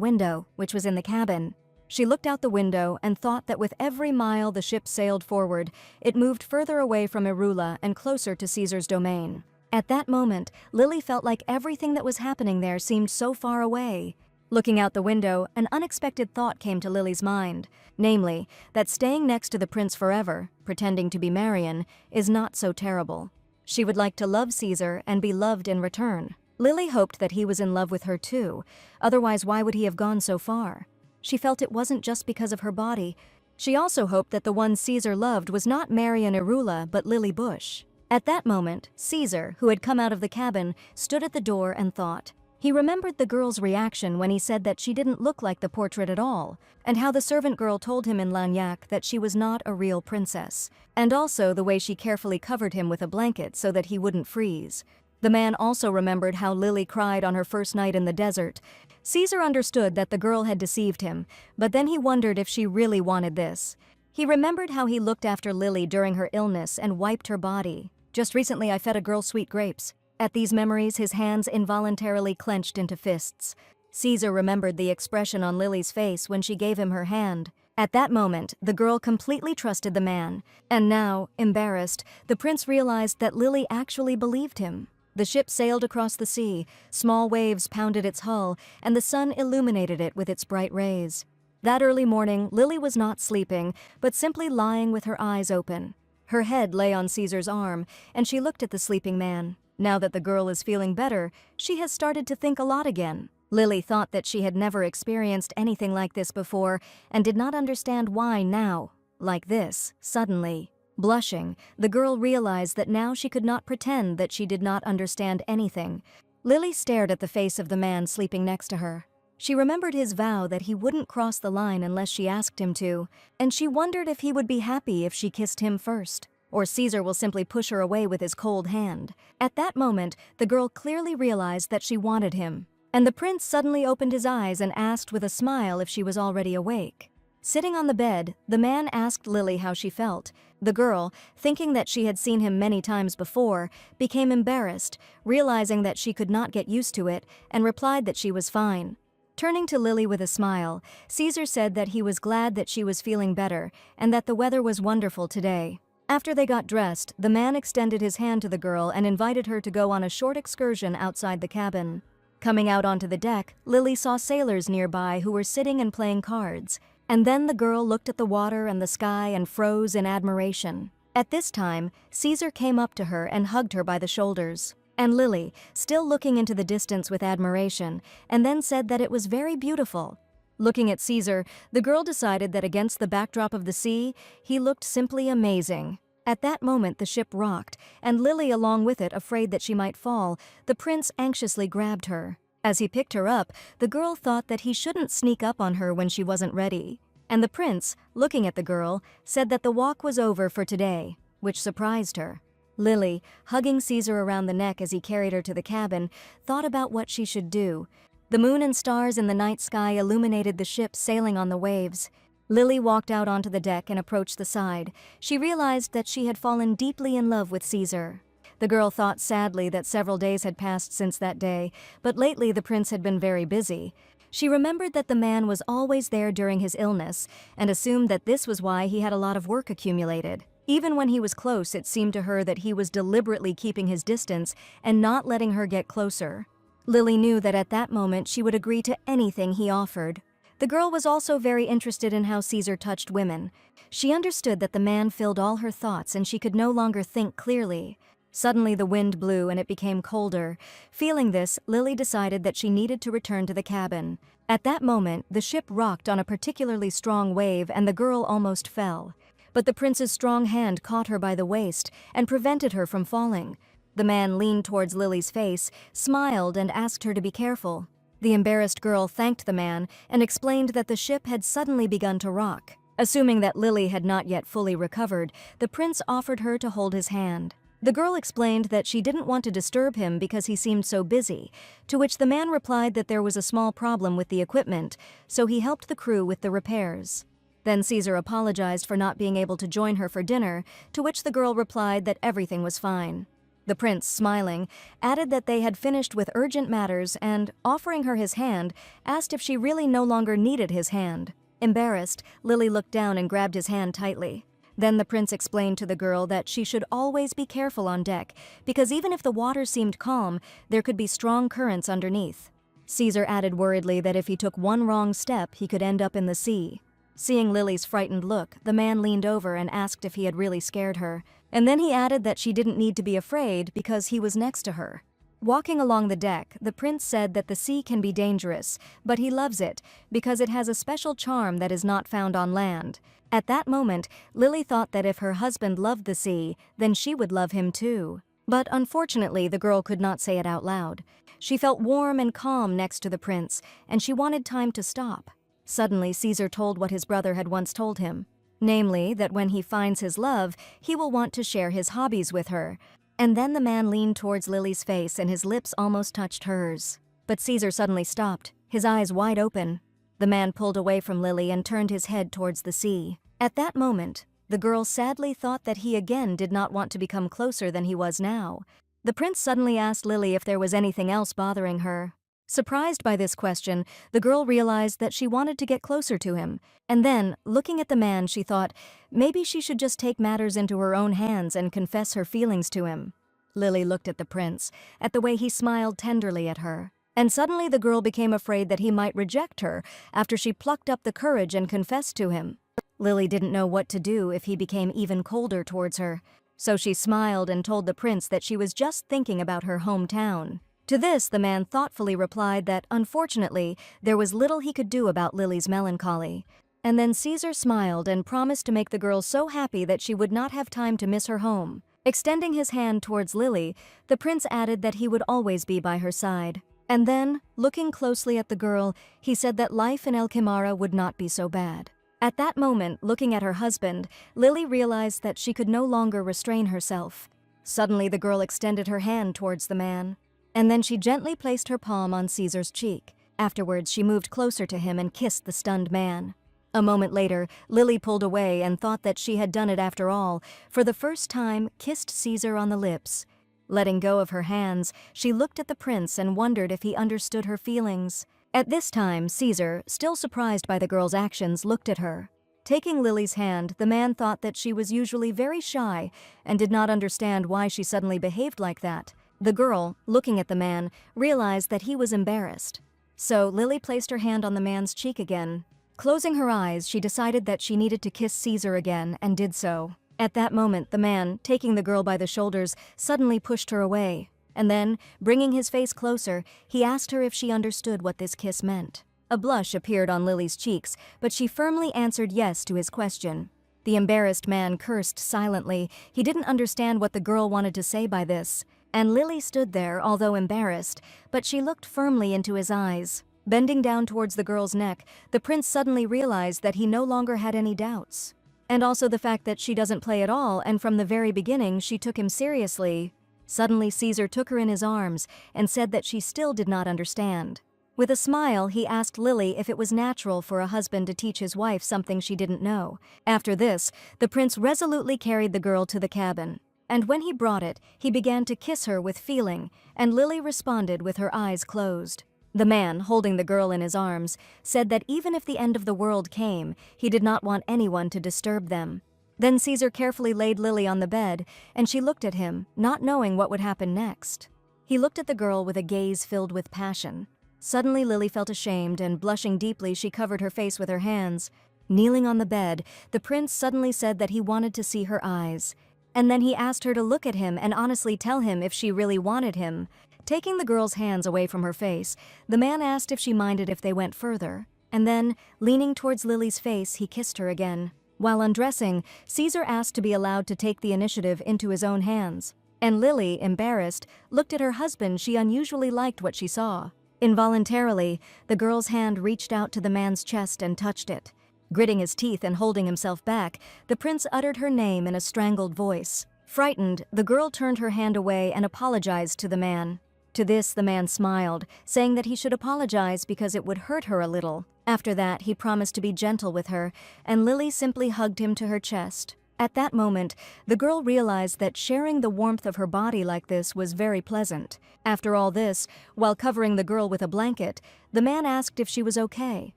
window, which was in the cabin. She looked out the window and thought that with every mile the ship sailed forward, it moved further away from Irula and closer to Caesar's domain. At that moment, Lily felt like everything that was happening there seemed so far away. Looking out the window, an unexpected thought came to Lily's mind, namely, that staying next to the prince forever, pretending to be Marion, is not so terrible. She would like to love Caesar and be loved in return. Lily hoped that he was in love with her too, otherwise why would he have gone so far? She felt it wasn't just because of her body. She also hoped that the one Caesar loved was not Marion Irula but Lily Bush. At that moment, Caesar, who had come out of the cabin, stood at the door and thought. He remembered the girl's reaction when he said that she didn't look like the portrait at all, and how the servant girl told him in Lagnac that she was not a real princess, and also the way she carefully covered him with a blanket so that he wouldn't freeze. The man also remembered how Lily cried on her first night in the desert. Caesar understood that the girl had deceived him, but then he wondered if she really wanted this. He remembered how he looked after Lily during her illness and wiped her body. Just recently I fed a girl sweet grapes. At these memories, his hands involuntarily clenched into fists. Caesar remembered the expression on Lily's face when she gave him her hand. At that moment, the girl completely trusted the man. And now, embarrassed, the prince realized that Lily actually believed him. The ship sailed across the sea, small waves pounded its hull, and the sun illuminated it with its bright rays. That early morning, Lily was not sleeping, but simply lying with her eyes open. Her head lay on Caesar's arm, and she looked at the sleeping man. Now that the girl is feeling better, she has started to think a lot again. Lily thought that she had never experienced anything like this before, and did not understand why now, like this, suddenly. Blushing, the girl realized that now she could not pretend that she did not understand anything. Lily stared at the face of the man sleeping next to her. She remembered his vow that he wouldn't cross the line unless she asked him to, and she wondered if he would be happy if she kissed him first, or Caesar will simply push her away with his cold hand. At that moment, the girl clearly realized that she wanted him, and the prince suddenly opened his eyes and asked with a smile if she was already awake. Sitting on the bed, the man asked Lily how she felt. The girl, thinking that she had seen him many times before, became embarrassed, realizing that she could not get used to it, and replied that she was fine. Turning to Lily with a smile, Caesar said that he was glad that she was feeling better, and that the weather was wonderful today. After they got dressed, the man extended his hand to the girl and invited her to go on a short excursion outside the cabin. Coming out onto the deck, Lily saw sailors nearby who were sitting and playing cards. And then the girl looked at the water and the sky and froze in admiration. At this time, Caesar came up to her and hugged her by the shoulders. And Lily, still looking into the distance with admiration, and then said that it was very beautiful. Looking at Caesar, the girl decided that against the backdrop of the sea, he looked simply amazing. At that moment the ship rocked, and Lily along with it, afraid that she might fall, the prince anxiously grabbed her. As he picked her up, the girl thought that he shouldn't sneak up on her when she wasn't ready. And the prince, looking at the girl, said that the walk was over for today, which surprised her. Lily, hugging Caesar around the neck as he carried her to the cabin, thought about what she should do. The moon and stars in the night sky illuminated the ship sailing on the waves. Lily walked out onto the deck and approached the side. She realized that she had fallen deeply in love with Caesar. The girl thought sadly that several days had passed since that day, but lately the prince had been very busy. She remembered that the man was always there during his illness, and assumed that this was why he had a lot of work accumulated. Even when he was close, it seemed to her that he was deliberately keeping his distance and not letting her get closer. Lily knew that at that moment she would agree to anything he offered. The girl was also very interested in how Caesar touched women. She understood that the man filled all her thoughts and she could no longer think clearly. Suddenly the wind blew and it became colder. Feeling this, Lily decided that she needed to return to the cabin. At that moment, the ship rocked on a particularly strong wave and the girl almost fell. But the prince's strong hand caught her by the waist and prevented her from falling. The man leaned towards Lily's face, smiled and asked her to be careful. The embarrassed girl thanked the man and explained that the ship had suddenly begun to rock. Assuming that Lily had not yet fully recovered, the prince offered her to hold his hand. The girl explained that she didn't want to disturb him because he seemed so busy, to which the man replied that there was a small problem with the equipment, so he helped the crew with the repairs. Then Caesar apologized for not being able to join her for dinner, to which the girl replied that everything was fine. The prince, smiling, added that they had finished with urgent matters and, offering her his hand, asked if she really no longer needed his hand. Embarrassed, Lily looked down and grabbed his hand tightly. Then the prince explained to the girl that she should always be careful on deck, because even if the water seemed calm, there could be strong currents underneath. Caesar added worriedly that if he took one wrong step, he could end up in the sea. Seeing Lily's frightened look, the man leaned over and asked if he had really scared her, and then he added that she didn't need to be afraid because he was next to her. Walking along the deck, the prince said that the sea can be dangerous, but he loves it because it has a special charm that is not found on land. At that moment, Lily thought that if her husband loved the sea, then she would love him too. But unfortunately, the girl could not say it out loud. She felt warm and calm next to the prince, and she wanted time to stop. Suddenly, Caesar told what his brother had once told him, namely, that when he finds his love, he will want to share his hobbies with her. And then the man leaned towards Lily's face and his lips almost touched hers. But Caesar suddenly stopped, his eyes wide open. The man pulled away from Lily and turned his head towards the sea. At that moment, the girl sadly thought that he again did not want to become closer than he was now. The prince suddenly asked Lily if there was anything else bothering her. Surprised by this question, the girl realized that she wanted to get closer to him. And then, looking at the man, she thought, maybe she should just take matters into her own hands and confess her feelings to him. Lily looked at the prince, at the way he smiled tenderly at her. And suddenly the girl became afraid that he might reject her after she plucked up the courage and confessed to him. Lily didn't know what to do if he became even colder towards her. So she smiled and told the prince that she was just thinking about her hometown. To this, the man thoughtfully replied that, unfortunately, there was little he could do about Lily's melancholy. And then Caesar smiled and promised to make the girl so happy that she would not have time to miss her home. Extending his hand towards Lily, the prince added that he would always be by her side. And then, looking closely at the girl, he said that life in El Quimara would not be so bad. At that moment, looking at her husband, Lily realized that she could no longer restrain herself. Suddenly, the girl extended her hand towards the man. And then she gently placed her palm on Caesar's cheek. Afterwards, she moved closer to him and kissed the stunned man. A moment later, Lily pulled away and thought that she had done it after all, for the first time, kissed Caesar on the lips. Letting go of her hands, she looked at the prince and wondered if he understood her feelings. At this time, Caesar, still surprised by the girl's actions, looked at her. Taking Lily's hand, the man thought that she was usually very shy and did not understand why she suddenly behaved like that. The girl, looking at the man, realized that he was embarrassed. So Lily placed her hand on the man's cheek again. Closing her eyes, she decided that she needed to kiss Caesar again and did so. At that moment, the man, taking the girl by the shoulders, suddenly pushed her away. And then, bringing his face closer, he asked her if she understood what this kiss meant. A blush appeared on Lily's cheeks, but she firmly answered yes to his question. The embarrassed man cursed silently. He didn't understand what the girl wanted to say by this. And Lily stood there, although embarrassed, but she looked firmly into his eyes. Bending down towards the girl's neck, the prince suddenly realized that he no longer had any doubts. And also the fact that she doesn't play at all, and from the very beginning she took him seriously. Suddenly Caesar took her in his arms and said that she still did not understand. With a smile, he asked Lily if it was natural for a husband to teach his wife something she didn't know. After this, the prince resolutely carried the girl to the cabin. And when he brought it, he began to kiss her with feeling, and Lily responded with her eyes closed. The man, holding the girl in his arms, said that even if the end of the world came, he did not want anyone to disturb them. Then Caesar carefully laid Lily on the bed, and she looked at him, not knowing what would happen next. He looked at the girl with a gaze filled with passion. Suddenly Lily felt ashamed, and blushing deeply she covered her face with her hands. Kneeling on the bed, the prince suddenly said that he wanted to see her eyes. And then he asked her to look at him and honestly tell him if she really wanted him. Taking the girl's hands away from her face, the man asked if she minded if they went further. And then, leaning towards Lily's face, he kissed her again. While undressing, Caesar asked to be allowed to take the initiative into his own hands. And Lily, embarrassed, looked at her husband. She unusually liked what she saw. Involuntarily, the girl's hand reached out to the man's chest and touched it. Gritting his teeth and holding himself back, the prince uttered her name in a strangled voice. Frightened, the girl turned her hand away and apologized to the man. To this, the man smiled, saying that he should apologize because it would hurt her a little. After that, he promised to be gentle with her, and Lily simply hugged him to her chest. At that moment, the girl realized that sharing the warmth of her body like this was very pleasant. After all this, while covering the girl with a blanket, the man asked if she was okay.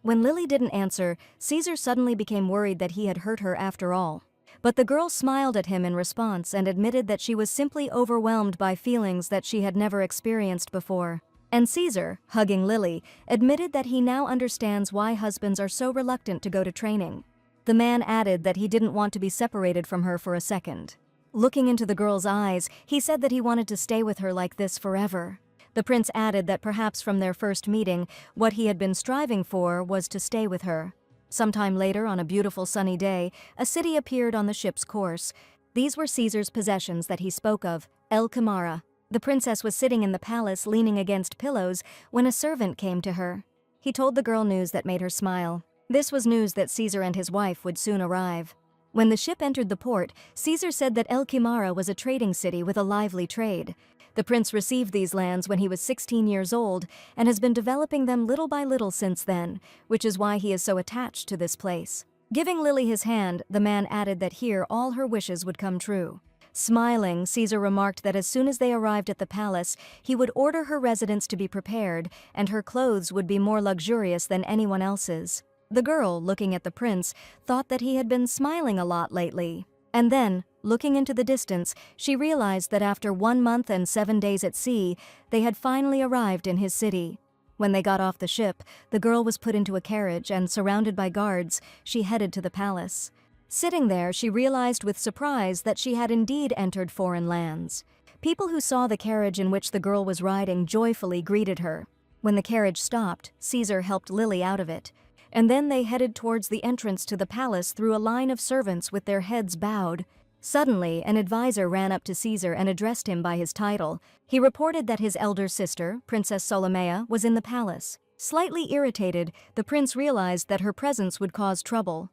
When Lily didn't answer, Caesar suddenly became worried that he had hurt her after all. But the girl smiled at him in response and admitted that she was simply overwhelmed by feelings that she had never experienced before. And Caesar, hugging Lily, admitted that he now understands why husbands are so reluctant to go to training. The man added that he didn't want to be separated from her for a second. Looking into the girl's eyes, he said that he wanted to stay with her like this forever. The prince added that perhaps from their first meeting, what he had been striving for was to stay with her. Sometime later, on a beautiful sunny day, a city appeared on the ship's course. These were Caesar's possessions that he spoke of, El Camara. The princess was sitting in the palace leaning against pillows when a servant came to her. He told the girl news that made her smile. This was news that Caesar and his wife would soon arrive. When the ship entered the port, Caesar said that El Camara was a trading city with a lively trade. The prince received these lands when he was 16 years old and has been developing them little by little since then, which is why he is so attached to this place. Giving Lily his hand, the man added that here all her wishes would come true. Smiling, Caesar remarked that as soon as they arrived at the palace, he would order her residence to be prepared, and her clothes would be more luxurious than anyone else's. The girl, looking at the prince, thought that he had been smiling a lot lately. And then, looking into the distance, she realized that after 1 month and 7 days at sea, they had finally arrived in his city. When they got off the ship, the girl was put into a carriage and, surrounded by guards, she headed to the palace. Sitting there, she realized with surprise that she had indeed entered foreign lands. People who saw the carriage in which the girl was riding joyfully greeted her. When the carriage stopped, Caesar helped Lily out of it. And then they headed towards the entrance to the palace through a line of servants with their heads bowed. Suddenly, an advisor ran up to Caesar and addressed him by his title. He reported that his elder sister, Princess Solomea, was in the palace. Slightly irritated, the prince realized that her presence would cause trouble.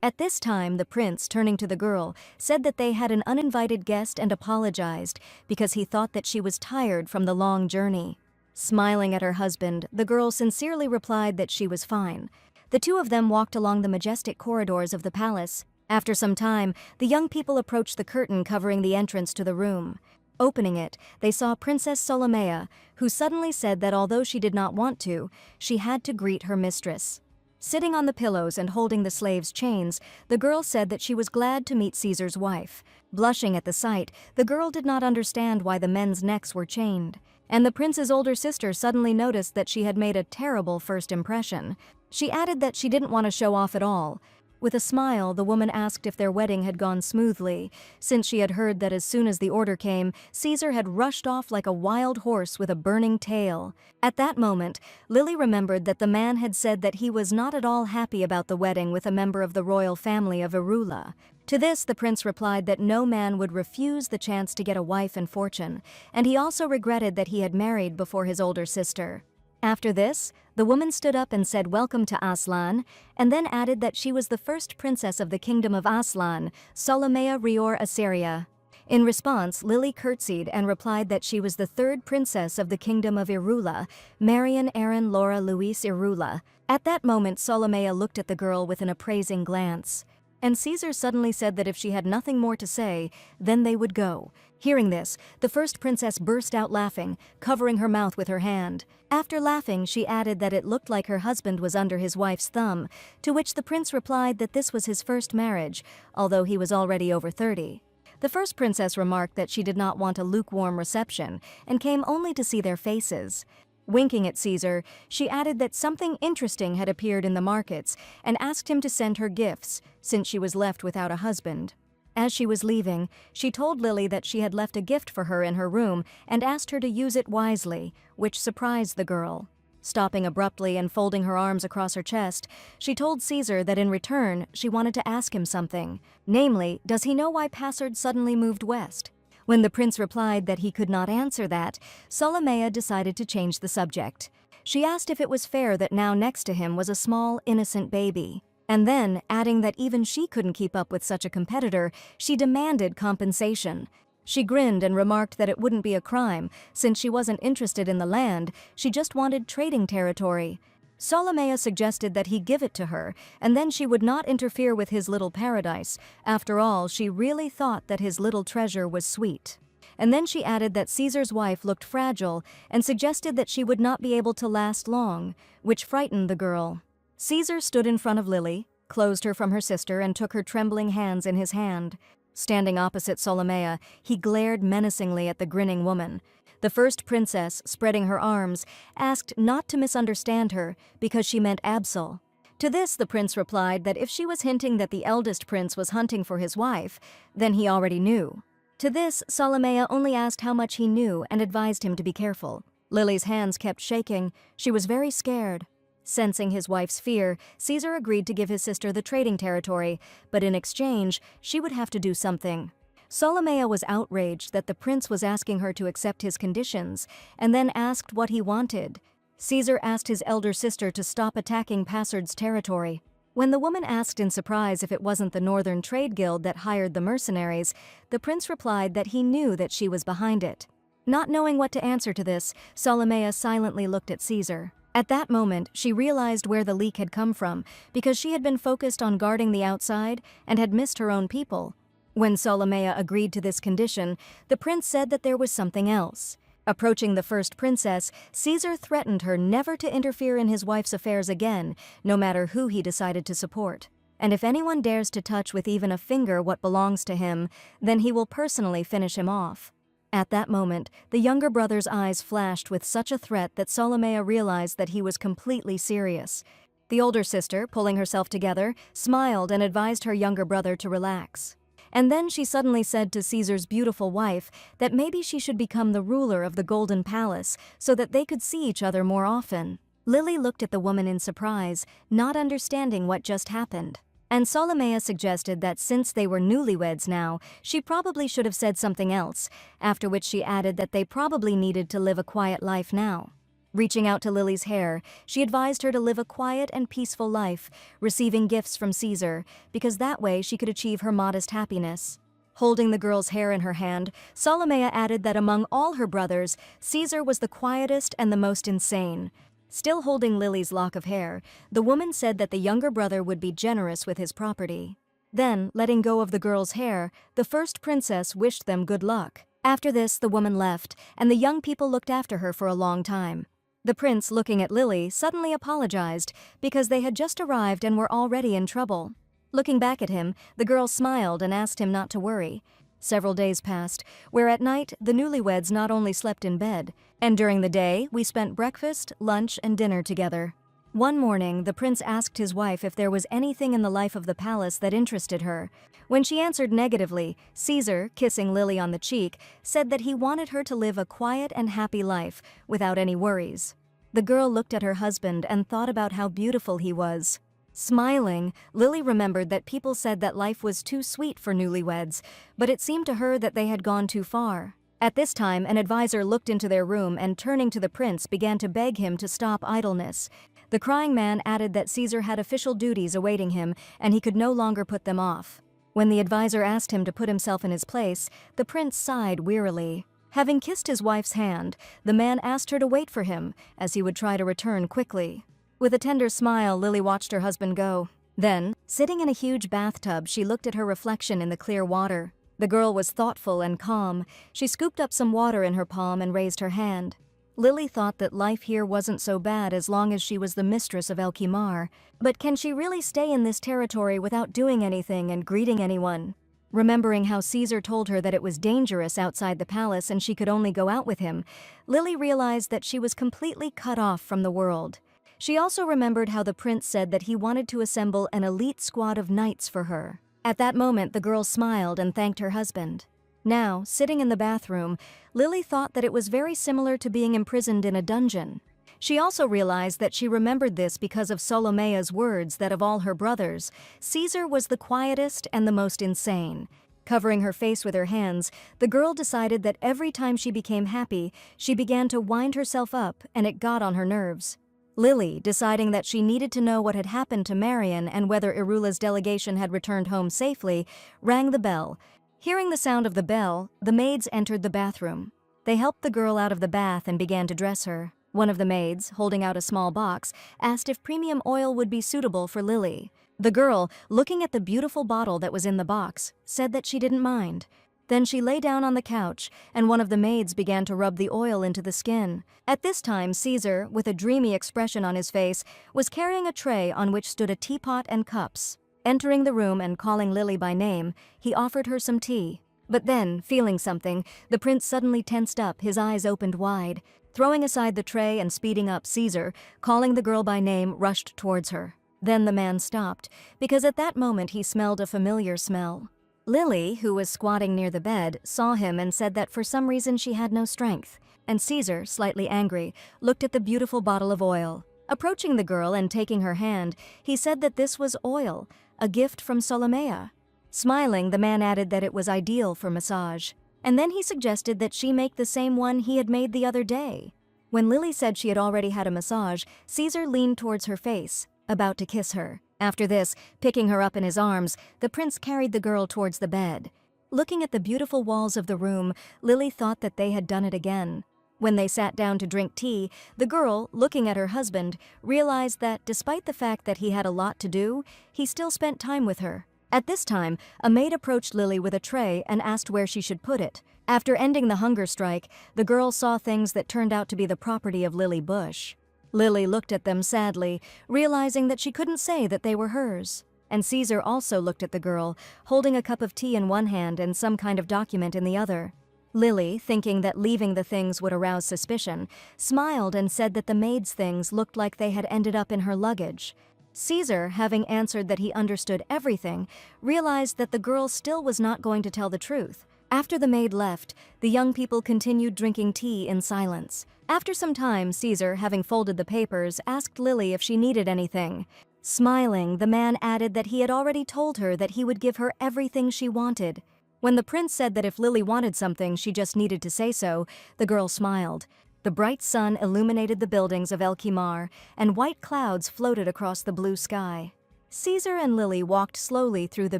At this time, the prince, turning to the girl, said that they had an uninvited guest and apologized because he thought that she was tired from the long journey. Smiling at her husband, the girl sincerely replied that she was fine. The two of them walked along the majestic corridors of the palace. After some time, the young people approached the curtain covering the entrance to the room. Opening it, they saw Princess Solomea, who suddenly said that although she did not want to, she had to greet her mistress. Sitting on the pillows and holding the slave's chains, the girl said that she was glad to meet Caesar's wife. Blushing at the sight, the girl did not understand why the men's necks were chained. And the prince's older sister suddenly noticed that she had made a terrible first impression. She added that she didn't want to show off at all. With a smile, the woman asked if their wedding had gone smoothly, since she had heard that as soon as the order came, Caesar had rushed off like a wild horse with a burning tail. At that moment, Lily remembered that the man had said that he was not at all happy about the wedding with a member of the royal family of Irula. To this, the prince replied that no man would refuse the chance to get a wife and fortune, and he also regretted that he had married before his older sister. After this, the woman stood up and said welcome to Aslan, and then added that she was the first princess of the kingdom of Aslan, Solomea Rior Assyria. In response, Lily curtsied and replied that she was the third princess of the kingdom of Irula, Marian Erin Laura Louise Irula. At that moment, Solomea looked at the girl with an appraising glance. And Caesar suddenly said that if she had nothing more to say, then they would go. Hearing this, the first princess burst out laughing, covering her mouth with her hand. After laughing, she added that it looked like her husband was under his wife's thumb, to which the prince replied that this was his first marriage, although he was already over 30. The first princess remarked that she did not want a lukewarm reception and came only to see their faces. Winking at Caesar, she added that something interesting had appeared in the markets and asked him to send her gifts, since she was left without a husband. As she was leaving, she told Lily that she had left a gift for her in her room and asked her to use it wisely, which surprised the girl. Stopping abruptly and folding her arms across her chest, she told Caesar that in return she wanted to ask him something, namely, does he know why Passard suddenly moved west? When the prince replied that he could not answer that, Solomea decided to change the subject. She asked if it was fair that now next to him was a small, innocent baby. And then, adding that even she couldn't keep up with such a competitor, she demanded compensation. She grinned and remarked that it wouldn't be a crime, since she wasn't interested in the land, she just wanted trading territory. Solomea suggested that he give it to her, and then she would not interfere with his little paradise. After all, she really thought that his little treasure was sweet. And then she added that Caesar's wife looked fragile and suggested that she would not be able to last long, which frightened the girl. Caesar stood in front of Lily, closed her from her sister, and took her trembling hands in his hand. Standing opposite Solomea, he glared menacingly at the grinning woman. The first princess, spreading her arms, asked not to misunderstand her because she meant Absol. To this, the prince replied that if she was hinting that the eldest prince was hunting for his wife, then he already knew. To this, Solomea only asked how much he knew and advised him to be careful. Lily's hands kept shaking. She was very scared. Sensing his wife's fear, Caesar agreed to give his sister the trading territory, but in exchange, she would have to do something. Solomea was outraged that the prince was asking her to accept his conditions, and then asked what he wanted. Caesar asked his elder sister to stop attacking Passard's territory. When the woman asked in surprise if it wasn't the Northern Trade Guild that hired the mercenaries, the prince replied that he knew that she was behind it. Not knowing what to answer to this, Solomea silently looked at Caesar. At that moment, she realized where the leak had come from, because she had been focused on guarding the outside and had missed her own people. When Solomea agreed to this condition, the prince said that there was something else. Approaching the first princess, Caesar threatened her never to interfere in his wife's affairs again, no matter who he decided to support. And if anyone dares to touch with even a finger what belongs to him, then he will personally finish him off. At that moment, the younger brother's eyes flashed with such a threat that Solomea realized that he was completely serious. The older sister, pulling herself together, smiled and advised her younger brother to relax. And then she suddenly said to Caesar's beautiful wife that maybe she should become the ruler of the Golden Palace so that they could see each other more often. Lily looked at the woman in surprise, not understanding what just happened. And Solomea suggested that since they were newlyweds now, she probably should have said something else, after which she added that they probably needed to live a quiet life now. Reaching out to Lily's hair, she advised her to live a quiet and peaceful life, receiving gifts from Caesar, because that way she could achieve her modest happiness. Holding the girl's hair in her hand, Solomea added that among all her brothers, Caesar was the quietest and the most insane. Still holding Lily's lock of hair, the woman said that the younger brother would be generous with his property. Then, letting go of the girl's hair, the first princess wished them good luck. After this, the woman left, and the young people looked after her for a long time. The prince, looking at Lily, suddenly apologized because they had just arrived and were already in trouble. Looking back at him, the girl smiled and asked him not to worry. Several days passed, where at night the newlyweds not only slept in bed, and during the day we spent breakfast, lunch, and dinner together. One morning, the prince asked his wife if there was anything in the life of the palace that interested her. When she answered negatively, Caesar, kissing Lily on the cheek, said that he wanted her to live a quiet and happy life, without any worries. The girl looked at her husband and thought about how beautiful he was. Smiling, Lily remembered that people said that life was too sweet for newlyweds, but it seemed to her that they had gone too far. At this time, an advisor looked into their room and, turning to the prince, began to beg him to stop idleness. The crying man added that Caesar had official duties awaiting him and he could no longer put them off. When the advisor asked him to put himself in his place, the prince sighed wearily. Having kissed his wife's hand, the man asked her to wait for him, as he would try to return quickly. With a tender smile, Lily watched her husband go. Then, sitting in a huge bathtub, she looked at her reflection in the clear water. The girl was thoughtful and calm. She scooped up some water in her palm and raised her hand. Lily thought that life here wasn't so bad as long as she was the mistress of Elkimar. But can she really stay in this territory without doing anything and greeting anyone? Remembering how Caesar told her that it was dangerous outside the palace and she could only go out with him, Lily realized that she was completely cut off from the world. She also remembered how the prince said that he wanted to assemble an elite squad of knights for her. At that moment, the girl smiled and thanked her husband. Now, sitting in the bathroom, Lily thought that it was very similar to being imprisoned in a dungeon. She also realized that she remembered this because of Solomea's words that of all her brothers, Caesar was the quietest and the most insane. Covering her face with her hands, the girl decided that every time she became happy, she began to wind herself up and it got on her nerves. Lily, deciding that she needed to know what had happened to Marion and whether Irula's delegation had returned home safely, rang the bell. Hearing the sound of the bell, the maids entered the bathroom. They helped the girl out of the bath and began to dress her. One of the maids, holding out a small box, asked if premium oil would be suitable for Lily. The girl, looking at the beautiful bottle that was in the box, said that she didn't mind. Then she lay down on the couch, and one of the maids began to rub the oil into the skin. At this time, Caesar, with a dreamy expression on his face, was carrying a tray on which stood a teapot and cups. Entering the room and calling Lily by name, he offered her some tea. But then, feeling something, the prince suddenly tensed up, his eyes opened wide. Throwing aside the tray and speeding up, Caesar, calling the girl by name, rushed towards her. Then the man stopped, because at that moment he smelled a familiar smell. Lily, who was squatting near the bed, saw him and said that for some reason she had no strength. And Caesar, slightly angry, looked at the beautiful bottle of oil. Approaching the girl and taking her hand, he said that this was oil, a gift from Solomea. Smiling, the man added that it was ideal for massage. And then he suggested that she make the same one he had made the other day. When Lily said she had already had a massage, Caesar leaned towards her face, about to kiss her. After this, picking her up in his arms, the prince carried the girl towards the bed. Looking at the beautiful walls of the room, Lily thought that they had done it again. When they sat down to drink tea, the girl, looking at her husband, realized that despite the fact that he had a lot to do, he still spent time with her. At this time, a maid approached Lily with a tray and asked where she should put it. After ending the hunger strike, the girl saw things that turned out to be the property of Lily Bush. Lily looked at them sadly, realizing that she couldn't say that they were hers. And Caesar also looked at the girl, holding a cup of tea in one hand and some kind of document in the other. Lily, thinking that leaving the things would arouse suspicion, smiled and said that the maid's things looked like they had ended up in her luggage. Caesar, having answered that he understood everything, realized that the girl still was not going to tell the truth. After the maid left, the young people continued drinking tea in silence. After some time, Caesar, having folded the papers, asked Lily if she needed anything. Smiling, the man added that he had already told her that he would give her everything she wanted. When the prince said that if Lily wanted something, she just needed to say so, the girl smiled. The bright sun illuminated the buildings of El Khimar, and white clouds floated across the blue sky. Caesar and Lily walked slowly through the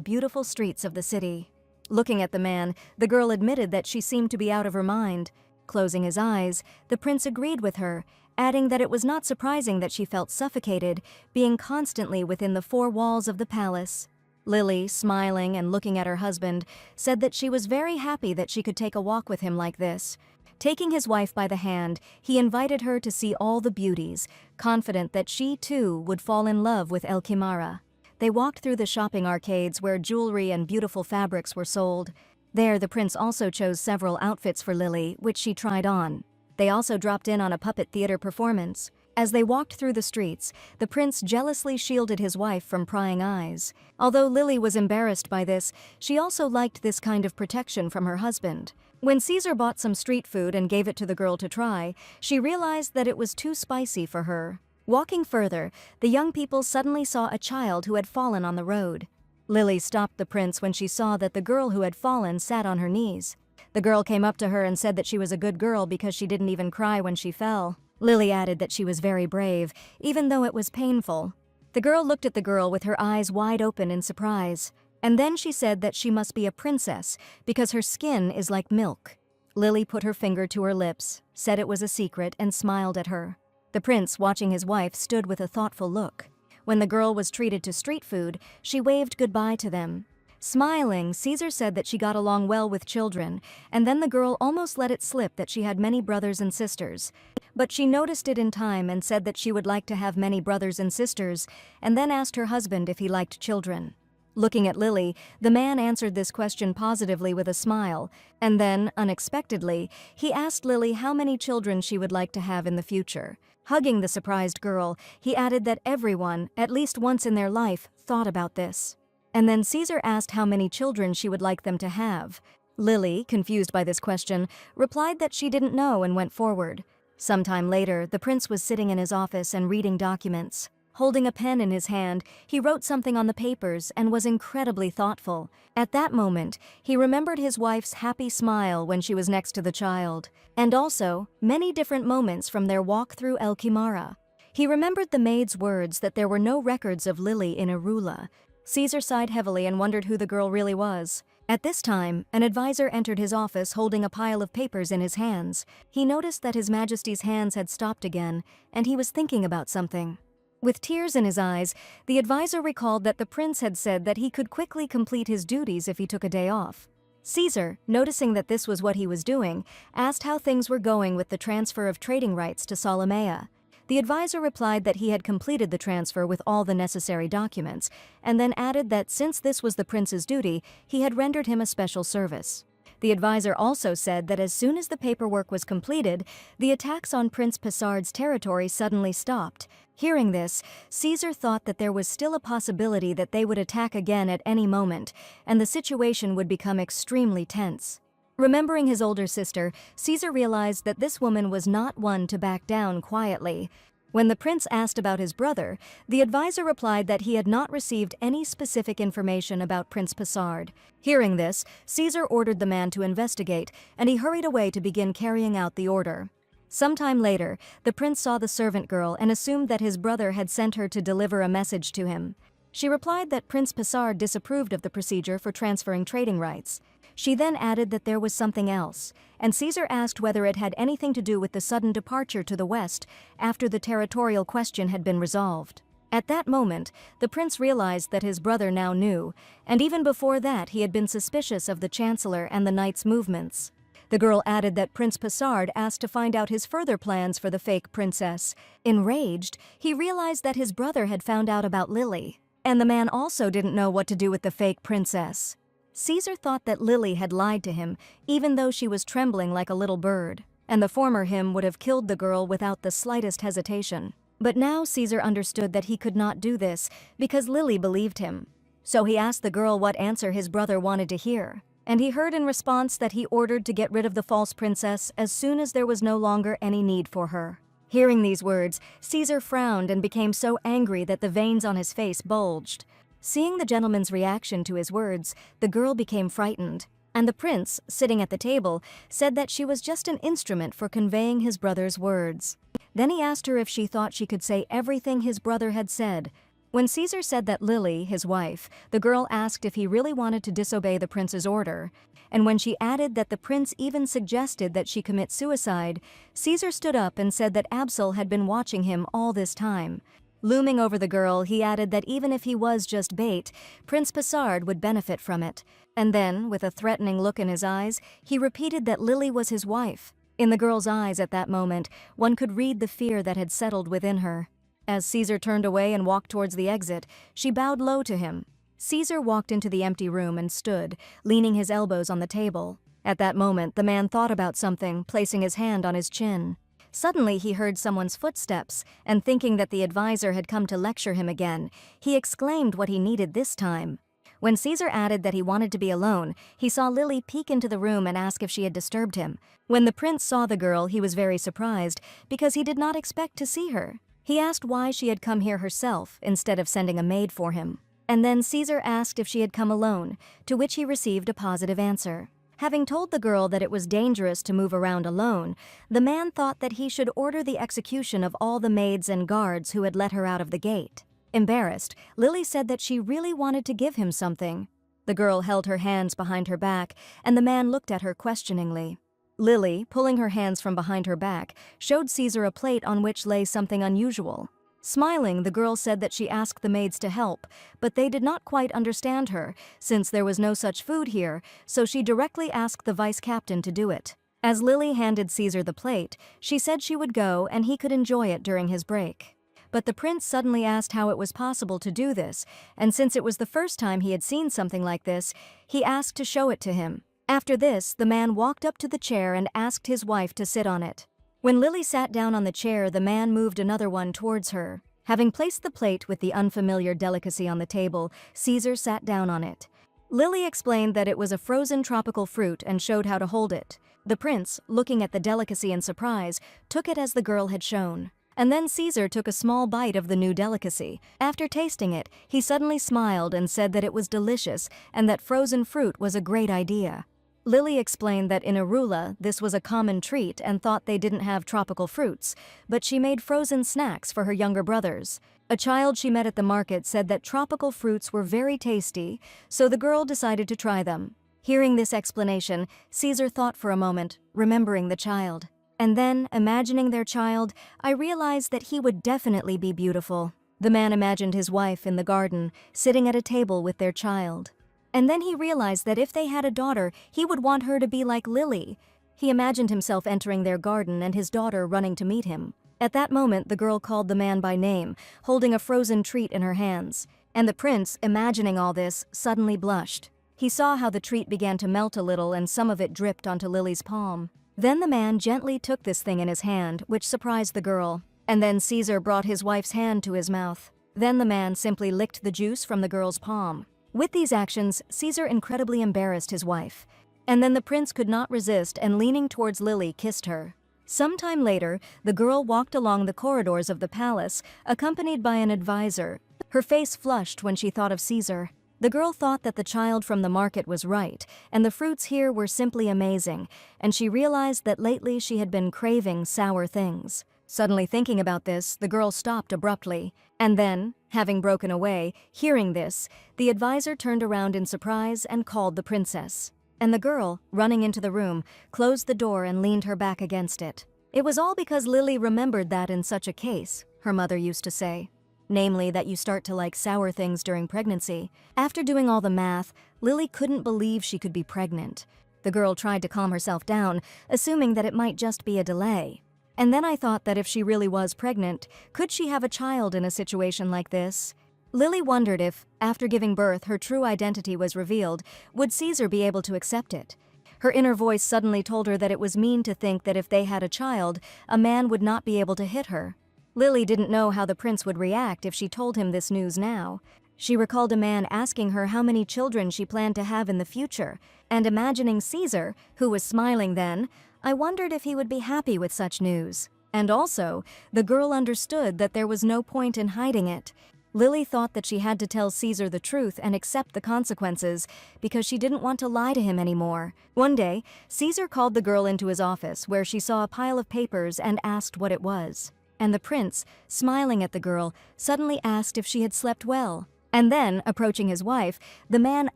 beautiful streets of the city. Looking at the man, the girl admitted that she seemed to be out of her mind. Closing his eyes, the prince agreed with her, adding that it was not surprising that she felt suffocated, being constantly within the four walls of the palace. Lily, smiling and looking at her husband, said that she was very happy that she could take a walk with him like this. Taking his wife by the hand, he invited her to see all the beauties, confident that she, too, would fall in love with El Khimara. They walked through the shopping arcades where jewelry and beautiful fabrics were sold. There, the prince also chose several outfits for Lily, which she tried on. They also dropped in on a puppet theater performance. As they walked through the streets, the prince jealously shielded his wife from prying eyes. Although Lily was embarrassed by this, she also liked this kind of protection from her husband. When Caesar bought some street food and gave it to the girl to try, she realized that it was too spicy for her. Walking further, the young people suddenly saw a child who had fallen on the road. Lily stopped the prince when she saw that the girl who had fallen sat on her knees. The girl came up to her and said that she was a good girl because she didn't even cry when she fell. Lily added that she was very brave, even though it was painful. The girl looked at the girl with her eyes wide open in surprise. And then she said that she must be a princess because her skin is like milk. Lily put her finger to her lips, said it was a secret, and smiled at her. The prince, watching his wife, stood with a thoughtful look. When the girl was treated to street food, she waved goodbye to them. Smiling, Caesar said that she got along well with children, and then the girl almost let it slip that she had many brothers and sisters. But she noticed it in time and said that she would like to have many brothers and sisters, and then asked her husband if he liked children. Looking at Lily, the man answered this question positively with a smile, and then, unexpectedly, he asked Lily how many children she would like to have in the future. Hugging the surprised girl, he added that everyone, at least once in their life, thought about this. And then Caesar asked how many children she would like them to have. Lily, confused by this question, replied that she didn't know and went forward. Sometime later, the prince was sitting in his office and reading documents. Holding a pen in his hand, he wrote something on the papers and was incredibly thoughtful. At that moment, he remembered his wife's happy smile when she was next to the child, and also many different moments from their walk through El Kimara. He remembered the maid's words that there were no records of Lily in Arula. Caesar sighed heavily and wondered who the girl really was. At this time, an advisor entered his office holding a pile of papers in his hands. He noticed that His Majesty's hands had stopped again, and he was thinking about something. With tears in his eyes, the advisor recalled that the prince had said that he could quickly complete his duties if he took a day off. Caesar, noticing that this was what he was doing, asked how things were going with the transfer of trading rights to Ptolemais. The advisor replied that he had completed the transfer with all the necessary documents, and then added that since this was the prince's duty, he had rendered him a special service. The advisor also said that as soon as the paperwork was completed, the attacks on Prince Pessard's territory suddenly stopped. Hearing this, Caesar thought that there was still a possibility that they would attack again at any moment, and the situation would become extremely tense. Remembering his older sister, Caesar realized that this woman was not one to back down quietly. When the prince asked about his brother, the advisor replied that he had not received any specific information about Prince Pessard. Hearing this, Caesar ordered the man to investigate, and he hurried away to begin carrying out the order. Sometime later, the prince saw the servant girl and assumed that his brother had sent her to deliver a message to him. She replied that Prince Pessard disapproved of the procedure for transferring trading rights. She then added that there was something else, and Caesar asked whether it had anything to do with the sudden departure to the west after the territorial question had been resolved. At that moment, the prince realized that his brother now knew, and even before that he had been suspicious of the chancellor and the knight's movements. The girl added that Prince Pessard asked to find out his further plans for the fake princess. Enraged, he realized that his brother had found out about Lily, and the man also didn't know what to do with the fake princess. Caesar thought that Lily had lied to him, even though she was trembling like a little bird, and the former him would have killed the girl without the slightest hesitation. But now Caesar understood that he could not do this because Lily believed him. So he asked the girl what answer his brother wanted to hear, and he heard in response that he ordered to get rid of the false princess as soon as there was no longer any need for her. Hearing these words, Caesar frowned and became so angry that the veins on his face bulged. Seeing the gentleman's reaction to his words, the girl became frightened, and the prince, sitting at the table, said that she was just an instrument for conveying his brother's words. Then he asked her if she thought she could say everything his brother had said. When Caesar said that Lily, his wife, the girl asked if he really wanted to disobey the prince's order, and when she added that the prince even suggested that she commit suicide, Caesar stood up and said that Absol had been watching him all this time. Looming over the girl, he added that even if he was just bait, Prince Pessard would benefit from it. And then, with a threatening look in his eyes, he repeated that Lily was his wife. In the girl's eyes at that moment, one could read the fear that had settled within her. As Caesar turned away and walked towards the exit, she bowed low to him. Caesar walked into the empty room and stood, leaning his elbows on the table. At that moment, the man thought about something, placing his hand on his chin. Suddenly he heard someone's footsteps, and thinking that the advisor had come to lecture him again, he exclaimed what he needed this time. When Caesar added that he wanted to be alone, he saw Lily peek into the room and ask if she had disturbed him. When the prince saw the girl, he was very surprised, because he did not expect to see her. He asked why she had come here herself, instead of sending a maid for him. And then Caesar asked if she had come alone, to which he received a positive answer. Having told the girl that it was dangerous to move around alone, the man thought that he should order the execution of all the maids and guards who had let her out of the gate. Embarrassed, Lily said that she really wanted to give him something. The girl held her hands behind her back, and the man looked at her questioningly. Lily, pulling her hands from behind her back, showed Caesar a plate on which lay something unusual. Smiling, the girl said that she asked the maids to help, but they did not quite understand her, since there was no such food here, so she directly asked the vice-captain to do it. As Lily handed Caesar the plate, she said she would go and he could enjoy it during his break. but the prince suddenly asked how it was possible to do this, and since it was the first time he had seen something like this, he asked to show it to him. After this, the man walked up to the chair and asked his wife to sit on it. When Lily sat down on the chair, the man moved another one towards her. Having placed the plate with the unfamiliar delicacy on the table, Caesar sat down on it. Lily explained that it was a frozen tropical fruit and showed how to hold it. The prince, looking at the delicacy in surprise, took it as the girl had shown. And then Caesar took a small bite of the new delicacy. After tasting it, he suddenly smiled and said that it was delicious and that frozen fruit was a great idea. Lily explained that in Arula, this was a common treat and thought they didn't have tropical fruits, but she made frozen snacks for her younger brothers. A child she met at the market said that tropical fruits were very tasty, so the girl decided to try them. Hearing this explanation, Caesar thought for a moment, remembering the child. And then, imagining their child, I realized that he would definitely be beautiful. The man imagined his wife in the garden, sitting at a table with their child. And then he realized that if they had a daughter, he would want her to be like Lily. He imagined himself entering their garden and his daughter running to meet him. At that moment, the girl called the man by name, holding a frozen treat in her hands. And the prince, imagining all this, suddenly blushed. He saw how the treat began to melt a little and some of it dripped onto Lily's palm. Then the man gently took this thing in his hand, which surprised the girl. And then Caesar brought his wife's hand to his mouth. Then the man simply licked the juice from the girl's palm. With these actions, Caesar incredibly embarrassed his wife. And then the prince could not resist and leaning towards Lily kissed her. Sometime later, the girl walked along the corridors of the palace, accompanied by an advisor. Her face flushed when she thought of Caesar. The girl thought that the child from the market was right, and the fruits here were simply amazing, and she realized that lately she had been craving sour things. Suddenly thinking about this, the girl stopped abruptly. And then, having broken away, hearing this, the advisor turned around in surprise and called the princess. And the girl, running into the room, closed the door and leaned her back against it. It was all because Lily remembered that in such a case, her mother used to say. Namely, that you start to like sour things during pregnancy. After doing all the math, Lily couldn't believe she could be pregnant. The girl tried to calm herself down, assuming that it might just be a delay. And then I thought that if she really was pregnant, could she have a child in a situation like this? Lily wondered if, after giving birth, her true identity was revealed, would Caesar be able to accept it? Her inner voice suddenly told her that it was mean to think that if they had a child, a man would not be able to hit her. Lily didn't know how the prince would react if she told him this news now. She recalled a man asking her how many children she planned to have in the future, and imagining Caesar, who was smiling then, I wondered if he would be happy with such news. And also, the girl understood that there was no point in hiding it. Lily thought that she had to tell Caesar the truth and accept the consequences because she didn't want to lie to him anymore. One day, Caesar called the girl into his office where she saw a pile of papers and asked what it was. And the prince, smiling at the girl, suddenly asked if she had slept well. And then, approaching his wife, the man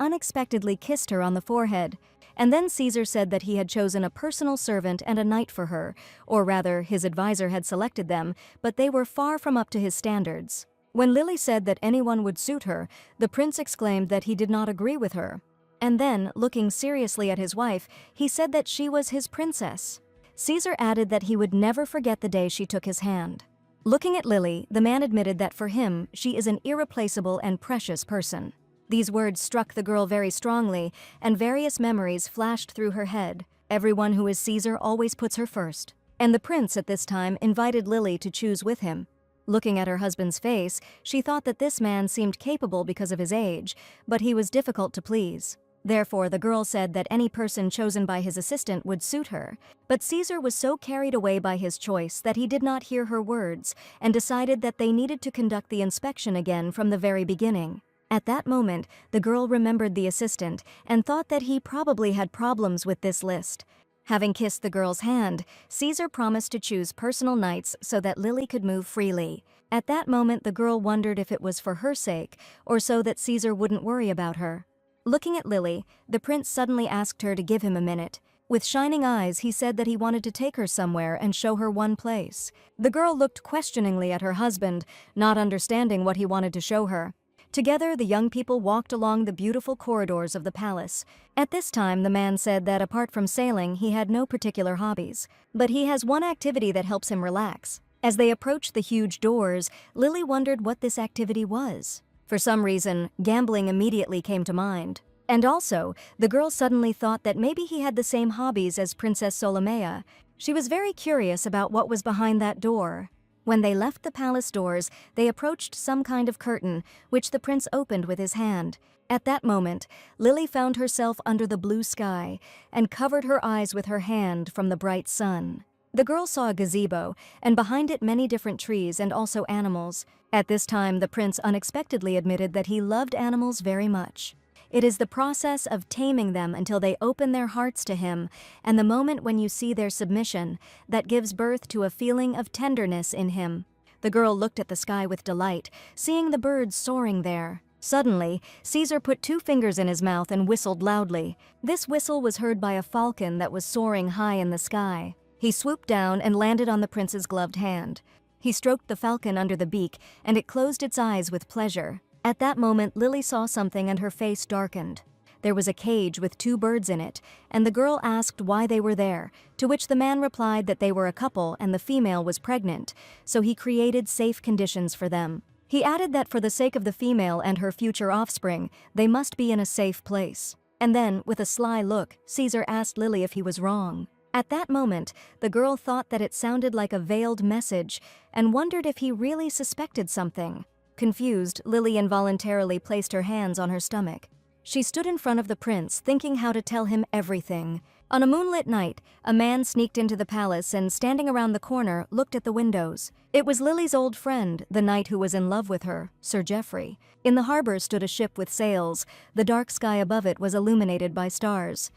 unexpectedly kissed her on the forehead. And then Caesar said that he had chosen a personal servant and a knight for her, or rather, his advisor had selected them, but they were far from up to his standards. When Lily said that anyone would suit her, the prince exclaimed that he did not agree with her. And then, looking seriously at his wife, he said that she was his princess. Caesar added that he would never forget the day she took his hand. Looking at Lily, the man admitted that for him, she is an irreplaceable and precious person. These words struck the girl very strongly, and various memories flashed through her head. Everyone who is Caesar always puts her first. And the prince at this time invited Lily to choose with him. Looking at her husband's face, she thought that this man seemed capable because of his age, but he was difficult to please. Therefore, the girl said that any person chosen by his assistant would suit her. But Caesar was so carried away by his choice that he did not hear her words and decided that they needed to conduct the inspection again from the very beginning. At that moment, the girl remembered the assistant and thought that he probably had problems with this list. Having kissed the girl's hand, Caesar promised to choose personal knights so that Lily could move freely. At that moment, the girl wondered if it was for her sake or so that Caesar wouldn't worry about her. Looking at Lily, the prince suddenly asked her to give him a minute. With shining eyes, he said that he wanted to take her somewhere and show her one place. The girl looked questioningly at her husband, not understanding what he wanted to show her. Together, the young people walked along the beautiful corridors of the palace. At this time, the man said that apart from sailing, he had no particular hobbies. But he has one activity that helps him relax. As they approached the huge doors, Lily wondered what this activity was. For some reason, gambling immediately came to mind. And also, the girl suddenly thought that maybe he had the same hobbies as Princess Solomea. She was very curious about what was behind that door. When they left the palace doors, they approached some kind of curtain, which the prince opened with his hand. At that moment, Lily found herself under the blue sky and covered her eyes with her hand from the bright sun. The girl saw a gazebo, and behind it many different trees and also animals. At this time, the prince unexpectedly admitted that he loved animals very much. It is the process of taming them until they open their hearts to him, and the moment when you see their submission, that gives birth to a feeling of tenderness in him. The girl looked at the sky with delight, seeing the birds soaring there. Suddenly, Caesar put 2 fingers in his mouth and whistled loudly. This whistle was heard by a falcon that was soaring high in the sky. He swooped down and landed on the prince's gloved hand. He stroked the falcon under the beak, and it closed its eyes with pleasure. At that moment, Lily saw something and her face darkened. There was a cage with 2 birds in it, and the girl asked why they were there, to which the man replied that they were a couple and the female was pregnant, so he created safe conditions for them. He added that for the sake of the female and her future offspring, they must be in a safe place. And then, with a sly look, Caesar asked Lily if he was wrong. At that moment, the girl thought that it sounded like a veiled message and wondered if he really suspected something. Confused, Lily involuntarily placed her hands on her stomach. She stood in front of the prince, thinking how to tell him everything. On a moonlit night, a man sneaked into the palace and, standing around the corner, looked at the windows. It was Lily's old friend, the knight who was in love with her, Sir Geoffrey. In the harbor stood a ship with sails. The dark sky above it was illuminated by stars.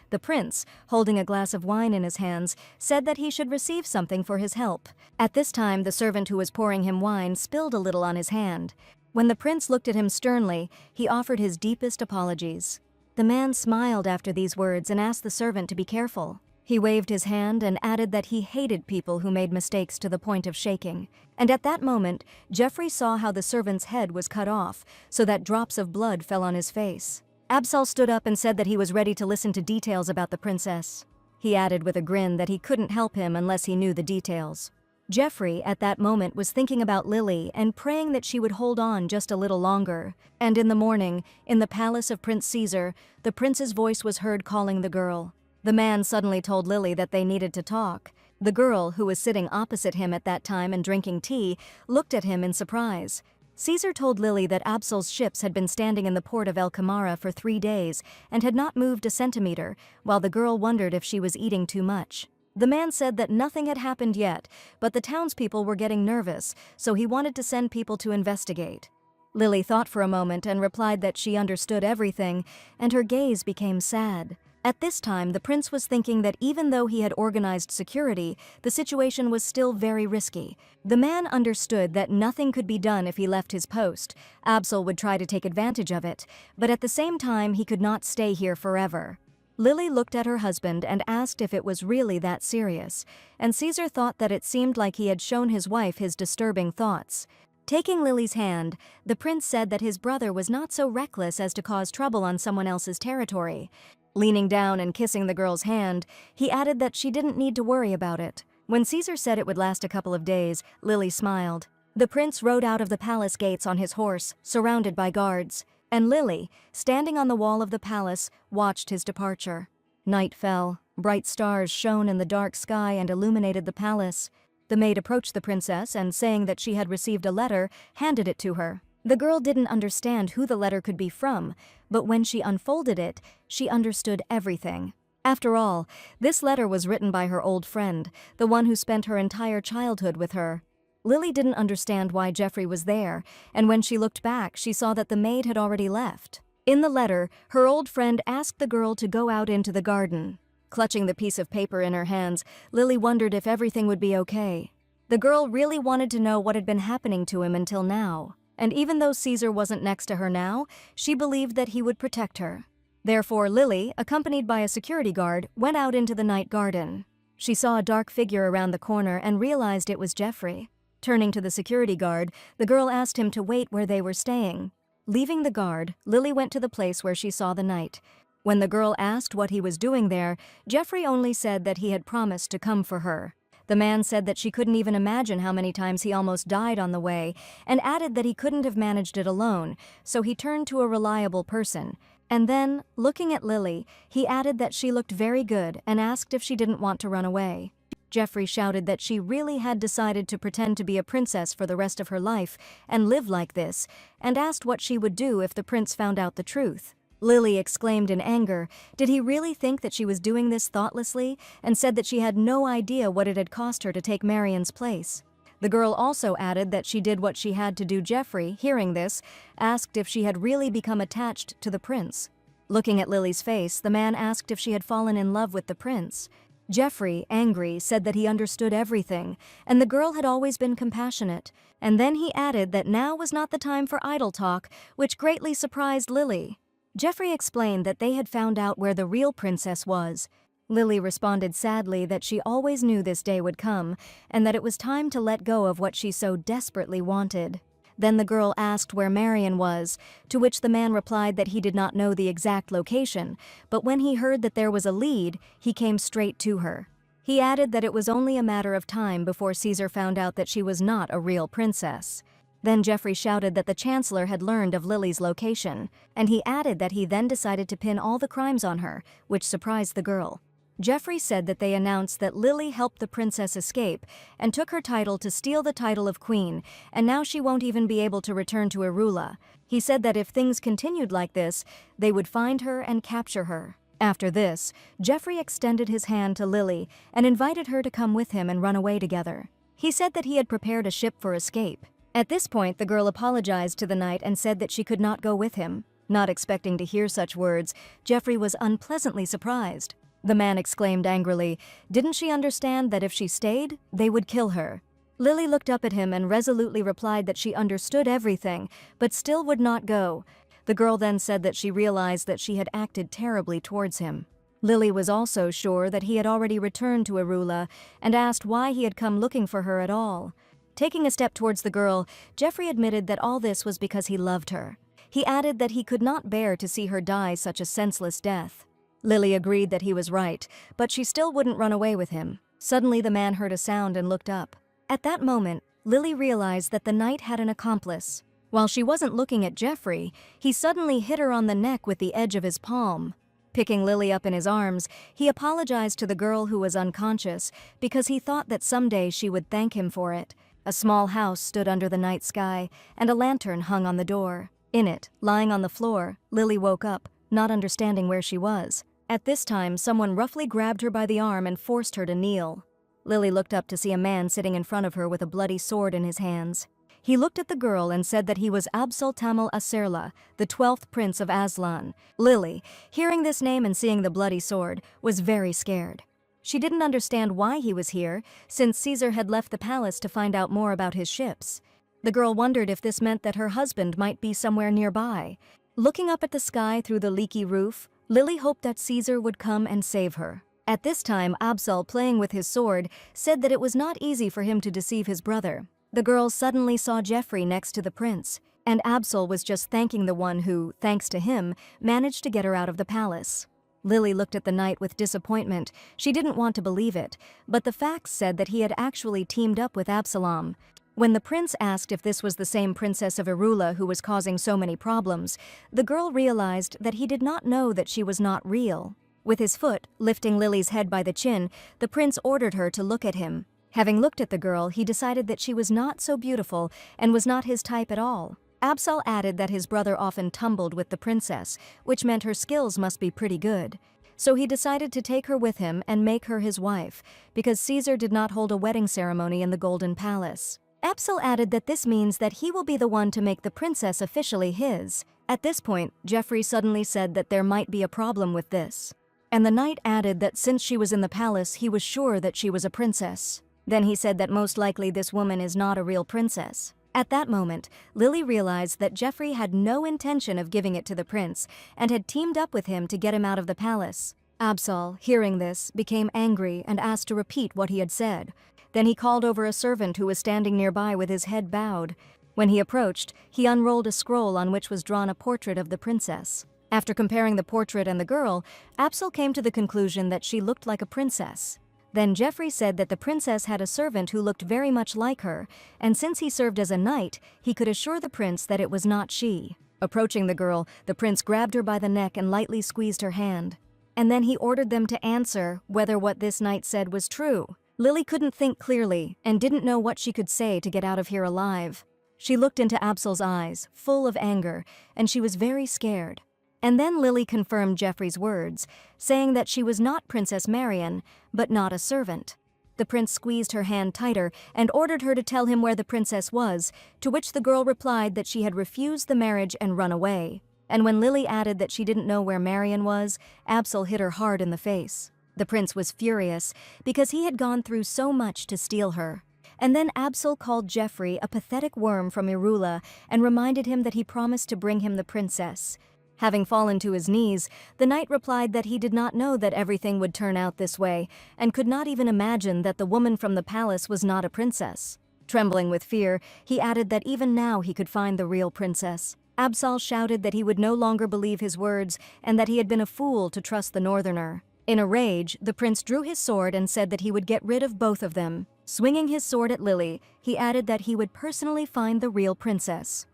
The prince, holding a glass of wine in his hands, said that he should receive something for his help. At this time, the servant who was pouring him wine spilled a little on his hand. When the prince looked at him sternly, he offered his deepest apologies. The man smiled after these words and asked the servant to be careful. He waved his hand and added that he hated people who made mistakes to the point of shaking. And at that moment, Geoffrey saw how the servant's head was cut off, so that drops of blood fell on his face. Absol stood up and said that he was ready to listen to details about the princess. He added with a grin that he couldn't help him unless he knew the details. Geoffrey, at that moment, was thinking about Lily and praying that she would hold on just a little longer. And in the morning, in the palace of Prince Caesar, the prince's voice was heard calling the girl. The man suddenly told Lily that they needed to talk. The girl, who was sitting opposite him at that time and drinking tea, looked at him in surprise. Caesar told Lily that Absol's ships had been standing in the port of El Camara for 3 days and had not moved a centimeter, while the girl wondered if she was eating too much. The man said that nothing had happened yet, but the townspeople were getting nervous, so he wanted to send people to investigate. Lily thought for a moment and replied that she understood everything, and her gaze became sad. At this time, the prince was thinking that even though he had organized security, the situation was still very risky. The man understood that nothing could be done if he left his post. Absol would try to take advantage of it, but at the same time he could not stay here forever. Lily looked at her husband and asked if it was really that serious, and Caesar thought that it seemed like he had shown his wife his disturbing thoughts. Taking Lily's hand, the prince said that his brother was not so reckless as to cause trouble on someone else's territory. Leaning down and kissing the girl's hand, he added that she didn't need to worry about it. When Caesar said it would last a couple of days, Lily smiled. The prince rode out of the palace gates on his horse, surrounded by guards, and Lily, standing on the wall of the palace, watched his departure. Night fell. Bright stars shone in the dark sky and illuminated the palace. The maid approached the princess and, saying that she had received a letter, handed it to her. The girl didn't understand who the letter could be from, but when she unfolded it, she understood everything. After all, this letter was written by her old friend, the one who spent her entire childhood with her. Lily didn't understand why Geoffrey was there, and when she looked back, she saw that the maid had already left. In the letter, her old friend asked the girl to go out into the garden. Clutching the piece of paper in her hands, Lily wondered if everything would be okay. The girl really wanted to know what had been happening to him until now. And even though Caesar wasn't next to her now, she believed that he would protect her. Therefore, Lily, accompanied by a security guard, went out into the night garden. She saw a dark figure around the corner and realized it was Geoffrey. Turning to the security guard, the girl asked him to wait where they were staying. Leaving the guard, Lily went to the place where she saw the knight. When the girl asked what he was doing there, Geoffrey only said that he had promised to come for her. The man said that she couldn't even imagine how many times he almost died on the way, and added that he couldn't have managed it alone, so he turned to a reliable person. And then, looking at Lily, he added that she looked very good and asked if she didn't want to run away. Jeffrey shouted that she really had decided to pretend to be a princess for the rest of her life and live like this, and asked what she would do if the prince found out the truth. Lily exclaimed in anger, did he really think that she was doing this thoughtlessly, and said that she had no idea what it had cost her to take Marion's place. The girl also added that she did what she had to do. Jeffrey, hearing this, asked if she had really become attached to the prince. Looking at Lily's face, the man asked if she had fallen in love with the prince. Jeffrey, angry, said that he understood everything, and the girl had always been compassionate. And then he added that now was not the time for idle talk, which greatly surprised Lily. Jeffrey explained that they had found out where the real princess was. Lily responded sadly that she always knew this day would come, and that it was time to let go of what she so desperately wanted. Then the girl asked where Marion was, to which the man replied that he did not know the exact location, but when he heard that there was a lead, he came straight to her. He added that it was only a matter of time before Caesar found out that she was not a real princess. Then Jeffrey shouted that the Chancellor had learned of Lily's location, and he added that he then decided to pin all the crimes on her, which surprised the girl. Jeffrey said that they announced that Lily helped the princess escape and took her title to steal the title of queen, and now she won't even be able to return to Irula. He said that if things continued like this, they would find her and capture her. After this, Jeffrey extended his hand to Lily and invited her to come with him and run away together. He said that he had prepared a ship for escape. At this point, the girl apologized to the knight and said that she could not go with him. Not expecting to hear such words, Jeffrey was unpleasantly surprised. The man exclaimed angrily, didn't she understand that if she stayed, they would kill her? Lily looked up at him and resolutely replied that she understood everything, but still would not go. The girl then said that she realized that she had acted terribly towards him. Lily was also sure that he had already returned to Irula and asked why he had come looking for her at all. Taking a step towards the girl, Jeffrey admitted that all this was because he loved her. He added that he could not bear to see her die such a senseless death. Lily agreed that he was right, but she still wouldn't run away with him. Suddenly the man heard a sound and looked up. At that moment, Lily realized that the knight had an accomplice. While she wasn't looking at Jeffrey, he suddenly hit her on the neck with the edge of his palm. Picking Lily up in his arms, he apologized to the girl who was unconscious because he thought that someday she would thank him for it. A small house stood under the night sky, and a lantern hung on the door. In it, lying on the floor, Lily woke up, not understanding where she was. At this time, someone roughly grabbed her by the arm and forced her to kneel. Lily looked up to see a man sitting in front of her with a bloody sword in his hands. He looked at the girl and said that he was Absol Tamil Aserla, the 12th prince of Aslan. Lily, hearing this name and seeing the bloody sword, was very scared. She didn't understand why he was here, since Caesar had left the palace to find out more about his ships. The girl wondered if this meant that her husband might be somewhere nearby. Looking up at the sky through the leaky roof, Lily hoped that Caesar would come and save her. At this time, Absol, playing with his sword, said that it was not easy for him to deceive his brother. The girl suddenly saw Jeffrey next to the prince, and Absol was just thanking the one who, thanks to him, managed to get her out of the palace. Lily looked at the knight with disappointment. She didn't want to believe it, but the facts said that he had actually teamed up with Absalom. When the prince asked if this was the same princess of Irula who was causing so many problems, the girl realized that he did not know that she was not real. With his foot, lifting Lily's head by the chin, the prince ordered her to look at him. Having looked at the girl, he decided that she was not so beautiful and was not his type at all. Absol added that his brother often tumbled with the princess, which meant her skills must be pretty good. So he decided to take her with him and make her his wife, because Caesar did not hold a wedding ceremony in the Golden Palace. Absol added that this means that he will be the one to make the princess officially his. At this point, Jeffrey suddenly said that there might be a problem with this. And the knight added that since she was in the palace, he was sure that she was a princess. Then he said that most likely this woman is not a real princess. At that moment, Lily realized that Jeffrey had no intention of giving it to the prince and had teamed up with him to get him out of the palace. Absol, hearing this, became angry and asked to repeat what he had said. Then he called over a servant who was standing nearby with his head bowed. When he approached, he unrolled a scroll on which was drawn a portrait of the princess. After comparing the portrait and the girl, Absol came to the conclusion that she looked like a princess. Then Jeffrey said that the princess had a servant who looked very much like her, and since he served as a knight, he could assure the prince that it was not she. Approaching the girl, the prince grabbed her by the neck and lightly squeezed her hand. And then he ordered them to answer whether what this knight said was true. Lily couldn't think clearly and didn't know what she could say to get out of here alive. She looked into Absol's eyes, full of anger, and she was very scared. And then Lily confirmed Jeffrey's words, saying that she was not Princess Marian, but not a servant. The prince squeezed her hand tighter and ordered her to tell him where the princess was, to which the girl replied that she had refused the marriage and run away. And when Lily added that she didn't know where Marian was, Absol hit her hard in the face. The prince was furious because he had gone through so much to steal her. And then Absol called Jeffrey a pathetic worm from Irula and reminded him that he promised to bring him the princess. Having fallen to his knees, the knight replied that he did not know that everything would turn out this way, and could not even imagine that the woman from the palace was not a princess. Trembling with fear, he added that even now he could find the real princess. Absol shouted that he would no longer believe his words, and that he had been a fool to trust the northerner. In a rage, the prince drew his sword and said that he would get rid of both of them. Swinging his sword at Lily, he added that he would personally find the real princess.